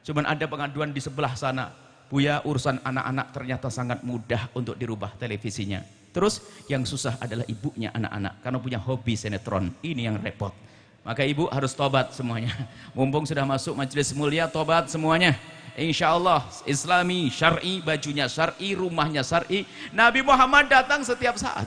Cuman ada pengaduan di sebelah sana. Buya, urusan anak-anak ternyata sangat mudah untuk dirubah televisinya. Terus yang susah adalah ibunya anak-anak. Karena punya hobi sinetron. Ini yang repot. Maka ibu harus tobat semuanya. Mumpung sudah masuk majelis mulia, tobat semuanya. Insya Allah Islami, syar'i, bajunya syar'i, rumahnya syar'i. Nabi Muhammad datang setiap saat.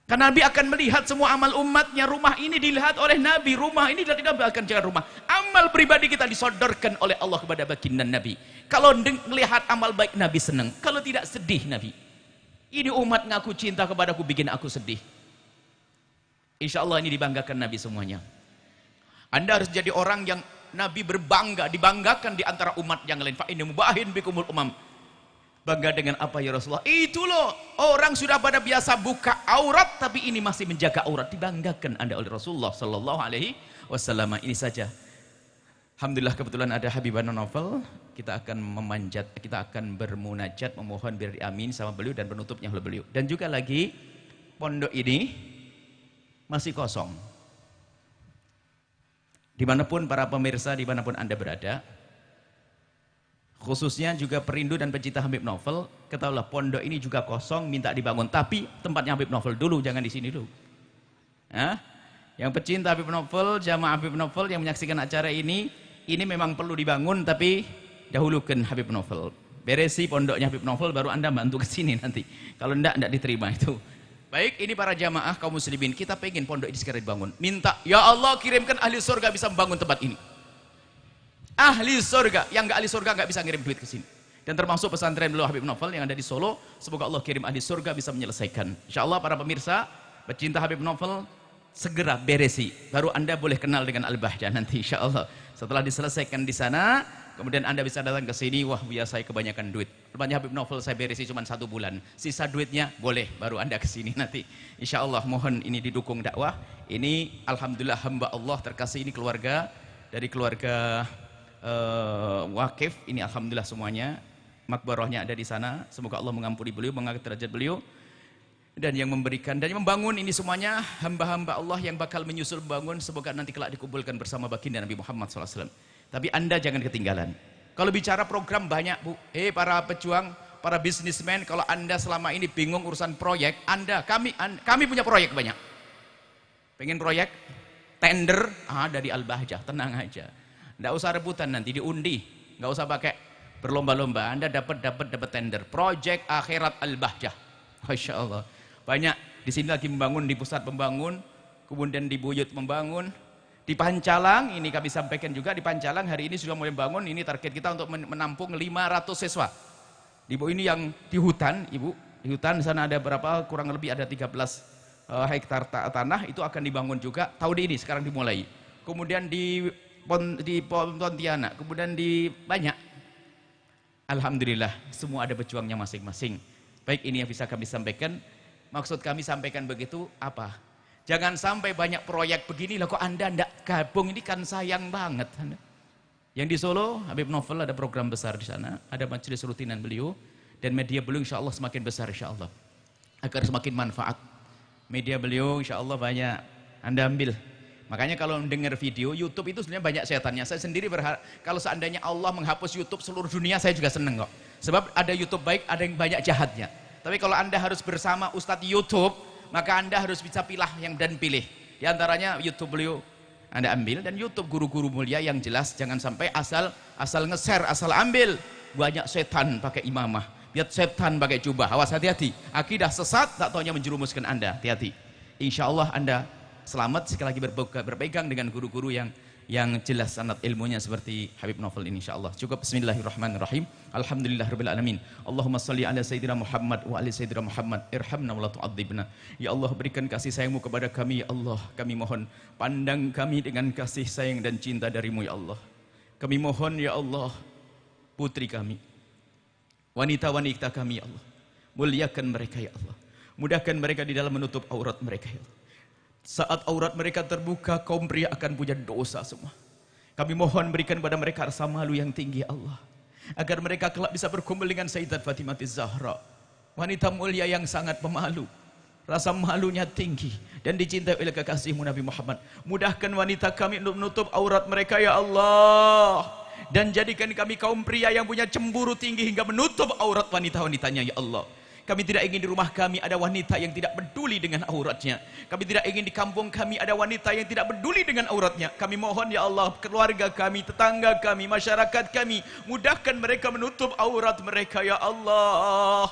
Karena Nabi akan melihat semua amal umatnya. Rumah ini dilihat oleh Nabi. Rumah ini tidak akan jaga rumah. Amal pribadi kita disodorkan oleh Allah kepada baginda Nabi. Kalau melihat amal baik Nabi senang. Kalau tidak sedih Nabi. Ini umat ngaku cinta kepadaku bikin aku sedih. Insya Allah ini dibanggakan Nabi semuanya. Anda harus jadi orang yang Nabi berbangga, dibanggakan di antara umat yang lain. Fa inni mubahin bikumul umam. Bangga dengan apa ya Rasulullah? Itu loh, orang sudah pada biasa buka aurat, tapi ini masih menjaga aurat. Dibanggakan Anda oleh Rasulullah Sallallahu Alaihi Wasallam. Ini saja. Alhamdulillah kebetulan ada Habibana Novel. Kita akan memanjat, kita akan bermunajat, memohon biar amin sama beliau dan penutupnya oleh beliau. Dan juga lagi pondok ini masih kosong. Dimanapun para pemirsa, dimanapun Anda berada, khususnya juga perindu dan pencinta Habib Novel, ketahuilah pondok ini juga kosong, minta dibangun. Tapi tempatnya Habib Novel dulu, jangan di sini dulu. Yang pecinta Habib Novel, jamaah Habib Novel yang menyaksikan acara ini memang perlu dibangun, tapi dahulukan Habib Novel. Beresi pondoknya Habib Novel, baru Anda bantu ke sini nanti. Kalau enggak diterima itu. Baik, ini para jamaah kaum muslimin, kita pengen pondok ini segera dibangun. Minta, ya Allah kirimkan ahli surga bisa membangun tempat ini. Ahli surga, yang enggak ahli surga enggak bisa ngirim duit ke sini. Dan termasuk pesantren beliau Habib Novel yang ada di Solo, semoga Allah kirim ahli surga bisa menyelesaikan. Insyaallah para pemirsa, pecinta Habib Novel, segera beresi, baru Anda boleh kenal dengan Al-Bahjah nanti insyaallah. Setelah diselesaikan di sana, kemudian Anda bisa datang ke sini. Wah, buya saya kebanyakan duit. Rupanya Habib Novel saya beresi cuma 1 bulan. Sisa duitnya boleh, baru Anda ke sini nanti. Insyaallah mohon ini didukung dakwah. Ini alhamdulillah hamba Allah terkasih, ini keluarga dari keluarga wakif. Ini alhamdulillah semuanya. Makbarahnya ada di sana. Semoga Allah mengampuni beliau, mengangkat derajat beliau. Dan yang memberikan dan yang membangun ini semuanya hamba-hamba Allah yang bakal menyusul membangun, semoga nanti kelak dikumpulkan bersama baginda Nabi Muhammad SAW. Tapi Anda jangan ketinggalan. Kalau bicara program banyak Bu, para pejuang, para bisnismen, kalau Anda selama ini bingung urusan proyek, kami punya proyek banyak. Pengen proyek, tender, dari Al-Bahjah, tenang aja. Nggak usah rebutan nanti diundi, nggak usah pakai berlomba-lomba, Anda dapat tender, Project Akhirat Al-Bahjah. Masya Allah. Banyak di sini lagi membangun, di pusat membangun, kemudian di Buyut membangun, di Pancalang ini kami sampaikan juga, di Pancalang hari ini sudah mulai membangun. Ini target kita untuk menampung 500 siswa. Ibu ini yang di hutan, Ibu, di hutan di sana ada berapa? Kurang lebih ada 13 hektar tanah, itu akan dibangun juga tahun ini, sekarang dimulai. Kemudian di Pontianak, kemudian di banyak. Alhamdulillah, semua ada pejuangnya masing-masing. Baik, ini yang bisa kami sampaikan. Maksud kami sampaikan begitu apa? Jangan sampai banyak proyek begini lah kok Anda tidak gabung, ini kan sayang banget. Yang di Solo, Habib Novel ada program besar di sana, ada majelis rutinan beliau, dan media beliau insya Allah semakin besar insya Allah. Agar semakin manfaat. Media beliau insya Allah banyak, Anda ambil. Makanya kalau mendengar video, YouTube itu sebenarnya banyak setannya. Saya sendiri berharap, kalau seandainya Allah menghapus YouTube seluruh dunia, saya juga seneng kok. Sebab ada YouTube baik, ada yang banyak jahatnya. Tapi kalau Anda harus bersama Ustadz YouTube, maka Anda harus bisa pilih yang dan pilih. Di antaranya YouTube beliau Anda ambil, dan YouTube guru-guru mulia yang jelas. Jangan sampai asal nge-share, asal ambil. Banyak setan pakai imamah, lihat setan pakai jubah. Awas, hati-hati. Akidah sesat tak taunya menjerumuskan Anda. Hati-hati. Insya Allah Anda selamat sekali lagi berpegang dengan guru-guru yang jelas sanad ilmunya seperti Habib Novel ini insyaallah. Cukup. Bismillahirrahmanirrahim. Alhamdulillahirabbil alamin. Allahumma shalli ala sayyidina Muhammad wa ali sayyidina Muhammad. Irhamna wa la tu'adzibna. Ya Allah, berikan kasih sayang-Mu kepada kami ya Allah. Kami mohon pandang kami dengan kasih sayang dan cinta dari-Mu ya Allah. Kami mohon ya Allah, putri kami, wanita-wanita kami ya Allah, muliakan mereka ya Allah. Mudahkan mereka di dalam menutup aurat mereka ya Allah. Saat aurat mereka terbuka, kaum pria akan punya dosa semua. Kami mohon berikan kepada mereka rasa malu yang tinggi Allah, agar mereka kelak bisa berkumpul dengan Sayyidat Fatimah Zahra, wanita mulia yang sangat pemalu. Rasa malunya tinggi dan dicintai oleh kekasih-Mu Nabi Muhammad. Mudahkan wanita kami untuk menutup aurat mereka ya Allah, dan jadikan kami kaum pria yang punya cemburu tinggi hingga menutup aurat wanita-wanitanya ya Allah. Kami tidak ingin di rumah kami ada wanita yang tidak peduli dengan auratnya. Kami tidak ingin di kampung kami ada wanita yang tidak peduli dengan auratnya. Kami mohon ya Allah, keluarga kami, tetangga kami, masyarakat kami, mudahkan mereka menutup aurat mereka ya Allah.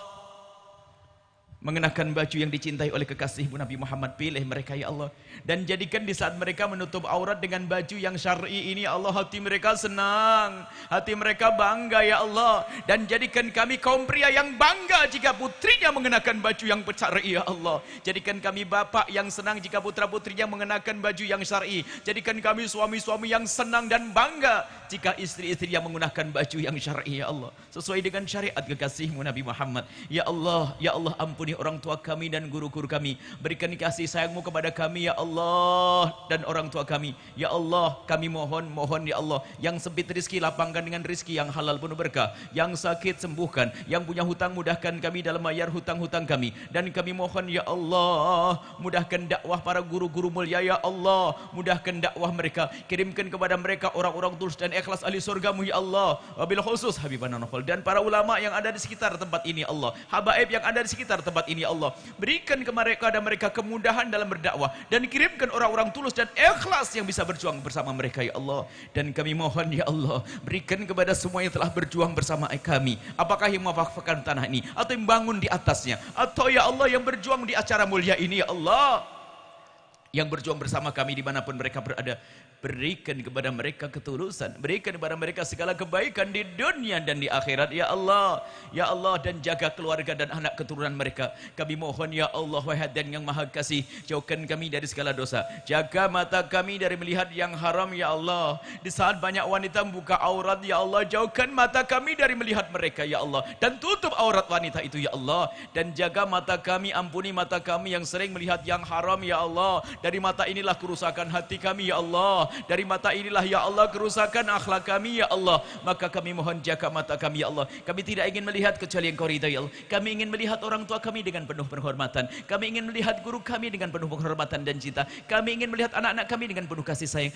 Mengenakan baju yang dicintai oleh kekasih-Mu Nabi Muhammad, pilih mereka ya Allah, dan jadikan di saat mereka menutup aurat dengan baju yang syar'i ini ya Allah, hati mereka senang, hati mereka bangga ya Allah. Dan jadikan kami kaum pria yang bangga jika putrinya mengenakan baju yang syar'i ya Allah. Jadikan kami bapak yang senang jika putra-putrinya mengenakan baju yang syar'i. Jadikan kami suami-suami yang senang dan bangga jika istri-istri yang menggunakan baju yang syar'i ya Allah, sesuai dengan syariat kekasih-Mu Nabi Muhammad ya Allah. Ya Allah, ampuni orang tua kami dan guru-guru kami, berikan kasih sayang-Mu kepada kami ya Allah, dan orang tua kami ya Allah. Kami mohon ya Allah, yang sempit rezeki lapangkan dengan rezeki yang halal penuh berkah, yang sakit sembuhkan, yang punya hutang mudahkan kami dalam bayar hutang-hutang kami. Dan kami mohon ya Allah, mudahkan dakwah para guru-guru mulia ya Allah, mudahkan dakwah mereka, kirimkan kepada mereka orang-orang tulus dan ikhlas ahli surga-Mu ya Allah. Wabil khusus Habibana Novel dan para ulama yang ada di sekitar tempat ini Allah, habaib yang ada di sekitar tempat ini ya Allah, berikan kepada mereka kemudahan dalam berdakwah, dan kirimkan orang-orang tulus dan ikhlas yang bisa berjuang bersama mereka ya Allah. Dan kami mohon ya Allah, berikan kepada semua yang telah berjuang bersama kami, apakah yang mewakafkan tanah ini, atau yang bangun di atasnya, atau ya Allah yang berjuang di acara mulia ini ya Allah, yang berjuang bersama kami dimanapun mereka berada. Berikan kepada mereka ketulusan, berikan kepada mereka segala kebaikan di dunia dan di akhirat ya Allah. Ya Allah, dan jaga keluarga dan anak keturunan mereka. Kami mohon ya Allah, wahai dan yang maha kasih, jauhkan kami dari segala dosa, jaga mata kami dari melihat yang haram ya Allah. Di saat banyak wanita membuka aurat ya Allah, jauhkan mata kami dari melihat mereka ya Allah, dan tutup aurat wanita itu ya Allah. Dan jaga mata kami, ampuni mata kami yang sering melihat yang haram ya Allah. Dari mata inilah kerusakan hati kami ya Allah, dari mata inilah ya Allah kerusakan akhlak kami ya Allah. Maka kami mohon jaga mata kami ya Allah. Kami tidak ingin melihat kecuali yang Kau ridai ya Allah. Kami ingin melihat orang tua kami dengan penuh penghormatan, kami ingin melihat guru kami dengan penuh penghormatan dan cinta, kami ingin melihat anak-anak kami dengan penuh kasih sayang,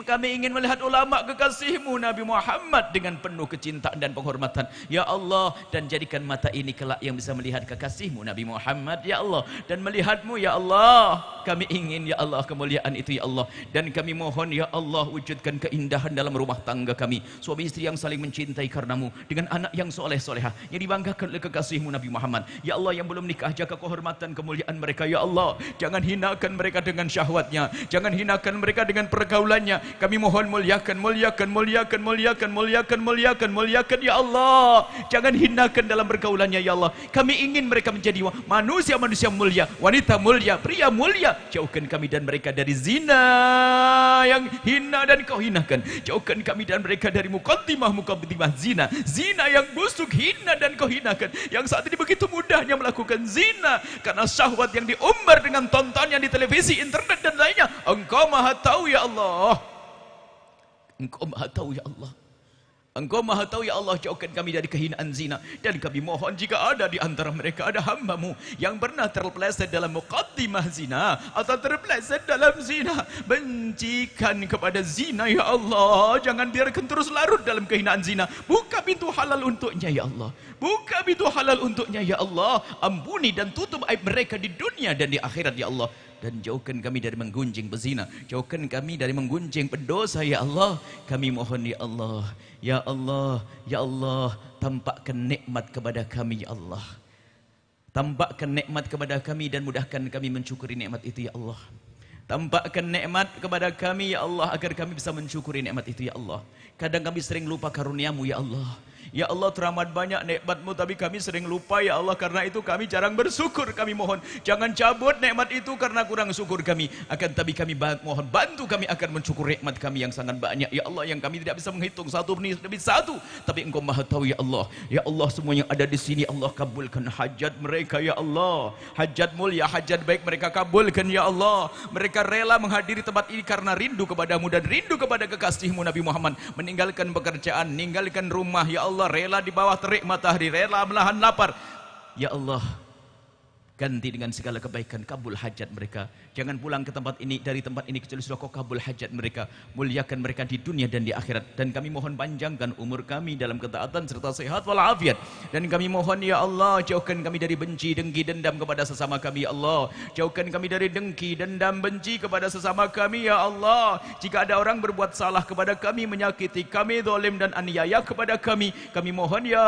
kami ingin melihat ulama kekasih-Mu Nabi Muhammad dengan penuh kecintaan dan penghormatan ya Allah. Dan jadikan mata ini kelak yang bisa melihat kekasih-Mu Nabi Muhammad ya Allah, dan melihat-Mu ya Allah. Kami ingin ingin ya Allah kemuliaan itu ya Allah. Dan kami mohon ya Allah wujudkan keindahan dalam rumah tangga kami, suami istri yang saling mencintai karenamu, dengan anak yang soleh-solehah yang dibanggakan oleh kekasihmu Nabi Muhammad. Ya Allah, yang belum nikah jaga kehormatan kemuliaan mereka ya Allah. Jangan hinakan mereka dengan syahwatnya, jangan hinakan mereka dengan pergaulannya. Kami mohon muliakan ya Allah. Jangan hinakan dalam pergaulannya ya Allah. Kami ingin mereka menjadi manusia-manusia mulia, wanita mulia, pria mulia. Jauhkan kami dan mereka dari zina yang hina dan kau hinakan. Jauhkan kami dan mereka dari muqaddimah zina, zina yang busuk, hina dan kau hinakan. Yang saat ini begitu mudahnya melakukan zina karena syahwat yang diumbar dengan tontonan di televisi, internet dan lainnya. Engkau maha tahu ya Allah. Engkau maha tahu ya Allah. Engkau maha tahu ya Allah. Jauhkan kami dari kehinaan zina. Dan kami mohon jika ada di antara mereka ada hamba-Mu yang pernah terpeleset dalam muqaddimah zina atau terpeleset dalam zina, bencikan kepada zina ya Allah. Jangan biarkan terus larut dalam kehinaan zina. Buka pintu halal untuknya ya Allah. Buka pintu halal untuknya ya Allah. Ampuni dan tutup aib mereka di dunia dan di akhirat ya Allah. Dan jauhkan kami dari menggunjing pezina, jauhkan kami dari menggunjing pendosa ya Allah. Kami mohon ya Allah, ya Allah, ya Allah, tampakkan nikmat kepada kami ya Allah. Tampakkan nikmat kepada kami dan mudahkan kami mensyukuri nikmat itu ya Allah. Tampakkan nikmat kepada kami ya Allah agar kami bisa mensyukuri nikmat itu ya Allah. Kadang kami sering lupa karunia-Mu ya Allah. Ya Allah, teramat banyak nikmat-Mu tapi kami sering lupa ya Allah. Karena itu kami jarang bersyukur. Kami mohon jangan cabut nikmat itu karena kurang syukur kami. Akan tapi kami mohon bantu kami akan mensyukur nikmat kami yang sangat banyak ya Allah, yang kami tidak bisa menghitung satu demi satu. Tapi Engkau maha tahu ya Allah. Ya Allah, semua yang ada di sini Allah kabulkan hajat mereka ya Allah. Hajat mulia, hajat baik mereka kabulkan ya Allah. Mereka rela menghadiri tempat ini karena rindu kepadamu dan rindu kepada kekasihmu Nabi Muhammad. Meninggalkan pekerjaan, meninggalkan rumah ya Allah, rela di bawah terik matahari, rela menahan lapar ya Allah. Ganti dengan segala kebaikan, kabul hajat mereka. Jangan pulang ke tempat ini, dari tempat ini kecuali sudah Kau kabul hajat mereka. Muliakan mereka di dunia dan di akhirat. Dan kami mohon panjangkan umur kami dalam ketaatan serta sehat walafiat. Dan kami mohon ya Allah, jauhkan kami dari benci, dengki, dendam kepada sesama kami ya Allah. Jauhkan kami dari dengki, dendam, benci kepada sesama kami ya Allah. Jika ada orang berbuat salah kepada kami, menyakiti kami, zalim dan aniaya kepada kami mohon ya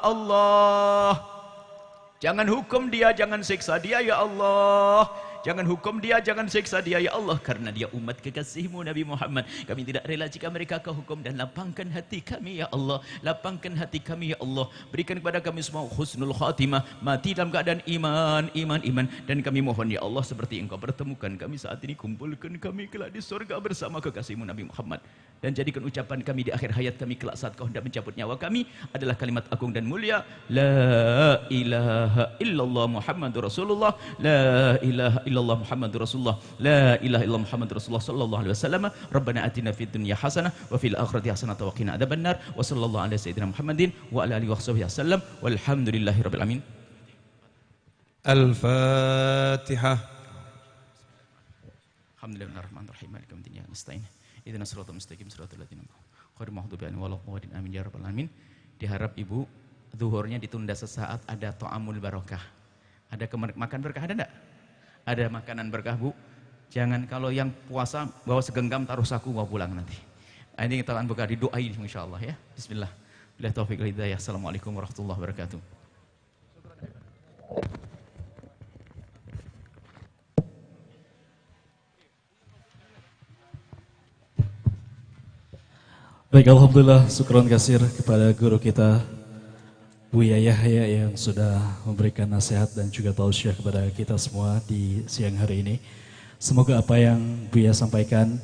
Allah, jangan hukum dia, jangan siksa dia ya Allah. Jangan hukum dia, jangan siksa dia ya Allah. Karena dia umat kekasihmu Nabi Muhammad. Kami tidak rela jika mereka Kau hukum. Dan lapangkan hati kami ya Allah. Lapangkan hati kami ya Allah. Berikan kepada kami semua husnul khatimah. Mati dalam keadaan iman. Dan kami mohon ya Allah, seperti Engkau pertemukan kami saat ini, kumpulkan kami kelak di surga bersama kekasihmu Nabi Muhammad. Dan jadikan ucapan kami di akhir hayat kami kelak saat Kau hendak mencabut nyawa kami adalah kalimat agung dan mulia, La ilaha illallah Muhammadur Rasulullah, La ilaha illallah Muhammadur Rasulullah, La ilaha illallah Muhammadur Rasulullah sallallahu alaihi wasallam. Rabbana atina fid dunya hasanah wa fil akhirati hasanah wa qina adzabannar. Wa sallallahu ala sayyidina Muhammadin wa ala alihi washabihi wasallam. Walhamdulillahirabbil alamin. Al-Fatihah. Alhamdulillahirrahmanirrahim. Maliki yaumiddin. Ya nasta'in. Ihdinas siratal mustaqim siratal ladzina ghairil maghdubi alaihim waladdallin. Amin ya rabbal alamin. Diharap Ibu zuhurnya ditunda sesaat, ada ta'amul barokah. Ada makan berkah, ada enggak? Ada makanan berkah Bu. Jangan kalau yang puasa bawa segenggam taruh saku bawa pulang nanti. Ini kita akan berkah didoain insyaallah ya. Bismillah. Billahi taufiq wal hidayah. Assalamualaikum warahmatullahi wabarakatuh. Baik, alhamdulillah, syukron kasir kepada guru kita Buya Yahya yang sudah memberikan nasihat dan juga tausiah kepada kita semua di siang hari ini. Semoga apa yang Buya sampaikan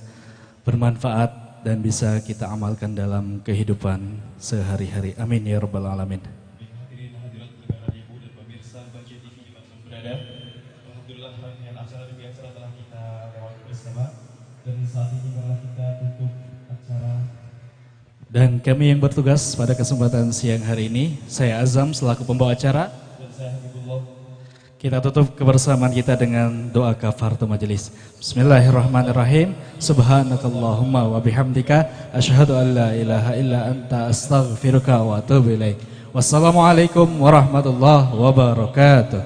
bermanfaat dan bisa kita amalkan dalam kehidupan sehari-hari. Amin ya rabbal alamin. Hadirin hadirat berbahagia Ibu dan pemirsa Baca TV dimanapun berada. Alhamdulillah, rangkaian acara biasa telah kita lewati bersama dan saat ini malah kita tutup acara. Dan kami yang bertugas pada kesempatan siang hari ini, saya Azam selaku pembawa acara. Dan saya Habibullah. Kita tutup kebersamaan kita dengan doa kafaratul majelis. Bismillahirrahmanirrahim. Subhanakallahumma wa bihamdika asyhadu an la ilaha illa anta astaghfiruka wa atubu ilaik. Wassalamualaikum warahmatullahi wabarakatuh.